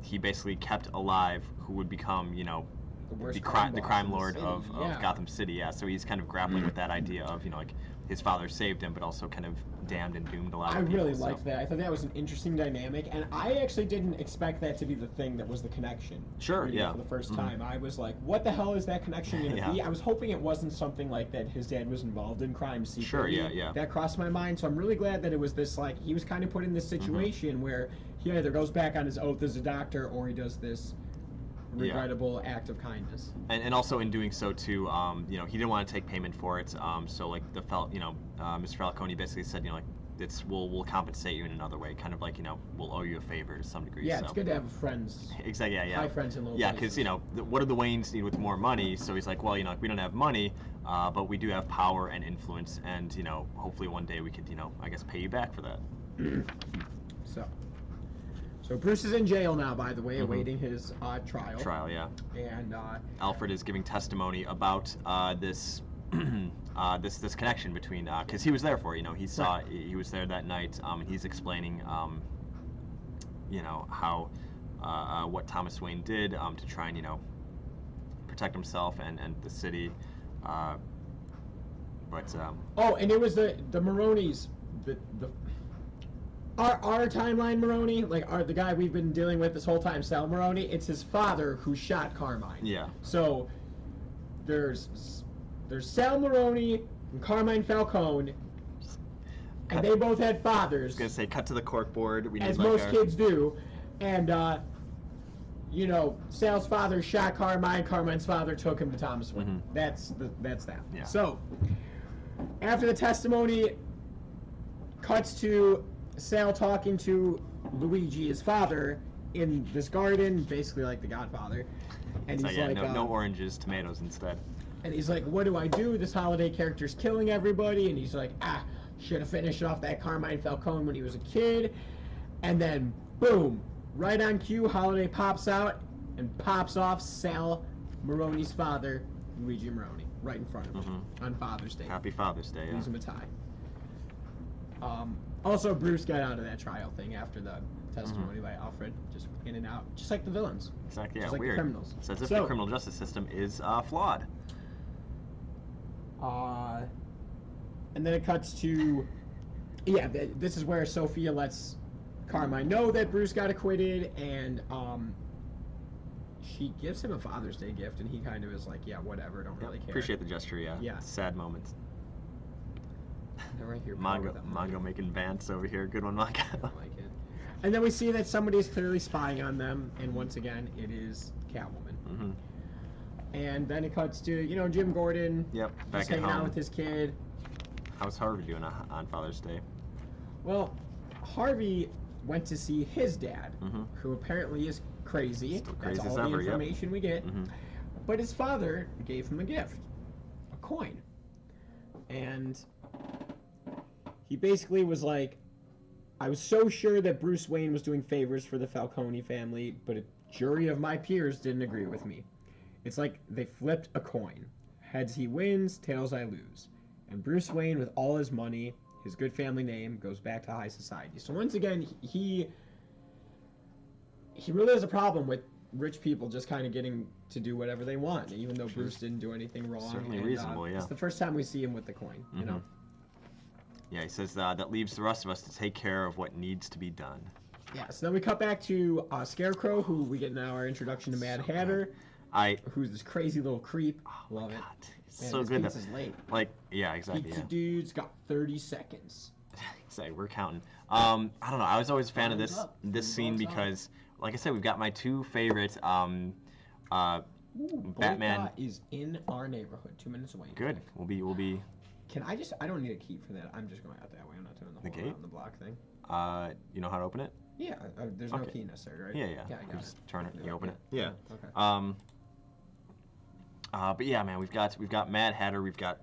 he basically kept alive who would become, the crime lord of Gotham City. Yeah, so he's kind of grappling with that idea of, like, his father saved him, but also kind of damned and doomed a lot of people. I really liked that. I thought that was an interesting dynamic, and I actually didn't expect that to be the thing that was the connection. Sure, yeah. For the first time, I was like, what the hell is that connection going to be? I was hoping it wasn't something like that his dad was involved in crime secretly. Sure, yeah. That crossed my mind, so I'm really glad that it was this, like, he was kind of put in this situation where he either goes back on his oath as a doctor or he does this regrettable act of kindness. And also in doing so too, he didn't want to take payment for it. So like Mr. Falcone basically said, like, we'll compensate you in another way, kind of like, we'll owe you a favor to some degree. Yeah, so. It's good to have friends. Exactly. Yeah. High friends in low Yeah, places. because what do the Waynes need with more money? So he's like, well, we don't have money, but we do have power and influence, and hopefully one day we could, I guess, pay you back for that. So Bruce is in jail now, by the way, awaiting his trial. Trial, yeah. And Alfred is giving testimony about this this connection between, because he was there for, he saw, he was there that night, and he's explaining, how what Thomas Wayne did to try and protect himself and the city, but and it was the Maronis, Our timeline Maroni, like the guy we've been dealing with this whole time, Sal Maroni, it's his father who shot Carmine. Yeah. So there's Sal Maroni and Carmine Falcone, and they both had fathers. I was gonna say, cut to the corkboard. As most kids do, and Sal's father shot Carmine. Carmine's father took him to Thomas Wayne. That's that. Yeah. So after the testimony, cuts to Sal talking to Luigi, his father, in this garden, basically like the Godfather. And he's like, no oranges, tomatoes instead. And he's like, what do I do? This holiday character's killing everybody. And he's like, should have finished off that Carmine Falcone when he was a kid. And then, boom, right on cue, Holiday pops out and pops off Sal Maroni's father, Luigi Maroni, right in front of him on Father's Day. Happy Father's Day, yeah. Leaves him a tie. Also, Bruce got out of that trial thing after the testimony by Alfred, just in and out, just like the villains. Exactly, just yeah, like weird. The criminals. It's as if the criminal justice system is flawed. And then it cuts to, this is where Sophia lets Carmine know that Bruce got acquitted, and she gives him a Father's Day gift, and he kind of is like, yeah, whatever, don't really care. Appreciate the gesture, yeah. Yeah. Sad moment. Right here, Mongo making Vance over here. Good one, Mongo. I like it. And then we see that somebody's clearly spying on them, and once again, it is Catwoman. And then it cuts to, Jim Gordon Yep, just back at hanging out home. with his kid. How's Harvey doing on Father's Day? Well, Harvey went to see his dad, Mhm. who apparently is crazy. Still crazy That's as all the ever, yep. information we get. Mhm. But his father gave him a gift, a coin. And he basically was like, I was so sure that Bruce Wayne was doing favors for the Falcone family, but a jury of my peers didn't agree with me. It's like they flipped a coin. Heads he wins, tails I lose. And Bruce Wayne, with all his money, his good family name, goes back to high society. So once again, he really has a problem with rich people just kind of getting to do whatever they want, even though Bruce didn't do anything wrong. Certainly And, reasonable, yeah. It's the first time we see him with the coin, you know? Yeah, he says that leaves the rest of us to take care of what needs to be done. Yeah, so then we cut back to Scarecrow, who we get now our introduction to Mad Hatter, who's this crazy little creep. Love it. Man, So this good. pizza's late. Like, yeah, exactly. Pizza Yeah. dude's got 30 seconds. Exactly, we're counting. I don't know. I was always a fan of Thumbs this up. scene Thumbs up. because, like I said, we've got my two favorite Ooh, Batman. Boyka is in our neighborhood, 2 minutes away. Good. We'll be. Can I just? I don't need a key for that. I'm just going out that way. I'm not doing the whole gate? around the block thing. You know how to open it? Yeah, there's no Okay. key necessary, right? Yeah. Yeah, I You got just it. turn it. Yeah, You open yeah. it. Yeah. Okay. But yeah, man, we've got Mad Hatter. We've got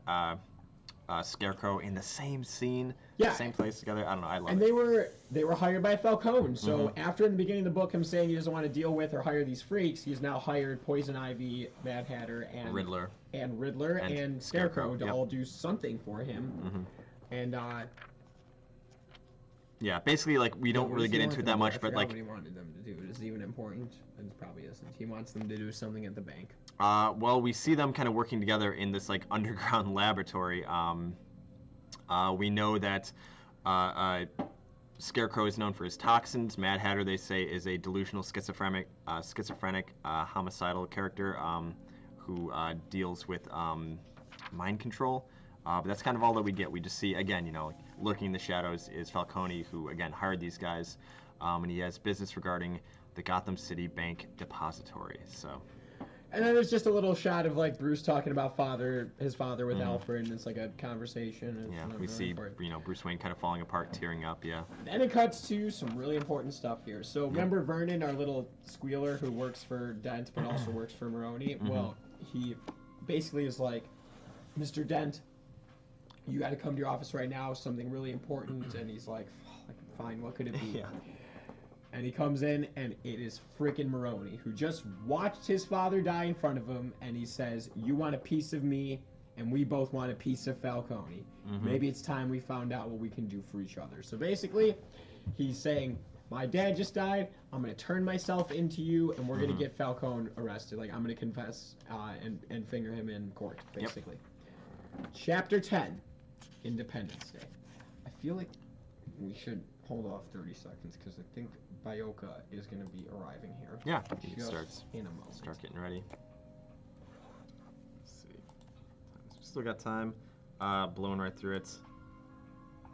Scarecrow in the same scene. Yeah. Same place together. I don't know. I love And it. they were hired by Falcone. So after in the beginning of the book him saying he doesn't want to deal with or hire these freaks, he's now hired Poison Ivy, Mad Hatter, and Riddler. And Scarecrow to yep. all do something for him. And Yeah, basically, like, we don't what really does he get want into it them that to do? much, I but, forgot like, what he wanted them to do. Is it even important? It probably isn't. He wants them to do something at the bank. well, we see them kind of working together in this, like, underground laboratory. We know that Scarecrow is known for his toxins. Mad Hatter, they say, is a delusional schizophrenic homicidal character who deals with mind control. But that's kind of all that we get. We just see, again, like, lurking in the shadows is Falcone, who, again, hired these guys. And he has business regarding the Gotham City Bank Depository. So. And then there's just a little shot of like Bruce talking about his father with Alfred, and it's like a conversation. Yeah, we see, Bruce Wayne kind of falling apart, tearing up, yeah. Then it cuts to some really important stuff here. So remember Vernon, our little squealer who works for Dent but also works for Maroni? Well, he basically is like, Mr. Dent, you got to come to your office right now, something really important. And he's like, fine, what could it be? Yeah. And he comes in, and it is frickin' Maroni, who just watched his father die in front of him, and he says, you want a piece of me, and we both want a piece of Falcone. Maybe it's time we found out what we can do for each other. So basically, he's saying, my dad just died, I'm going to turn myself into you, and we're going to get Falcone arrested. Like, I'm going to confess and finger him in court, basically. Yep. Chapter 10, Independence Day. I feel like we should hold off 30 seconds, because I think Bayoka is going to be arriving here. Yeah, you can Just start in a moment. Start getting ready. Let's see. Still got time. Blowing right through it.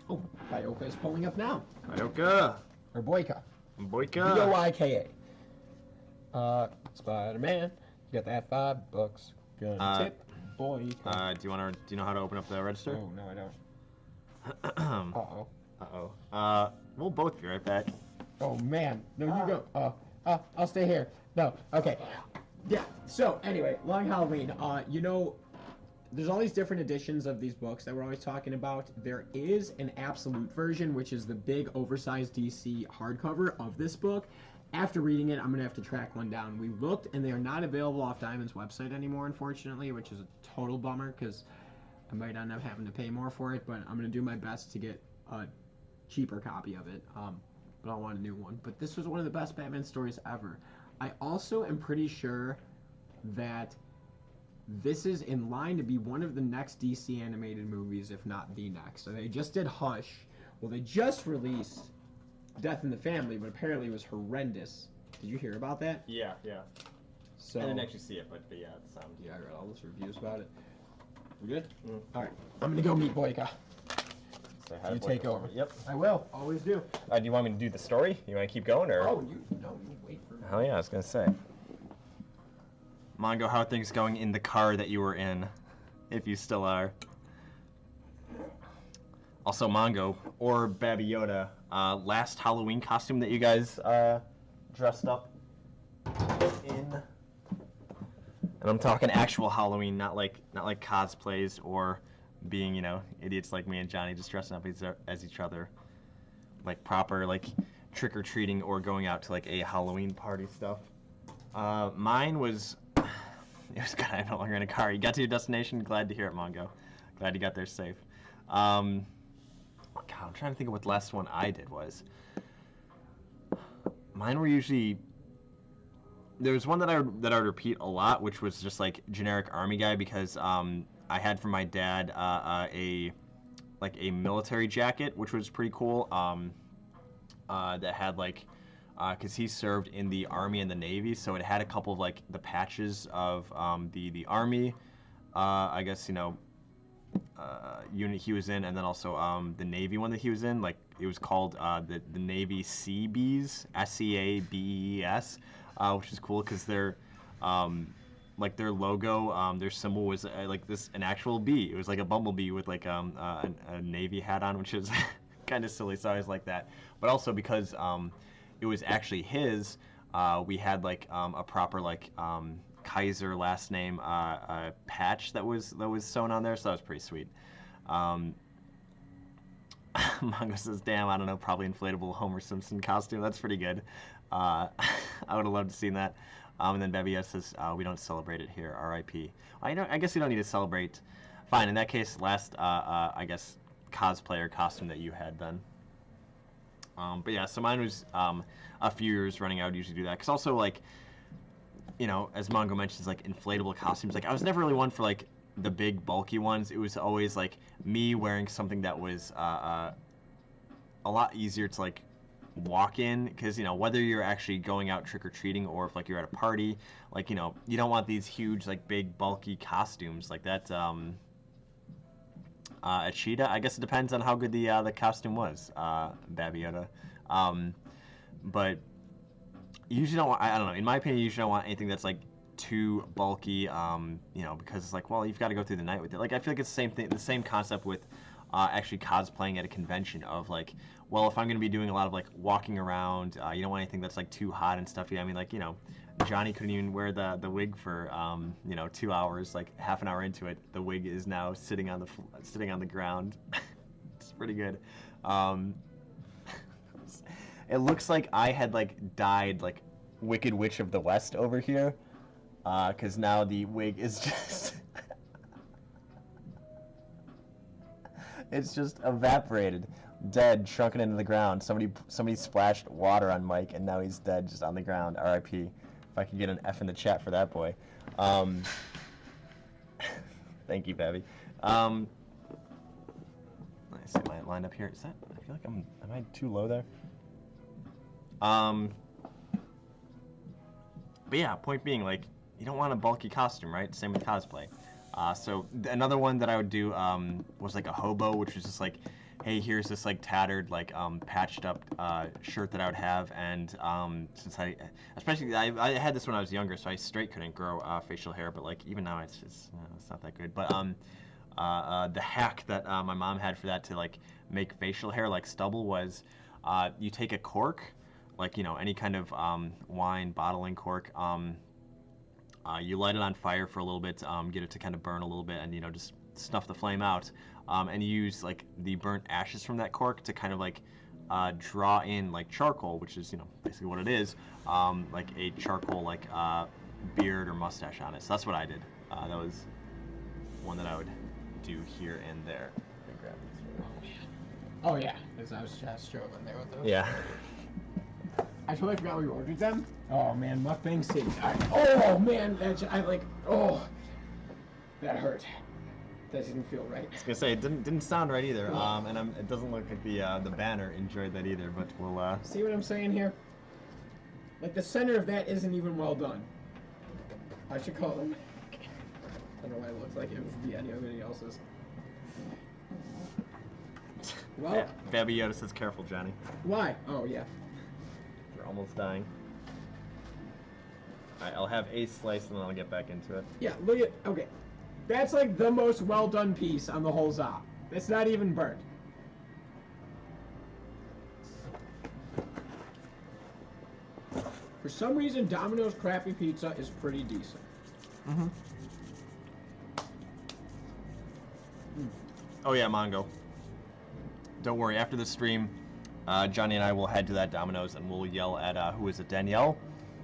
Oh, Bayoka is pulling up now. Bayoka! Or Boyka. Boyka! B-O-I-K-A. Spider-Man, you got that $5. Gonna tip Boyka. Do you know how to open up the register? Oh, no, I don't. Uh-oh. Uh-oh. We'll both be right back. Oh, man. No, you go. I'll stay here. No, okay. Yeah, so, anyway, Long Halloween. There's all these different editions of these books that we're always talking about. There is an absolute version, which is the big, oversized DC hardcover of this book. After reading it, I'm going to have to track one down. We looked, and they are not available off Diamond's website anymore, unfortunately, which is a total bummer, because I might end up having to pay more for it, but I'm going to do my best to get a cheaper copy of it, but I want a new one. But this was one of the best Batman stories ever. I also am pretty sure that this is in line to be one of the next DC animated movies, if not the next. So they just did Hush. Well, they just released Death in the Family, but apparently it was horrendous. Did you hear about that? Yeah. So I didn't actually see it, but yeah, it sounds. Yeah, I read all those reviews about it. We good? All right, I'm gonna go meet Boyka. You take over. Yep. I will. Always do. Do you want me to do the story? You want to keep going, or? Oh, you wait for me. Oh yeah, I was gonna say. Mongo, how are things going in the car that you were in, if you still are? Also, Mongo or Baby Yoda, last Halloween costume that you guys dressed up in, and I'm talking actual Halloween, not like cosplays or being, you know, idiots like me and Johnny just dressing up as each other, like proper like trick or treating or going out to like a Halloween party stuff. Mine was, it was good. I'm no longer in a car. You got to your destination. Glad to hear it, Mongo. Glad you got there safe. God, I'm trying to think of what the last one I did was. Mine were usually. There was one that I would repeat a lot, which was just like generic army guy, because I had from my dad a military jacket, which was pretty cool. That had like, because he served in the Army and the Navy, so it had a couple of like the patches of the Army, I guess, you know, unit he was in, and then also the Navy one that he was in. Like it was called the Navy Seabees, SEABEES, which is cool because their like their logo, their symbol was like an actual bee. It was like a bumblebee with like a Navy hat on, which is kind of silly. So I was like that, but also because it was actually his, we had like a proper like Kaiser last name patch that was sewn on there, so that was pretty sweet. Mongo says, "Damn, I don't know, probably inflatable Homer Simpson costume. That's pretty good. I would have loved to seen that." And then Bebby says, "We don't celebrate it here. R.I.P." I guess you don't need to celebrate. Fine. In that case, last I guess cosplayer costume that you had then. But yeah, so mine was a few years running. I would usually do that because also like, you know, as Mongo mentions, like inflatable costumes. Like I was never really one for like the big bulky ones. It was always like me wearing something that was a lot easier to like walk in, because you know, whether you're actually going out trick-or-treating or if like you're at a party, like, you know, you don't want these huge like big bulky costumes like that. A cheetah, I guess it depends on how good the costume was, Baby Yoda. But you usually don't want, I don't know, in my opinion, you usually don't want anything that's like too bulky, you know, because it's like, well, you've got to go through the night with it. Like I feel like it's the same thing, the same concept with actually cosplaying at a convention of like, well, if I'm going to be doing a lot of like walking around, you don't want anything that's like too hot and stuff. I mean, like, you know, Johnny couldn't even wear the wig for you know, 2 hours. Like half an hour into it, the wig is now sitting on the ground. It's pretty good. It looks like I had like dyed like Wicked Witch of the West over here, because now the wig is just it's just evaporated, dead, shrunken into the ground. Somebody splashed water on Mike, and now he's dead, just on the ground. R.I.P. If I could get an F in the chat for that boy. Thank you, Babby. Let me see my line up here. Is that? I feel like am I too low there? But yeah, point being, like, you don't want a bulky costume, right? Same with cosplay. So another one that I would do was like a hobo, which was just like, hey, here's this like tattered, like patched up shirt that I would have, and since I had this when I was younger, so I straight couldn't grow facial hair, but like even now it's just it's not that good. But the hack that my mom had for that to like make facial hair like stubble was you take a cork, like, you know, any kind of wine bottling cork. You light it on fire for a little bit, get it to kind of burn a little bit, and, you know, just snuff the flame out. And you use like the burnt ashes from that cork to kind of like draw in like charcoal, which is, you know, basically what it is, like a charcoal like beard or mustache on it. So that's what I did. That was one that I would do here and there. Let me grab these. Oh yeah, because I was just struggling there with those. Yeah. I totally forgot we ordered them. Oh man, mukbang city. Oh man, that hurt. That didn't feel right. I was gonna say it didn't sound right either. And it doesn't look like the banner enjoyed that either. But we'll see what I'm saying here. Like the center of that isn't even well done. I should call them. I don't know why it looks like it would be anybody else's. Well, yeah, Baby Yoda says, "Careful, Johnny." Why? Oh yeah. You're almost dying. Alright, I'll have a slice and then I'll get back into it. Yeah, look at, okay. That's like the most well done piece on the whole za. It's not even burnt. For some reason, Domino's crappy pizza is pretty decent. Mm-hmm. Oh yeah, Mongo. Don't worry, after the stream, Johnny and I will head to that Domino's and we'll yell at, who is it, Danielle?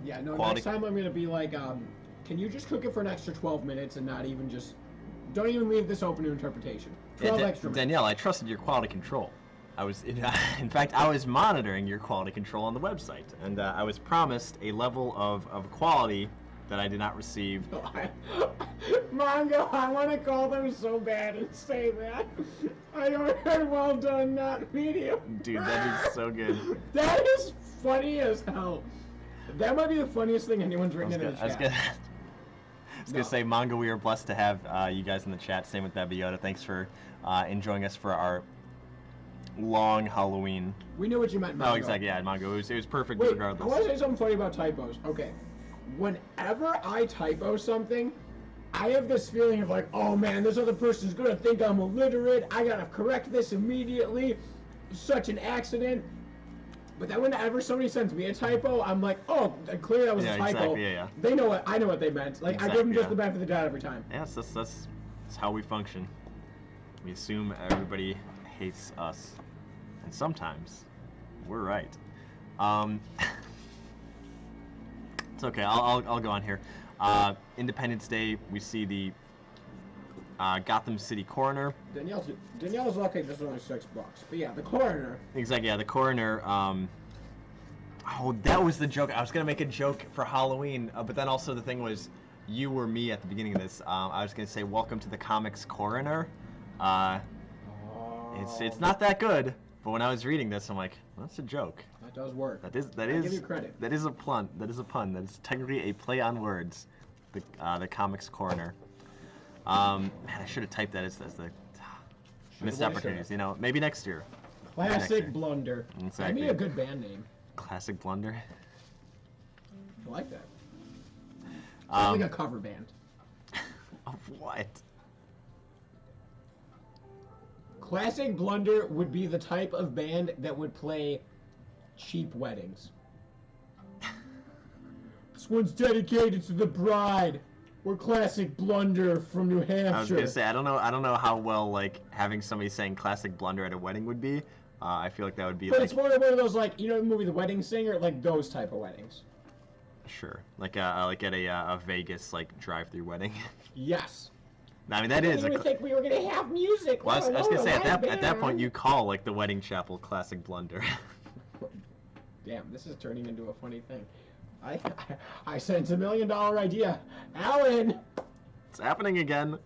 Yeah, no, Quality. next time I'm gonna be like, can you just cook it for an extra 12 minutes and not even just, don't even leave this open to interpretation. 12 extra minutes. Danielle, I trusted your quality control. I was, in fact, I was monitoring your quality control on the website, and I was promised a level of quality that I did not receive. Mongo, I want to call them so bad and say that. I ordered well done, not medium. Dude, that is so good. That is funny as hell. That might be the funniest thing anyone's written in the chat. I was gonna say, Mongo, we are blessed to have you guys in the chat. Same with Debbie Yoda. Thanks for enjoying us for our long Halloween. We knew what you meant, Mongo. Oh, exactly, yeah, Mongo. It was perfect. Wait, regardless. I want to say something funny about typos. Okay. Whenever I typo something, I have this feeling of like, oh man, this other person's gonna think I'm illiterate. I gotta correct this immediately. Such an accident. But then whenever somebody sends me a typo, I'm like, oh, clearly that was a typo. Exactly, yeah. They know what I know what they meant. Like Exactly, I give them just yeah. the benefit of the doubt every time. Yes, that's how we function. We assume everybody hates us, and sometimes we're right. It's okay. I'll go on here. Independence Day, we see the Gotham City coroner. Danielle's lucky this is only $6, but yeah, the coroner. Exactly. Yeah, the coroner. Oh, that was the joke. I was gonna make a joke for Halloween, but then also the thing was, you were me at the beginning of this. I was gonna say, welcome to the comics coroner. It's not that good, but when I was reading this, I'm like, well, that's a joke. That does work. That is. I give you credit. That is a pun. That is a pun. That is technically a play on words. The comics coroner. Man, I should have typed that as the missed opportunities. You know, maybe next year. Classic blunder. Exactly. I need a good band name. Classic blunder. I like that. Sounds like a cover band. Of what? Classic Blunder would be the type of band that would play cheap weddings. This one's dedicated to the bride. We're Classic Blunder from New Hampshire. I was gonna say I don't know how well like having somebody saying Classic Blunder at a wedding would be. I feel like that would be. But like, it's more one of those like, you know the movie The Wedding Singer, like those type of weddings. Sure, like at a Vegas like drive-through wedding. Yes. I mean that is. I didn't think we were gonna have music. Well, I was gonna say at that point you call like the wedding chapel Classic Blunder. Damn, this is turning into a funny thing. I sent $1 million idea, Alan. It's happening again.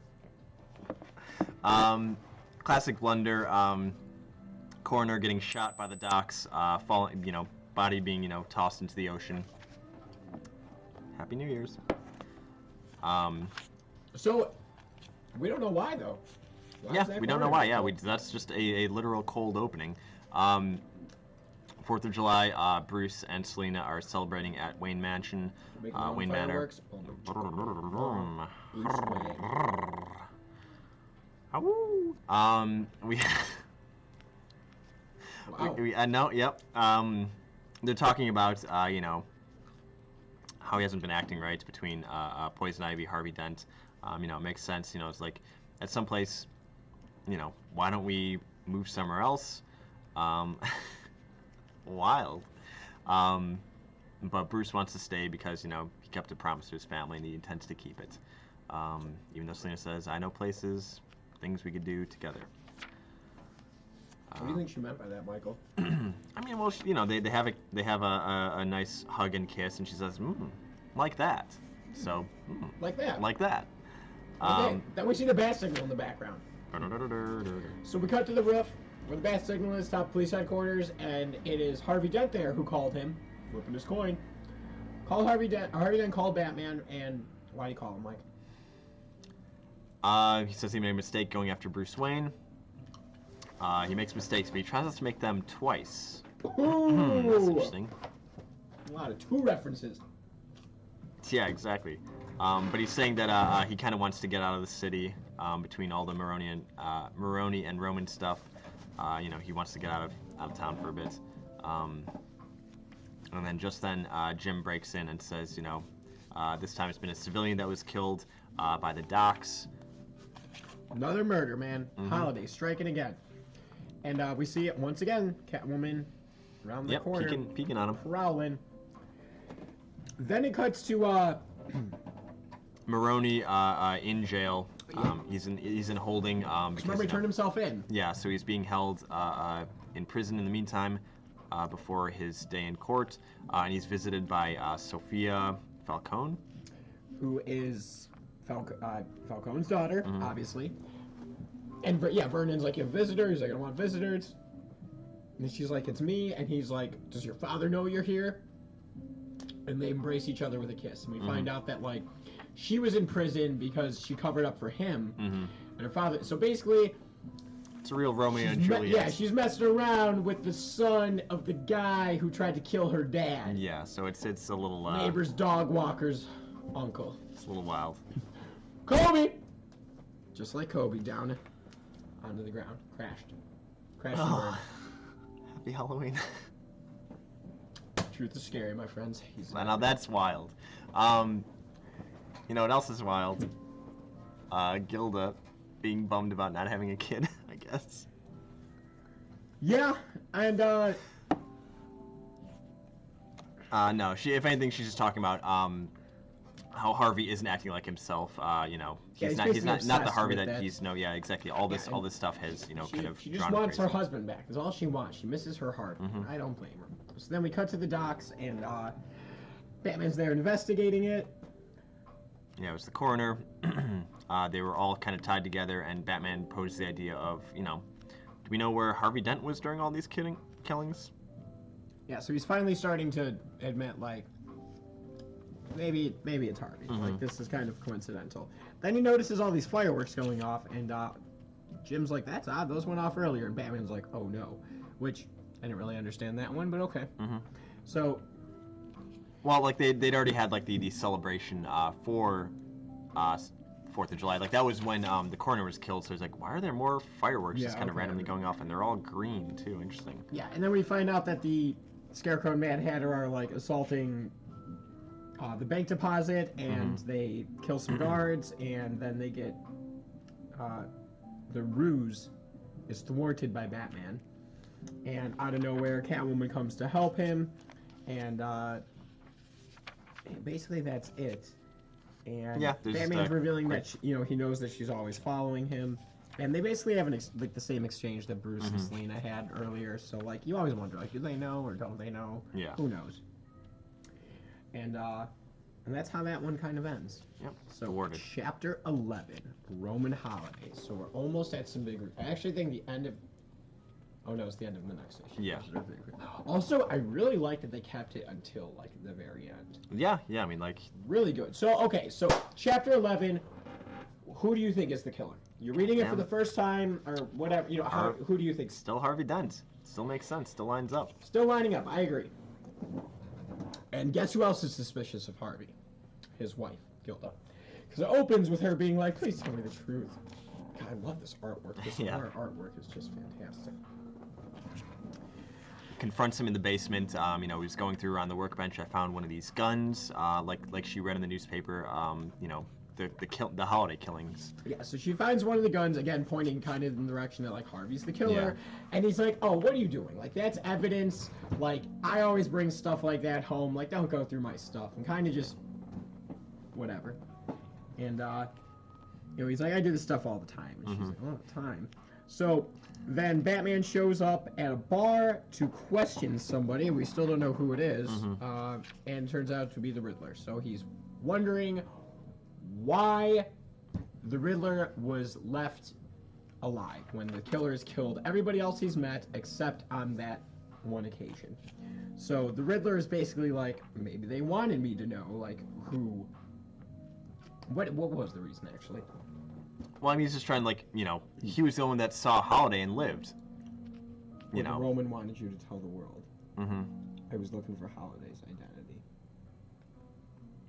Classic Blunder. Coroner getting shot by the docks, falling, body being, tossed into the ocean. Happy New Year's. So, we don't know why though. Yeah, we don't know why. Yeah, that's just a literal cold opening. 4th of July, Bruce and Selena are celebrating at Wayne Mansion, Wayne Manor. We. Wow. No, yep. They're talking about, how he hasn't been acting right between Poison Ivy, Harvey Dent. It makes sense. It's like at some place, why don't we move somewhere else? Wild. But Bruce wants to stay because, he kept a promise to his family and he intends to keep it. Even though Selena says, I know places, things we could do together. What do you think she meant by that, Michael? I mean, well, they have a nice hug and kiss, and she says, like that. So, like that. Like that. Okay. Then we see the bat signal in the background. So we cut to the roof where the bat signal is, top police headquarters, and it is Harvey Dent there who called him, flipping his coin. Called Harvey Dent. Harvey Dent called Batman, and why do you call him, Mike? He says he made a mistake going after Bruce Wayne. He makes mistakes, but he tries not to make them twice. Ooh. That's interesting. A lot of two references. Yeah, exactly. But he's saying that he kind of wants to get out of the city between all the Maroni and Roman stuff. He wants to get out of town for a bit. And then just then, Jim breaks in and says, this time it's been a civilian that was killed by the docks. Another murder, man. Holiday striking again. And we see it once again, Catwoman around the corner. Peeking on him. Prowling. Then it cuts to Maroni in jail. He's in holding. Because, remember, he turned himself in. Yeah, so he's being held in prison in the meantime before his day in court. And he's visited by Sophia Falcone. Who is Falcone's daughter, obviously. And Vernon's like, you have visitors? He's like, I don't want visitors. And she's like, it's me. And he's like, does your father know you're here? And they embrace each other with a kiss. And we find out that, like, she was in prison because she covered up for him. And her father... So basically... It's a real Romeo and Juliet. She's messing around with the son of the guy who tried to kill her dad. Yeah, so it's a little... Neighbor's dog walker's uncle. It's a little wild. Kobe! Just like Kobe, down onto the ground. Crashed and burned. Happy Halloween. Truth is scary, my friends. Now that's wild. You know what else is wild? Gilda being bummed about not having a kid, I guess. Yeah, and no, if anything, she's just talking about how Harvey isn't acting like himself. He's not the Harvey that he's exactly. All this stuff has kind of. She just wants her husband back. That's all she wants. She misses her heart. I don't blame her. So then we cut to the docks, and Batman's there investigating it. Yeah, it was the coroner. They were all kind of tied together, and Batman posed the idea of, do we know where Harvey Dent was during all these killings? Yeah, so he's finally starting to admit, like, maybe it's Harvey. Like, this is kind of coincidental. Then he notices all these fireworks going off, and Jim's like, that's odd, those went off earlier. And Batman's like, oh no. Which, I didn't really understand that one, but okay. So... Well, like, they'd already had, like, the celebration for 4th of July. Like, that was when the coroner was killed, so it's like, why are there more fireworks just kind of randomly going off? And they're all green, too. Interesting. Yeah, and then we find out that the Scarecrow and Mad Hatter are, like, assaulting the bank deposit, and they kill some guards, and then they get... the ruse is thwarted by Batman. And out of nowhere, Catwoman comes to help him, and basically that's it. And Batman's revealing that he knows that she's always following him, and they basically have the same exchange that Bruce and Selina had earlier. So like you always wonder, like, do they know or don't they know? Yeah. Who knows? And that's how that one kind of ends. Yep. So Awarded. Chapter 11, Roman holidays. So we're almost at some big. I actually think the end of. Oh no, it's the end of the next issue. Yeah. Also, I really like that they kept it until like the very end. Yeah, I mean, like, really good. So okay, so chapter 11. Who do you think is the killer? You're reading it for the first time, or whatever. Who do you think? Still Harvey Dent. Still makes sense. Still lines up. Still lining up. I agree. And guess who else is suspicious of Harvey? His wife, Gilda. Because it opens with her being like, "Please tell me the truth." God, I love this artwork. This artwork is just fantastic. Confronts him in the basement. He was going through around the workbench. I found one of these guns, like she read in the newspaper. The holiday killings. Yeah, so she finds one of the guns, again pointing kind of in the direction that like Harvey's the killer, and he's like, "Oh, what are you doing? Like that's evidence. Like I always bring stuff like that home. Like don't go through my stuff." And kind of just whatever. And he's like, "I do this stuff all the time." And she's like, "All the time." So then Batman shows up at a bar to question somebody. We still don't know who it is, and turns out to be the Riddler. So he's wondering why the Riddler was left alive when the killers killed everybody else he's met except on that one occasion. So the Riddler is basically like, maybe they wanted me to know, like, who... What was the reason, actually? Well, I mean, he's just trying, like, he was the one that saw Holiday and lived. The Roman wanted you to tell the world. I was looking for Holiday's identity.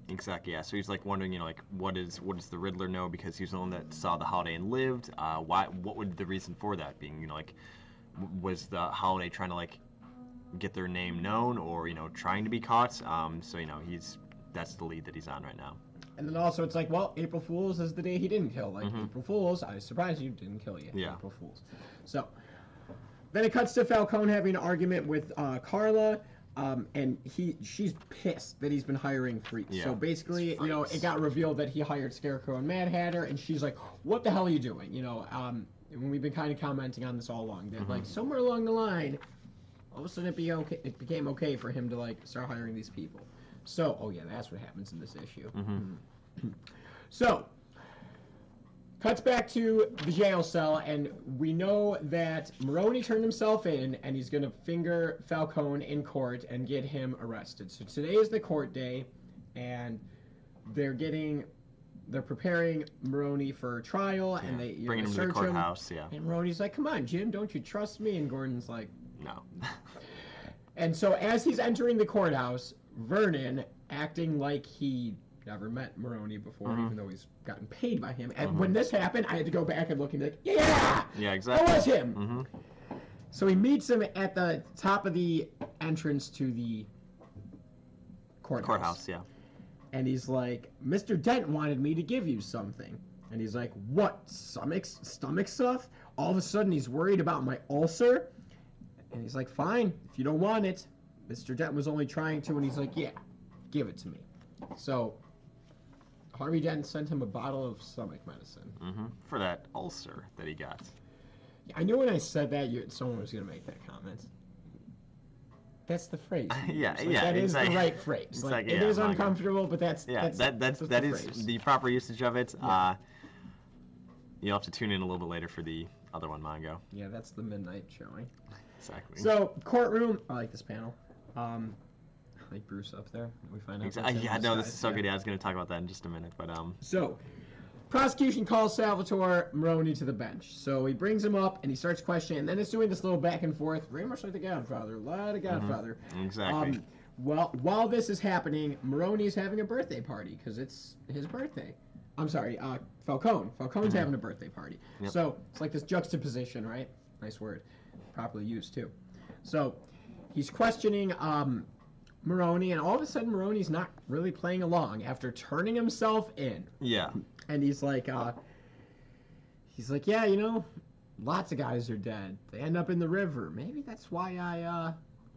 Exactly. Yeah. So he's like wondering, like what does the Riddler know, because he's the one that saw the Holiday and lived. Why? What would the reason for that being? Like, was the Holiday trying to like get their name known, or trying to be caught? So that's the lead that he's on right now. And then also it's like, well, April Fool's is the day he didn't kill. Like, April Fool's, I was surprised you didn't kill you. Yeah. April Fool's. So then it cuts to Falcone having an argument with Carla. And she's pissed that he's been hiring freaks. Yeah, so basically, it got revealed that he hired Scarecrow and Mad Hatter, and she's like, "What the hell are you doing?" And we've been kind of commenting on this all along. That like somewhere along the line, all of a sudden it became okay for him to like start hiring these people. So, oh yeah, that's what happens in this issue. So, cuts back to the jail cell, and we know that Maroni turned himself in, and he's going to finger Falcone in court and get him arrested. So today is the court day, and they're preparing Maroni for trial, and they bringing him to the courthouse. Yeah. And Maroni's like, "Come on, Jim, don't you trust me?" And Gordon's like, "No." And so as he's entering the courthouse, Vernon, acting like he never met Maroni before, even though he's gotten paid by him. And when this happened, I had to go back and look and be like, yeah, exactly. That was him. So he meets him at the top of the entrance to the courthouse. Yeah. And he's like, "Mr. Dent wanted me to give you something." And he's like, "What, stomach stuff?" All of a sudden, he's worried about my ulcer. And he's like, "Fine, if you don't want it." Mr. Dent was only trying to, and he's like, "Yeah, give it to me." So Harvey Dent sent him a bottle of stomach medicine. For that ulcer that he got. Yeah, I knew when I said that, someone was going to make that comment. That's the phrase. That is the right phrase. Like, it is uncomfortable, but that's that is the proper usage of it. Yeah. You'll have to tune in a little bit later for the other one, Mongo. Yeah, that's the midnight showing. Exactly. So, courtroom. I like this panel. I like Bruce up there. We find out. This is so good. Yeah, I was going to talk about that in just a minute, but So, prosecution calls Salvatore Maroni to the bench. So he brings him up and he starts questioning, and then it's doing this little back and forth, very much like The Godfather. A lot of Godfather. Exactly. Well, while this is happening, Maroni is having a birthday party because it's his birthday. I'm sorry, Falcone. Falcone's having a birthday party. Yep. So it's like this juxtaposition, right? Nice word. Properly used, too. So he's questioning Maroni, and all of a sudden Maroni's not really playing along after turning himself in. Yeah. And he's like, yeah, lots of guys are dead. They end up in the river. Maybe that's why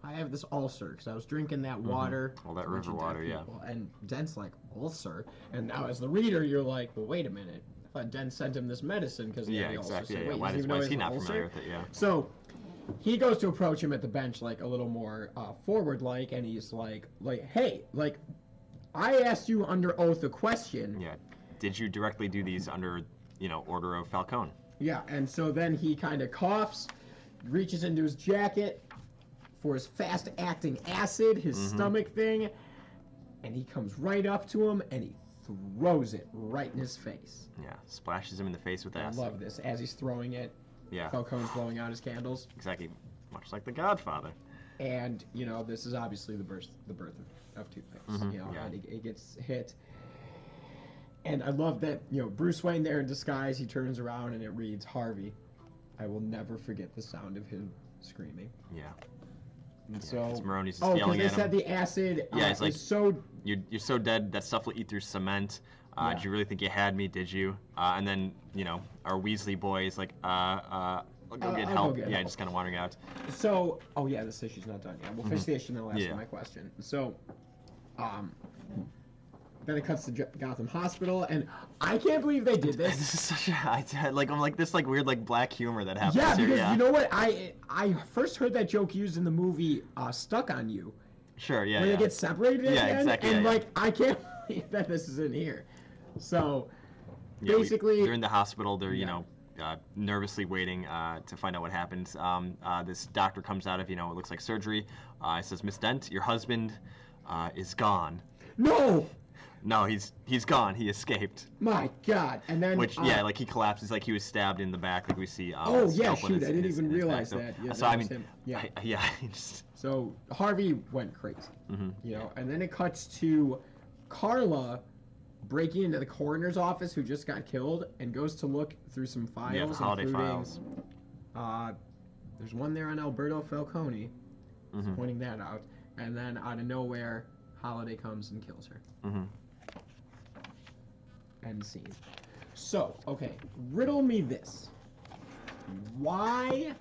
I have this ulcer, because I was drinking that water. All that river water, yeah. And Dent's like, ulcer? And now as the reader, you're like, well, wait a minute. I thought Dent sent him this medicine because he had the ulcer. Exactly. So Yeah, wait, why is he not familiar with it? Yeah. So he goes to approach him at the bench, like, a little more forward-like, and he's like, hey, like, I asked you under oath a question. Yeah. Did you directly do these under, order of Falcone? Yeah, and so then he kind of coughs, reaches into his jacket for his fast-acting acid, his stomach thing, and he comes right up to him, and he throws it right in his face. Yeah, splashes him in the face with acid. I love this. As he's throwing it, Falcone's blowing out his candles. Exactly, much like The Godfather. And, this is obviously the birth of Two-Face. And he gets hit. And I love that, Bruce Wayne there in disguise, he turns around and it reads, "Harvey, I will never forget the sound of him screaming." Yeah. And so, Maroni's just yelling at him. They said the acid it's like, is so... You're so dead, that stuff will eat through cement. Did you really think you had me, did you? And then, our Weasley boy is like, I'll go get help. Just kind of wandering out. So, this issue's not done yet. We'll finish the issue and then I'll ask my question. So, then it cuts to Gotham Hospital, and I can't believe they did this. This is such a this weird black humor that happens here. Yeah, because you know what? I first heard that joke used in the movie Stuck on You. Sure, yeah. Where they get separated at the end, exactly. And I can't believe that this is in here. So basically, they're in the hospital. They're nervously waiting to find out what happens. This doctor comes out of it looks like surgery. He says, "Miss Dent, your husband is gone." No, he's gone. He escaped. My God! And then he collapses, like he was stabbed in the back, like we see. I didn't even realize that. So Harvey went crazy, and then it cuts to Carla breaking into the coroner's office who just got killed and goes to look through some files, Yeah, the holiday including, files. There's one there on Alberto Falcone, Mm-hmm. pointing that out, and then out of nowhere, Holiday comes and kills her. Mm-hmm. End scene. So, okay, riddle me this. Why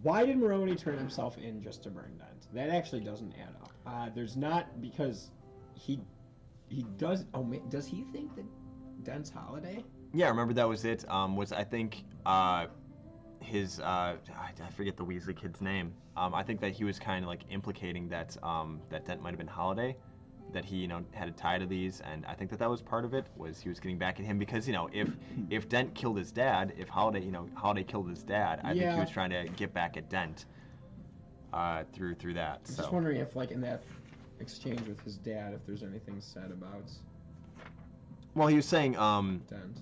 did Maroney turn himself in just to burn Dent? That actually doesn't add up. There's not, because he does. Oh, does he think that Dent's Holiday? Yeah, remember that was it. Was I think his I forget the Weasley kid's name. I think that he was kind of like implicating that that Dent might have been Holiday, that he had a tie to these, and I think that was part of it. Was he was getting back at him because if Dent killed his dad, if Holiday Holiday killed his dad, I think he was trying to get back at Dent through that. I'm just wondering if like in that exchange with his dad, if there's anything said about. Well, he was saying Dent.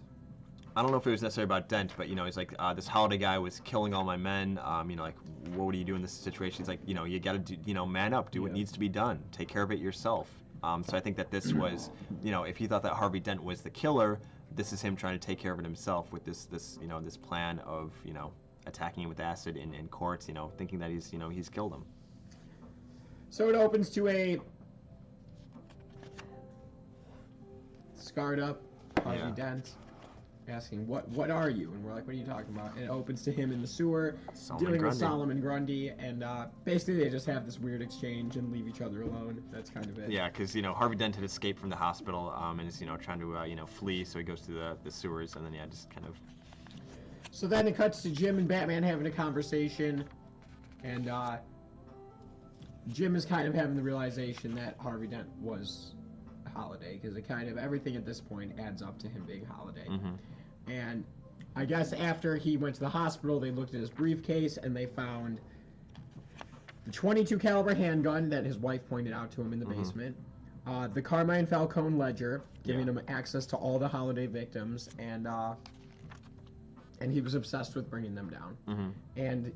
I don't know if it was necessarily about Dent, but he's like, this Holiday guy was killing all my men. Like, what do you do in this situation? He's like, you got to do, man up, do what needs to be done, take care of it yourself. So I think that this was, if he thought that Harvey Dent was the killer, this is him trying to take care of it himself with this plan of, attacking him with acid in courts, thinking that he's killed him. So it opens to a scarred up Harvey Dent asking, what are you? And we're like, what are you talking about? And it opens to him in the sewer dealing with Solomon Grundy, and basically they just have this weird exchange and leave each other alone. That's kind of it. Yeah, because Harvey Dent had escaped from the hospital and is trying to flee, so he goes to the sewers, and then just kind of. So then it cuts to Jim and Batman having a conversation, and Jim is kind of having the realization that Harvey Dent was Holiday, because it kind of everything at this point adds up to him being Holiday. Mm-hmm. And I guess after he went to the hospital, they looked at his briefcase and they found the .22 caliber handgun that his wife pointed out to him in the basement, the Carmine Falcone ledger giving him access to all the Holiday victims, and he was obsessed with bringing them down. Mm-hmm. And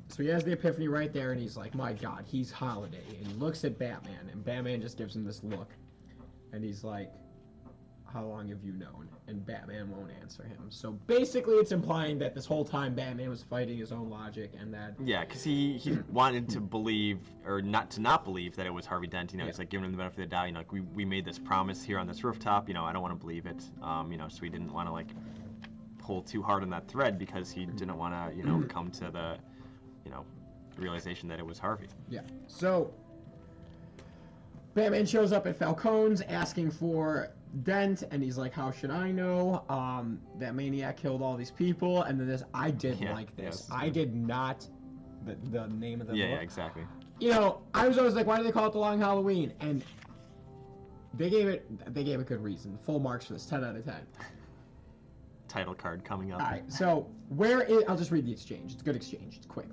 so he has the epiphany right there, and he's like, my God, he's Holiday. And he looks at Batman, and Batman just gives him this look. And he's like, how long have you known? And Batman won't answer him. So basically it's implying that this whole time Batman was fighting his own logic, and that... Yeah, because he wanted to believe, or not believe that it was Harvey Dent. He's like giving him the benefit of the doubt. Like, we made this promise here on this rooftop. I don't want to believe it. So he didn't want to, like, pull too hard on that thread because he didn't want to, come to the... realization that it was Harvey. Yeah. So Batman shows up at Falcone's asking for Dent, and he's like, how should I know? That maniac killed all these people, and then I did like this. Yes. I did not the name of the book. Yeah, exactly. I was always like, why do they call it The Long Halloween? And they gave it a good reason. Full marks for this, 10 out of 10. Title card coming up. All right, so I'll just read the exchange. It's a good exchange. It's quick.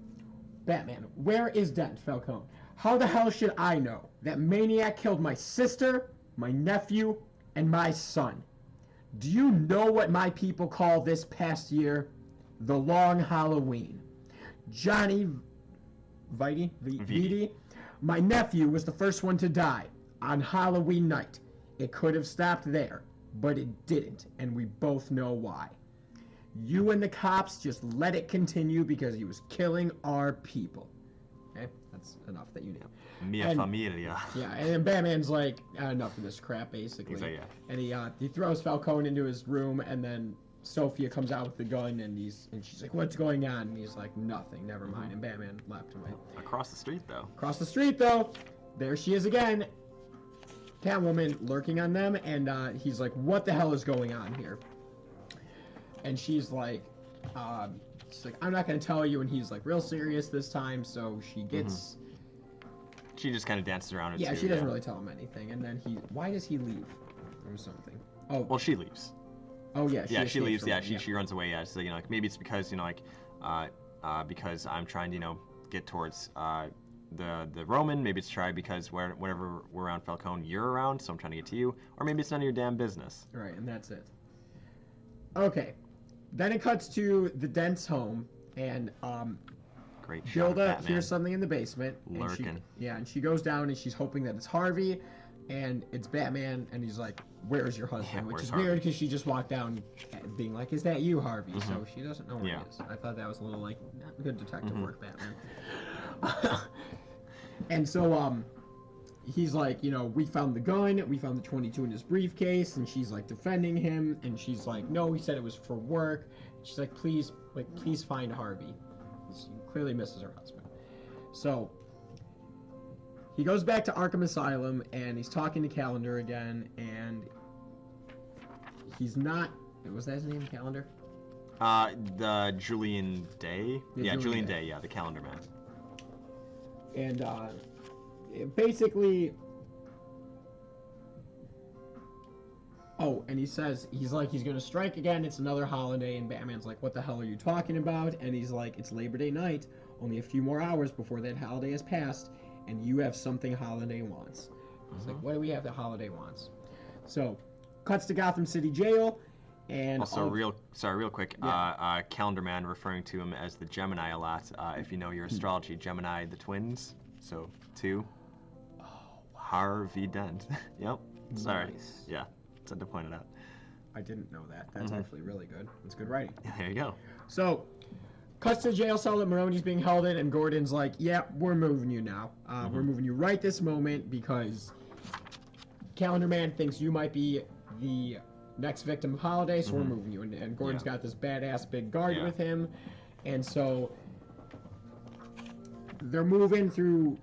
Batman, where is Dent, Falcone? How the hell should I know? That maniac killed my sister, my nephew, and my son. Do you know what my people call this past year? The Long Halloween. Johnny Viti, my nephew, was the first one to die on Halloween night. It could have stopped there, but it didn't, and we both know why. You and the cops just let it continue because he was killing our people. Okay, that's enough that you knew. Mia familia. Yeah, and then Batman's like, enough of this crap, basically. He's like, And he throws Falcone into his room, and then Sophia comes out with the gun, and she's like, what's going on? And he's like, nothing, never mind. And Batman left away. Across the street, though. Across the street, though, there she is again. Catwoman lurking on them, and he's like, what the hell is going on here? And she's like, I'm not going to tell you. And he's like, real serious this time. So she gets... She just kind of dances around it, Yeah, she doesn't really tell him anything. And then why does he leave? Or something. Oh. Well, she leaves. Oh, yeah. She leaves. Yeah, she runs away. Yeah, so, like, maybe it's because, because I'm trying to, get towards the Roman. Maybe it's because whenever we're around Falcone, you're around, so I'm trying to get to you. Or maybe it's none of your damn business. Right, and that's it. Okay. Then it cuts to the Dent's home, and Great shot of Gilda Batman. hears something in the basement. Lurking. And she goes down and she's hoping that it's Harvey, and it's Batman, and he's like, "Where's your husband?" Yeah, Which where's is Harvey? weird because she just walked down being like, "Is that you, Harvey?" So she doesn't know where Yeah. he is. I thought that was a little like not good detective work, Batman. And so he's like, we found the gun, we found the 22 in his briefcase, and she's like defending him, and she's like, no, he said it was for work. She's like, please find Harvey. She clearly misses her husband. So he goes back to Arkham Asylum, and he's talking to Calendar again, and he's not. Was that his name, Calendar? The Julian Day. Yeah, Julian Day. Yeah, the Calendar Man. And basically, and he says he's gonna strike again. It's another holiday, and Batman's like, "What the hell are you talking about?" And he's like, "It's Labor Day night. Only a few more hours before that holiday has passed, and you have something Holiday wants." He's like, "What do we have that Holiday wants?" So, cuts to Gotham City Jail, and Also, real quick, Calendar Man referring to him as the Gemini a lot. If you know your astrology, Gemini, the twins. So 2. Oh, wow. Harvey Dent. Yep. Sorry. Nice. Yeah. Just had to point it out. I didn't know that. That's actually really good. It's good writing. Yeah, there you go. So, cuts to the jail cell that Maroni's being held in, and Gordon's like, "Yeah, we're moving you now. We're moving you right this moment because Calendar Man thinks you might be the next victim of Holiday, so we're moving you." And Gordon's got this badass big guard with him, and so they're moving through.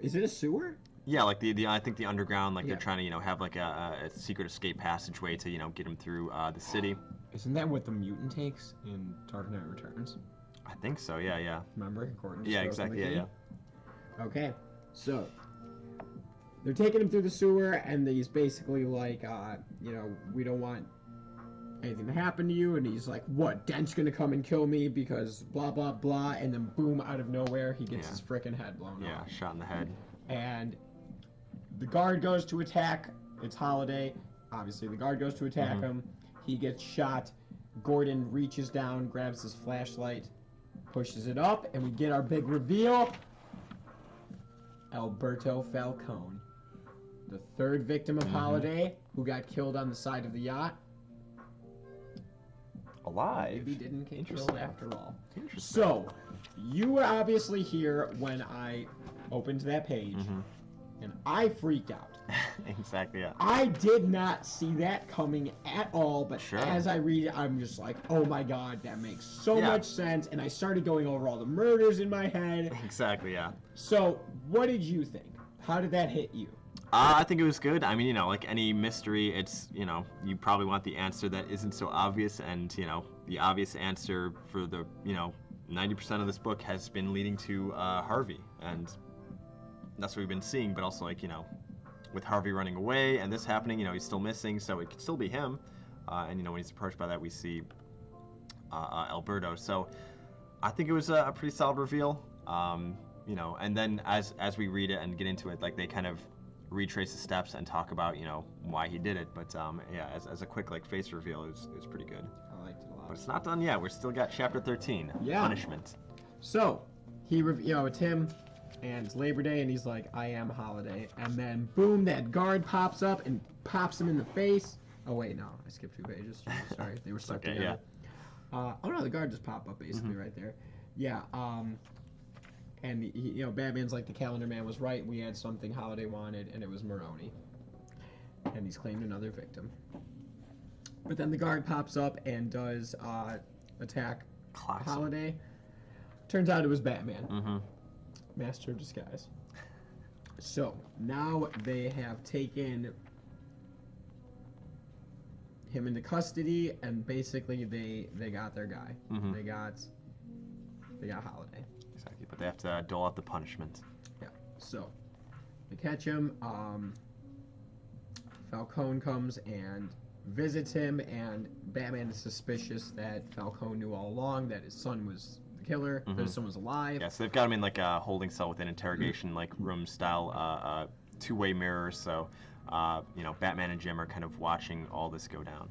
Is it a sewer? Yeah, like I think the underground, like they're trying to have like a secret escape passageway to get him through the city. Isn't that what the mutant takes in Dark Knight Returns? I think so. Yeah. Remember, Gordon? Yeah, exactly. Yeah. Okay, so they're taking him through the sewer, and he's basically like, we don't want anything to happen to you. And he's like, what, Dent's gonna come and kill me because blah, blah, blah. And then boom, out of nowhere, he gets his frickin' head blown off. Yeah, shot in the head. And the guard goes to attack. It's Holiday. Obviously, the guard goes to attack him. He gets shot. Gordon reaches down, grabs his flashlight, pushes it up, and we get our big reveal. Alberto Falcone, the third victim of Holiday, who got killed on the side of the yacht. Alive. Maybe didn't get Interesting. killed after all. Interesting. So, you were obviously here when I opened that page, and I freaked out. Exactly, yeah. I did not see that coming at all, but Sure. as I read it, I'm just like, oh my god, that makes so much sense, and I started going over all the murders in my head. Exactly, yeah. So, what did you think? How did that hit you? I think it was good. I mean, like any mystery, it's, you probably want the answer that isn't so obvious, and, the obvious answer for the, 90% of this book has been leading to Harvey, and that's what we've been seeing, but also, like, with Harvey running away and this happening, he's still missing, so it could still be him. And, when he's approached by that, we see Alberto. So I think it was a pretty solid reveal. And then as we read it and get into it, like, they kind of retrace the steps and talk about, why he did it. But, as a quick, like, face reveal, it was pretty good. I liked it a lot. But it's not done yet. We're still got chapter 13, Punishment. So, it's him, and it's Labor Day, and he's like, I am Holiday. And then, boom, that guard pops up and pops him in the face. Oh, wait, no. I skipped 2 pages. Sorry, they were stuck together. Yeah. No, the guard just popped up basically right there. Yeah, and, Batman's like, the Calendar Man was right. We had something Holiday wanted, and it was Maroni. And he's claimed another victim. But then the guard pops up and does attack Holiday. Turns out it was Batman. Master of Disguise. So, now they have taken him into custody, and basically they got their guy. They got Holiday. Exactly, but they have to dole out the punishment. Yeah. So, they catch him. Falcone comes and visits him, and Batman is suspicious that Falcone knew all along that his son was the killer, that his son was alive. Yeah, so they've got him in like a holding cell with an interrogation like room style two-way mirror, so Batman and Jim are kind of watching all this go down.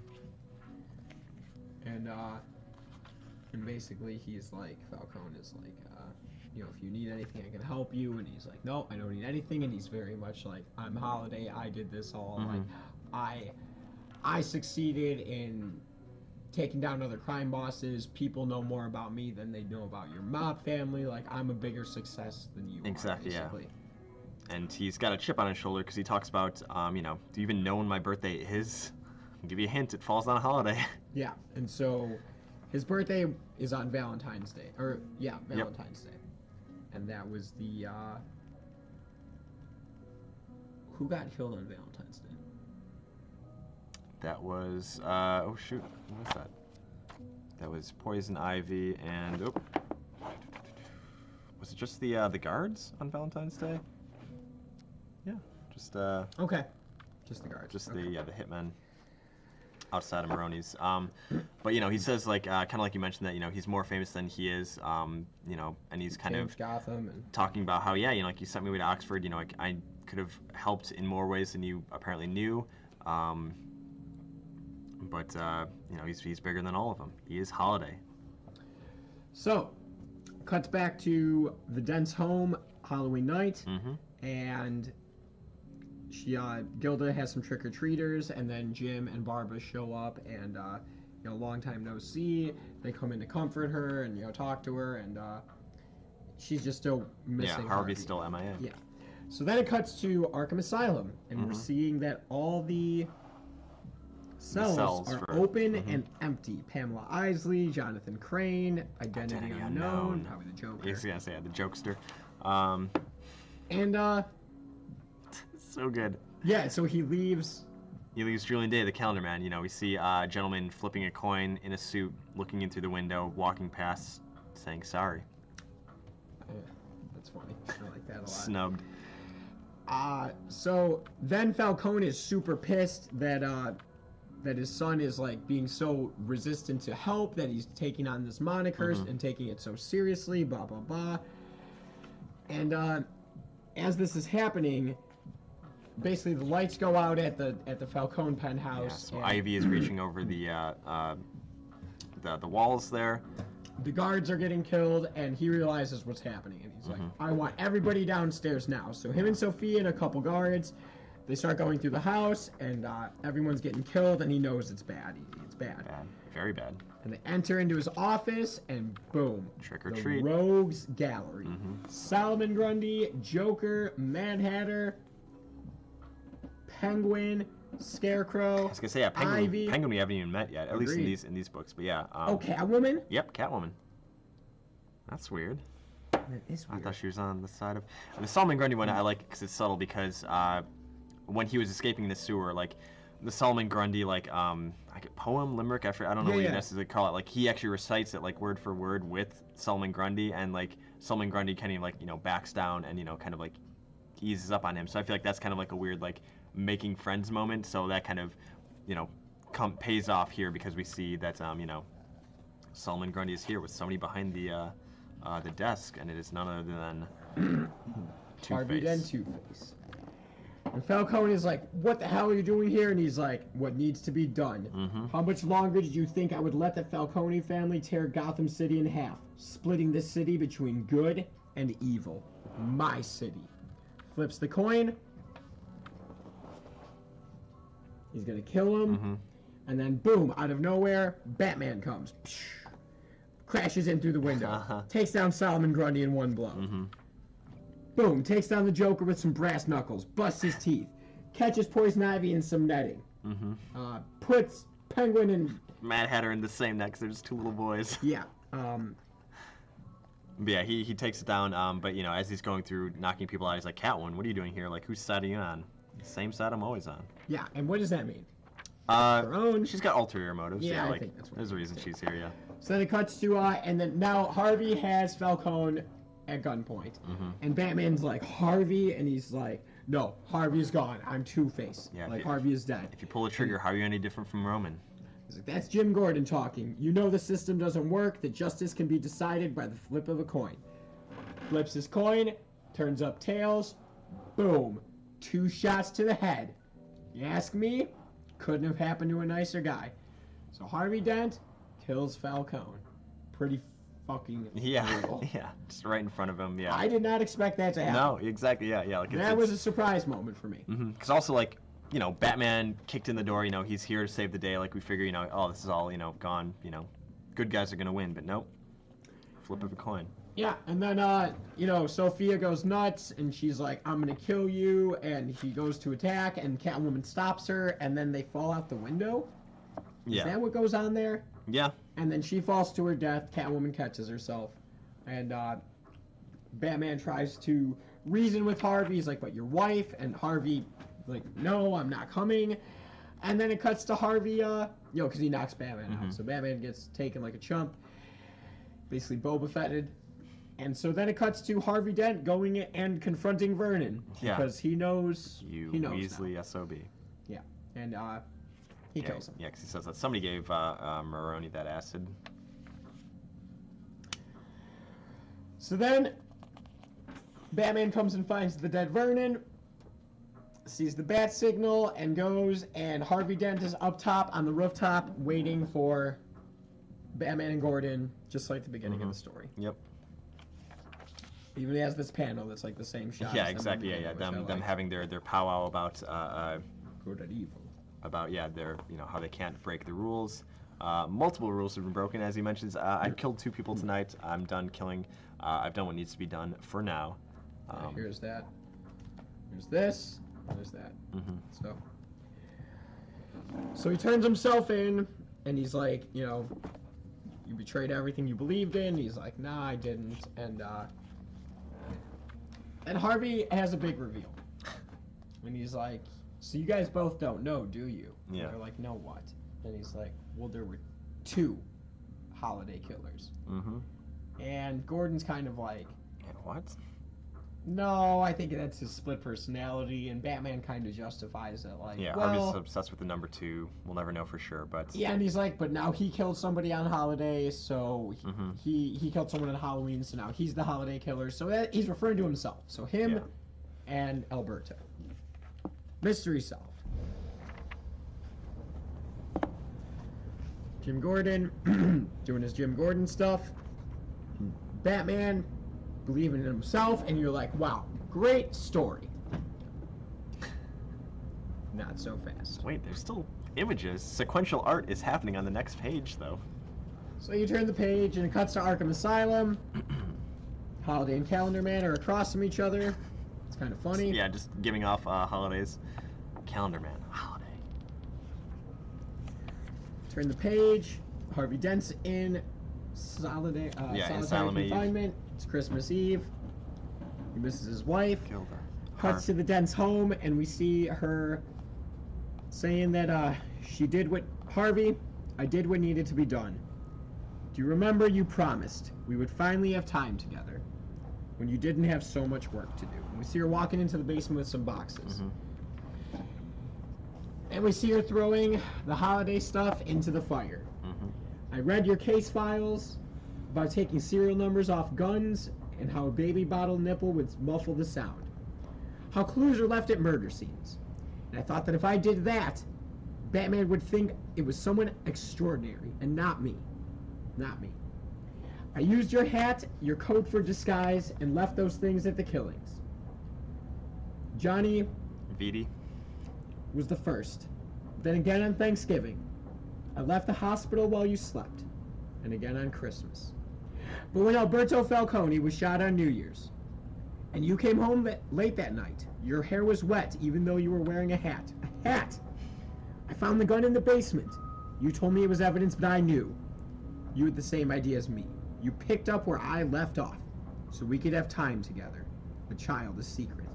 And basically he's like, Falcone is like, if you need anything, I can help you. And he's like, no, I don't need anything. And he's very much like, I'm Holiday. I did this all. Like, I succeeded in taking down other crime bosses. People know more about me than they know about your mob family. Like, I'm a bigger success than you Exactly, are, basically. And he's got a chip on his shoulder because he talks about, do you even know when my birthday is? I'll give you a hint, it falls on a holiday. Yeah, and so his birthday is on Valentine's Day. Valentine's Day. And that was the, who got killed on Valentine's Day? That was, oh shoot, what was that? That was Poison Ivy and, was it just the guards on Valentine's Day? Yeah, just, Okay, just the guards. Just okay. the hitmen outside of Maroni's. But, he says, like, kind of like you mentioned that, he's more famous than he is, and he's kind of Gotham and... talking about how, yeah, like, you sent me away to Oxford, I could have helped in more ways than you apparently knew. But he's bigger than all of them. He is Holiday. So, cuts back to the Dent's home, Halloween night, and Gilda has some trick-or-treaters, and then Jim and Barbara show up, and long time no see. They come in to comfort her and talk to her, and she's just still missing. Yeah, Harvey's still MIA. Yeah. So then it cuts to Arkham Asylum, and we're seeing that all the cells are open and empty. Pamela Isley, Jonathan Crane, identity unknown, probably the Joker. Yes, yeah, the jokester. And so good. Yeah, so he leaves. He leaves Julian Day, the calendar man. We see a gentleman flipping a coin in a suit, looking in through the window, walking past, saying sorry. Yeah, that's funny. I like that a lot. Snubbed. So then Falcone is super pissed that his son is like being so resistant to help, that he's taking on this moniker and taking it so seriously, blah blah blah. And as this is happening, basically the lights go out at the Falcone penthouse. Yeah, so Ivy is reaching over the walls there. The guards are getting killed, and he realizes what's happening, and he's like, I want everybody downstairs now. So him and Sophia and a couple guards, they start going through the house, and everyone's getting killed, and he knows it's bad. It's bad. Bad. Very bad. And they enter into his office, and boom. Trick or the treat. Rogues Gallery. Solomon Grundy, Joker, Mad Hatter, Penguin, Scarecrow. I was gonna say, yeah, Penguin. Ivy. Penguin we haven't even met yet, at least in these books. But yeah. Catwoman. Yep, Catwoman. That's weird. That is weird. I thought she was on the side of the Solomon Grundy one. I like because it's subtle, because when he was escaping the sewer, like the Solomon Grundy like poem limerick. I don't know what you necessarily call it. Like he actually recites it like word for word with Solomon Grundy, and like Solomon Grundy kind of like backs down and kind of like eases up on him. So I feel like that's kind of like a weird like making friends moment. So that kind of pays off here, because we see that Solomon Grundy is here with somebody behind the desk, and it is none other than Harvey Dent, Two-Face. And Falcone is like, what the hell are you doing here? And he's like, what needs to be done? How much longer did you think I would let the Falcone family tear Gotham City in half, splitting the city between good and evil? My city. Flips the coin. He's gonna kill him. And then boom, out of nowhere, Batman comes. Psh, crashes in through the window. Takes down Solomon Grundy in one blow. Boom, takes down the Joker with some brass knuckles. Busts his teeth. Catches Poison Ivy in some netting. Puts Penguin and Mad Hatter in the same net, because they're just two little boys. Yeah. But yeah, he takes it down, but as he's going through knocking people out, he's like, Catwoman, what are you doing here? Like, whose side are you on? Same side I'm always on. Yeah, and what does that mean? Her own. She's got ulterior motives. Yeah, like, I think that's what there's a reason she's here, yeah. So then it cuts to, and then now Harvey has Falcone at gunpoint. And Batman's like, Harvey? And he's like, no, Harvey's gone. I'm Two-Face. Yeah, like, Harvey is dead. If you pull the trigger, how are you any different from Roman? He's like, that's Jim Gordon talking. You know the system doesn't work. That justice can be decided by the flip of a coin. Flips his coin, turns up tails, boom. 2 shots to the head. You ask me, couldn't have happened to a nicer guy. So Harvey Dent kills Falcone. Pretty fucking Yeah, brutal. yeah, just right in front of him. Yeah. I did not expect that to happen. No, exactly. Yeah, yeah. Like That was a surprise moment for me. Because also, like, you know, Batman kicked in the door. You know, he's here to save the day. Like, we figure, you know, oh, this is all, you know, gone. You know, good guys are gonna win, but nope. Flip of a coin. Yeah, and then, you know, Sophia goes nuts, and she's like, I'm gonna kill you, and he goes to attack, and Catwoman stops her, and then they fall out the window? Yeah. Is that what goes on there? Yeah. And then she falls to her death, Catwoman catches herself, and, Batman tries to reason with Harvey, he's like, but your wife, and Harvey, like, no, I'm not coming, and then it cuts to Harvey, you know, because he knocks Batman out, so Batman gets taken like a chump, basically Boba Fetted. And so then it cuts to Harvey Dent going and confronting Vernon because he knows he knows Weasley now. SOB. Yeah, and he kills him. Yeah, because he says that somebody gave Maroni that acid. So then Batman comes and finds the dead Vernon, sees the bat signal, and goes, and Harvey Dent is up top on the rooftop waiting for Batman and Gordon, just like the beginning of the story. Yep. Even he has this panel that's like the same shot. Yeah, as exactly. Yeah, them having their powwow about good and evil. About their how they can't break the rules. Multiple rules have been broken, as he mentions. I killed 2 people tonight. I'm done killing. I've done what needs to be done for now. Here's that. Here's this. There's that. So he turns himself in, and he's like, you know, you betrayed everything you believed in. He's like, nah, I didn't. And Harvey has a big reveal. And he's like, so you guys both don't know, do you? Yeah. And they're like, no, what? And he's like, well, there were 2 holiday killers. And Gordon's kind of like, what? No, I think that's his split personality, and Batman kind of justifies it, like, yeah, well, Harvey's obsessed with the number 2. We'll never know for sure, but yeah, and he's like, but now he killed somebody on holiday, so he killed someone on Halloween, so now he's the holiday killer. So he's referring to himself. So him and Alberto. Mystery solved. Jim Gordon doing his Jim Gordon stuff. Batman believing in himself, and you're like, wow, great story. Not so fast. Wait, there's still images. Sequential art is happening on the next page, though. So you turn the page, and it cuts to Arkham Asylum. Holiday and Calendar Man are across from each other. It's kind of funny. Yeah, just giving off holidays. Calendar Man, holiday. Turn the page. Harvey Dent's in solitary confinement. It's Christmas Eve. He misses his wife. Killed her. Cuts to the Dent's home, and we see her saying that she did what Harvey, I did what needed to be done. Do you remember you promised we would finally have time together when you didn't have so much work to do? And we see her walking into the basement with some boxes. And we see her throwing the holiday stuff into the fire. I read your case files about taking serial numbers off guns and how a baby bottle nipple would muffle the sound. How clues are left at murder scenes. And I thought that if I did that, Batman would think it was someone extraordinary and not me. Not me. I used your hat, your coat for disguise, and left those things at the killings. Johnny Vitti was the first. Then again on Thanksgiving. I left the hospital while you slept. And again on Christmas. But when Alberto Falcone was shot on New Year's, and you came home late that night, your hair was wet even though you were wearing a hat. A hat! I found the gun in the basement. You told me it was evidence, but I knew. You had the same idea as me. You picked up where I left off, so we could have time together. A child, a secret.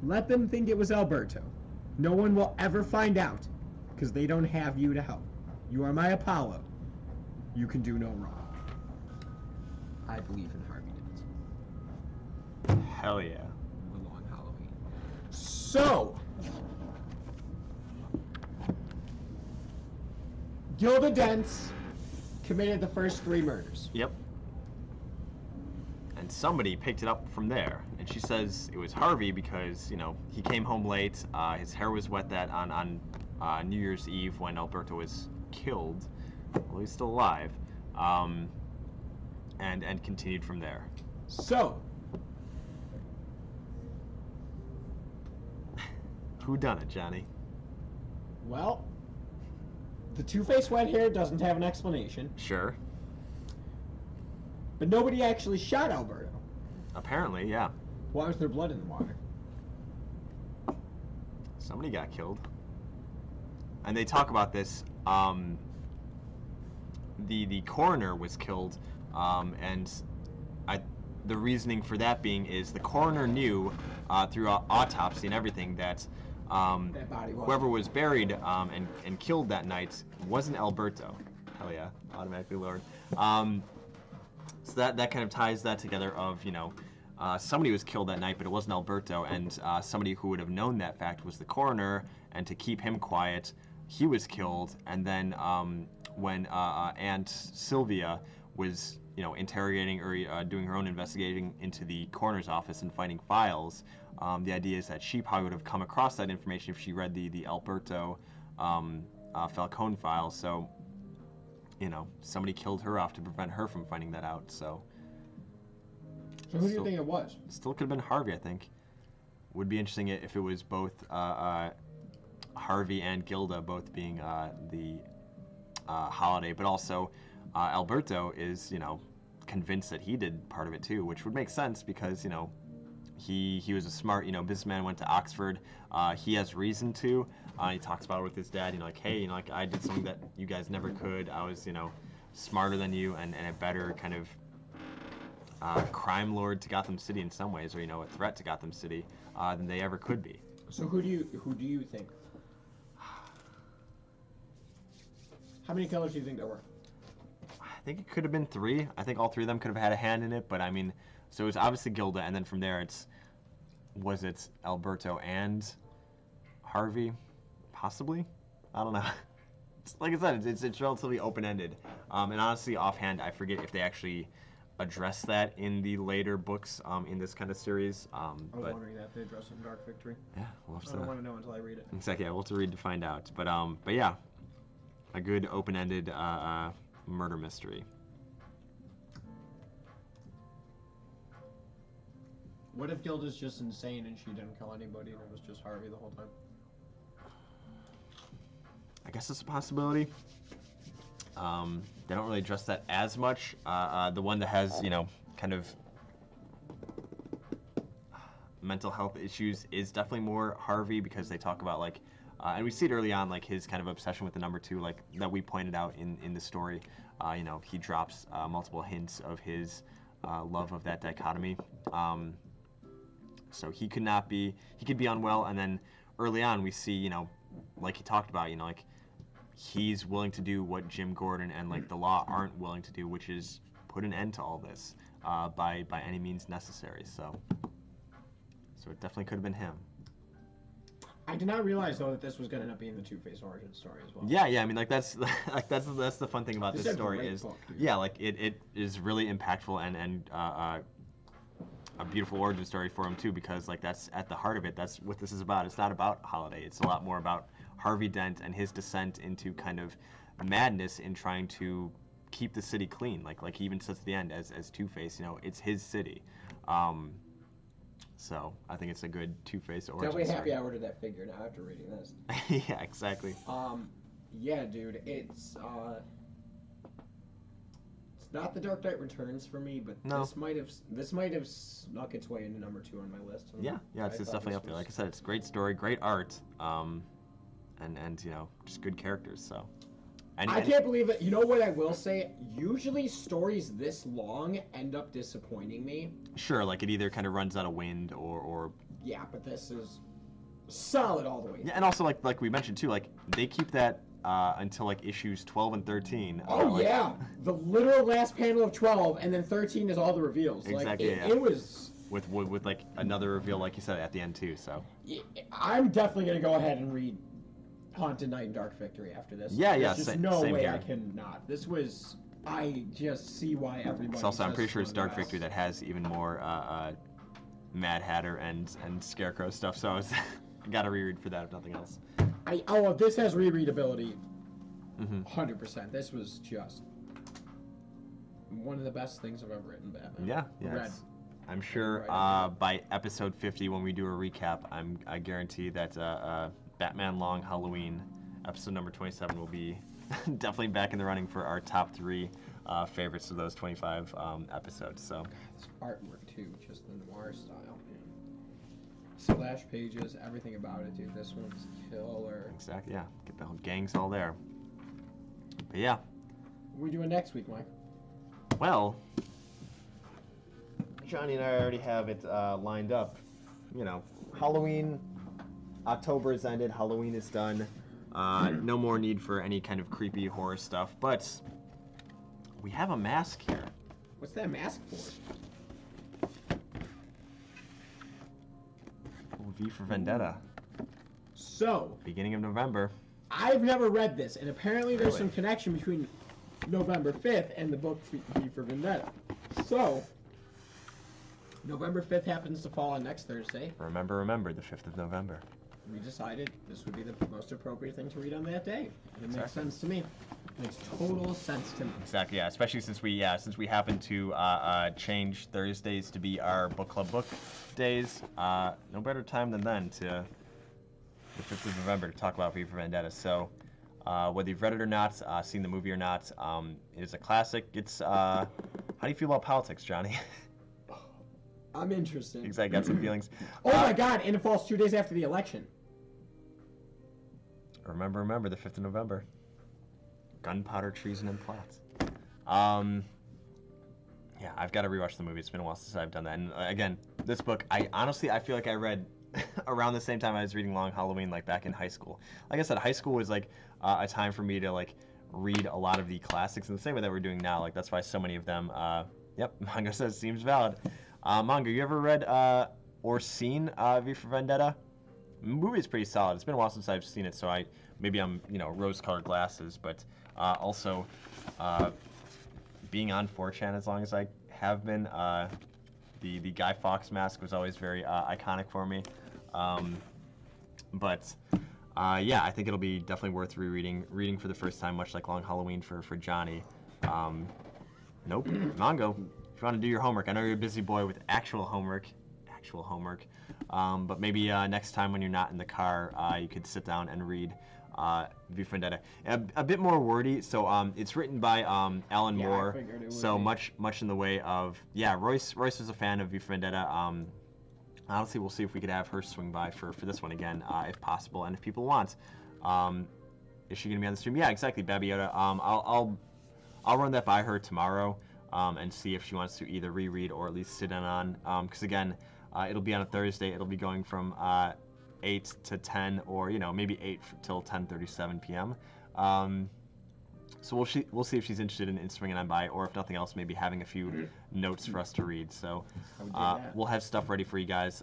Let them think it was Alberto. No one will ever find out, because they don't have you to help. You are my Apollo. You can do no wrong. I believe in Harvey Dent. Hell yeah. A long Halloween. So, Gilda Dents committed the first 3 murders. Yep. And somebody picked it up from there. And she says it was Harvey because, you know, he came home late. His hair was wet that on New Year's Eve when Alberto was killed. Well, he's still alive. and continued from there. So, Who done it, Johnny? well, the Two-Face wet hair doesn't have an explanation, Sure. but nobody actually shot Alberto. Apparently, yeah. Why was there blood in the water? Somebody got killed. And they talk about this. The coroner was killed, and the reasoning for that being is the coroner knew through autopsy and everything that That body was. whoever was buried and killed that night wasn't Alberto. Hell yeah, automatically lowered. So that kind of ties that together of, somebody was killed that night, but it wasn't Alberto, and somebody who would have known that fact was the coroner, and to keep him quiet, he was killed, and then when Aunt Sylvia was, interrogating or doing her own investigating into the coroner's office and finding files, the idea is that she probably would have come across that information if she read the Alberto Falcone file, so, somebody killed her off to prevent her from finding that out, so... So who do you think it was? Still could have been Harvey, I think. Would be interesting if it was both Harvey and Gilda both being the Holiday, but also Alberto is, convinced that he did part of it too, which would make sense because, he was a smart, businessman, went to Oxford. He has reason to. He talks about it with his dad, like, hey, I did something that you guys never could. I was, smarter than you and a better kind of crime lord to Gotham City in some ways, or a threat to Gotham City than they ever could be. So who do you think? How many killers do you think there were? I think it could have been 3. I think all 3 of them could have had a hand in it, but I mean, so it was obviously Gilda, and then from there was it Alberto and Harvey, possibly? I don't know. Like I said, it's relatively open-ended, and honestly, offhand, I forget if they actually address that in the later books in this kind of series. I was wondering that they address it in Dark Victory. Yeah, we'll have to. I don't want to know until I read it. Exactly. Yeah, we'll have to read to find out. But yeah, a good open-ended murder mystery. What if Gilda's just insane and she didn't kill anybody and it was just Harvey the whole time? I guess it's a possibility. They don't really address that as much. The one that has, kind of mental health issues is definitely more Harvey, because they talk about, like, and we see it early on, like, his kind of obsession with the number 2, like, that we pointed out in the story. He drops multiple hints of his love of that dichotomy. So he could be unwell, and then early on we see, like he talked about, like, he's willing to do what Jim Gordon and, like, the law aren't willing to do, which is put an end to all this by any means necessary. So it definitely could have been him. I did not realize though that this was going to end up being the Two-Face origin story as well. Yeah. I mean, like, that's the fun thing about this story is, book, yeah, like it is really impactful and a beautiful origin story for him too, because, like, that's at the heart of it. That's what this is about. It's not about Holiday. It's a lot more about Harvey Dent and his descent into kind of madness in trying to keep the city clean. Like he even says at the end as Two-Face, it's his city. So I think it's a good Two-Face origin Definitely story. happy I ordered that figure now after reading this. Yeah, exactly. Yeah, dude, it's not the Dark Knight Returns for me, but No. this might have snuck its way into number 2 on my list. Yeah, it's definitely up there. Like I said, it's a great story, great art, and just good characters. So, I can't believe it. You know what I will say? Usually stories this long end up disappointing me. Sure, like it either kind of runs out of wind or Yeah, but this is solid all the way. yeah, and also like we mentioned too, like they keep that until like issues 12 and 13. Oh yeah, the literal last panel of 12, and then 13 is all the reveals. Exactly. Like, yeah. It was. With like another reveal, like you said, at the end too. So I'm definitely gonna go ahead and read Haunted Night and Dark Victory after this. Yeah, There's yeah, just no same way here. I cannot. This was. I just see why everybody. It's also, I'm says pretty sure it's one of the Dark best. Victory that has even more Mad Hatter and Scarecrow stuff. So I gotta reread for that if nothing else. This has rereadability. Mm-hmm. 100%. This was just. One of the best things I've ever written, Batman. Yeah, Read. yes. I'm sure by episode 50, when we do a recap, I guarantee that Batman Long Halloween, episode number 27, will be definitely back in the running for our top 3 favorites of those 25 episodes. So It's artwork too, just the noir style, man. Splash pages, everything about it, dude. This one's killer. exactly, yeah, get the whole gangs all there. But yeah, What are we doing next week, Mike? well, Johnny and I already have it lined up. You know, Halloween, October is ended, Halloween is done. No more need for any kind of creepy horror stuff, but we have a mask here. What's that mask for? Oh, V for Vendetta. So, Beginning of November. I've never read this, and apparently there's Really? some connection between November 5th and the book V for Vendetta. So, November 5th happens to fall on next Thursday. Remember, the 5th of November. We decided this would be the most appropriate thing to read on that day. And it makes Exactly. sense to me. It makes total sense to me. Exactly, yeah. Especially since we happen to change Thursdays to be our book club book days. No better time than then to the 5th of November to talk about V for Vendetta. So, whether you've read it or not, seen the movie or not, it is a classic. It's how do you feel about politics, Johnny? I'm interested. Exactly, got some feelings. Oh my God! And it falls 2 days after the election. Remember, the 5th of November. Gunpowder, treason, and plots. Yeah, I've got to rewatch the movie. It's been a while since I've done that. And again, this book, I feel like I read around the same time I was reading Long Halloween, like back in high school. Like I said, high school was like a time for me to like read a lot of the classics in the same way that we're doing now. Like that's why so many of them. Yep, Manga says seems valid. Manga, you ever read or seen V for Vendetta? The movie is pretty solid. It's been a while since I've seen it, so maybe I'm rose-colored glasses, but also being on 4chan as long as I have been, the Guy Fawkes mask was always very iconic for me. But yeah, I think it'll be definitely worth reading for the first time, much like Long Halloween for Johnny. Nope, Mongo, if you want to do your homework, I know you're a busy boy with actual homework. But maybe next time when you're not in the car, you could sit down and read V for Vendetta. A bit more wordy, so it's written by Alan Moore, I figured it would so be. much in the way of, yeah, Royce was a fan of V for Vendetta. Honestly, we'll see if we could have her swing by for this one again, if possible, and if people want. Is she going to be on the stream? Yeah, exactly, Babiota. I'll run that by her tomorrow and see if she wants to either reread or at least sit in on, because again, it'll be on a Thursday. It'll be going from 8 to 10, or maybe 8 till 10:37 p.m. So we'll see if she's interested in swinging on by, or if nothing else, maybe having a few notes for us to read. So we'll have stuff ready for you guys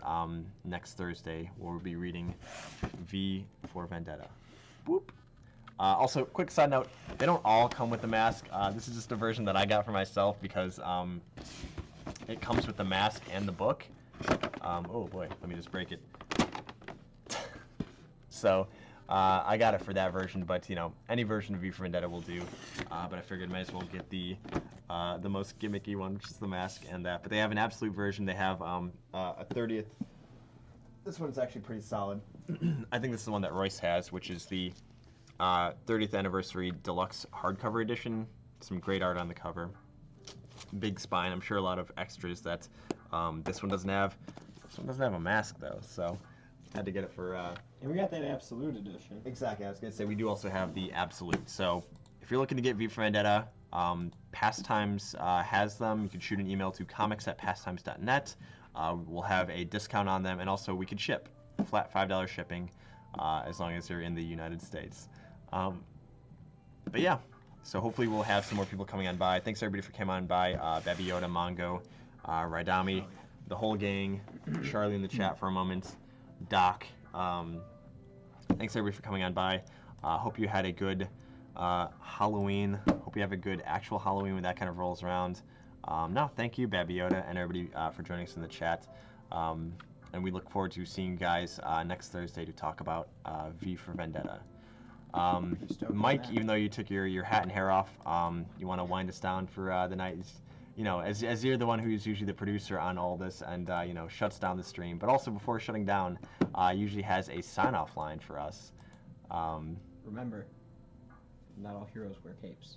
next Thursday, where we'll be reading V for Vendetta. Whoop. Also, quick side note, they don't all come with the mask. This is just a version that I got for myself because it comes with the mask and the book. Oh boy, let me just break it. So I got it for that version, but any version of V for Vendetta will do. But I figured I might as well get the most gimmicky one, which is the mask and that. But they have an absolute version. They have a 30th. This one's actually pretty solid. I think this is the one that Royce has, which is the 30th anniversary deluxe hardcover edition. Some great art on the cover. Big spine. I'm sure a lot of extras that this one doesn't have. This one doesn't have a mask though, so had to get it for. And we got that Absolute edition. Exactly. I was gonna say we do also have the Absolute. So if you're looking to get V for Vendetta, Pastimes has them. You can shoot an email to comics@pastimes.net. We'll have a discount on them, and also we can ship flat $5 shipping as long as they're in the United States. But yeah, so hopefully we'll have some more people coming on by. Thanks everybody for coming on by. Babiota, Mongo, Raidami, the whole gang, Charlie in the chat for a moment, Doc. Thanks everybody for coming on by. Hope you had a good Halloween. Hope you have a good actual Halloween when that kind of rolls around. No, thank you, Babiota, and everybody for joining us in the chat. And we look forward to seeing you guys next Thursday to talk about V for Vendetta. stoked on Mike, that. even though you took your hat and hair off, you want to wind us down for the night. You know, as you're the one who's usually the producer on all this and, you know, shuts down the stream. But also before shutting down, usually has a sign-off line for us. Remember, not all heroes wear capes.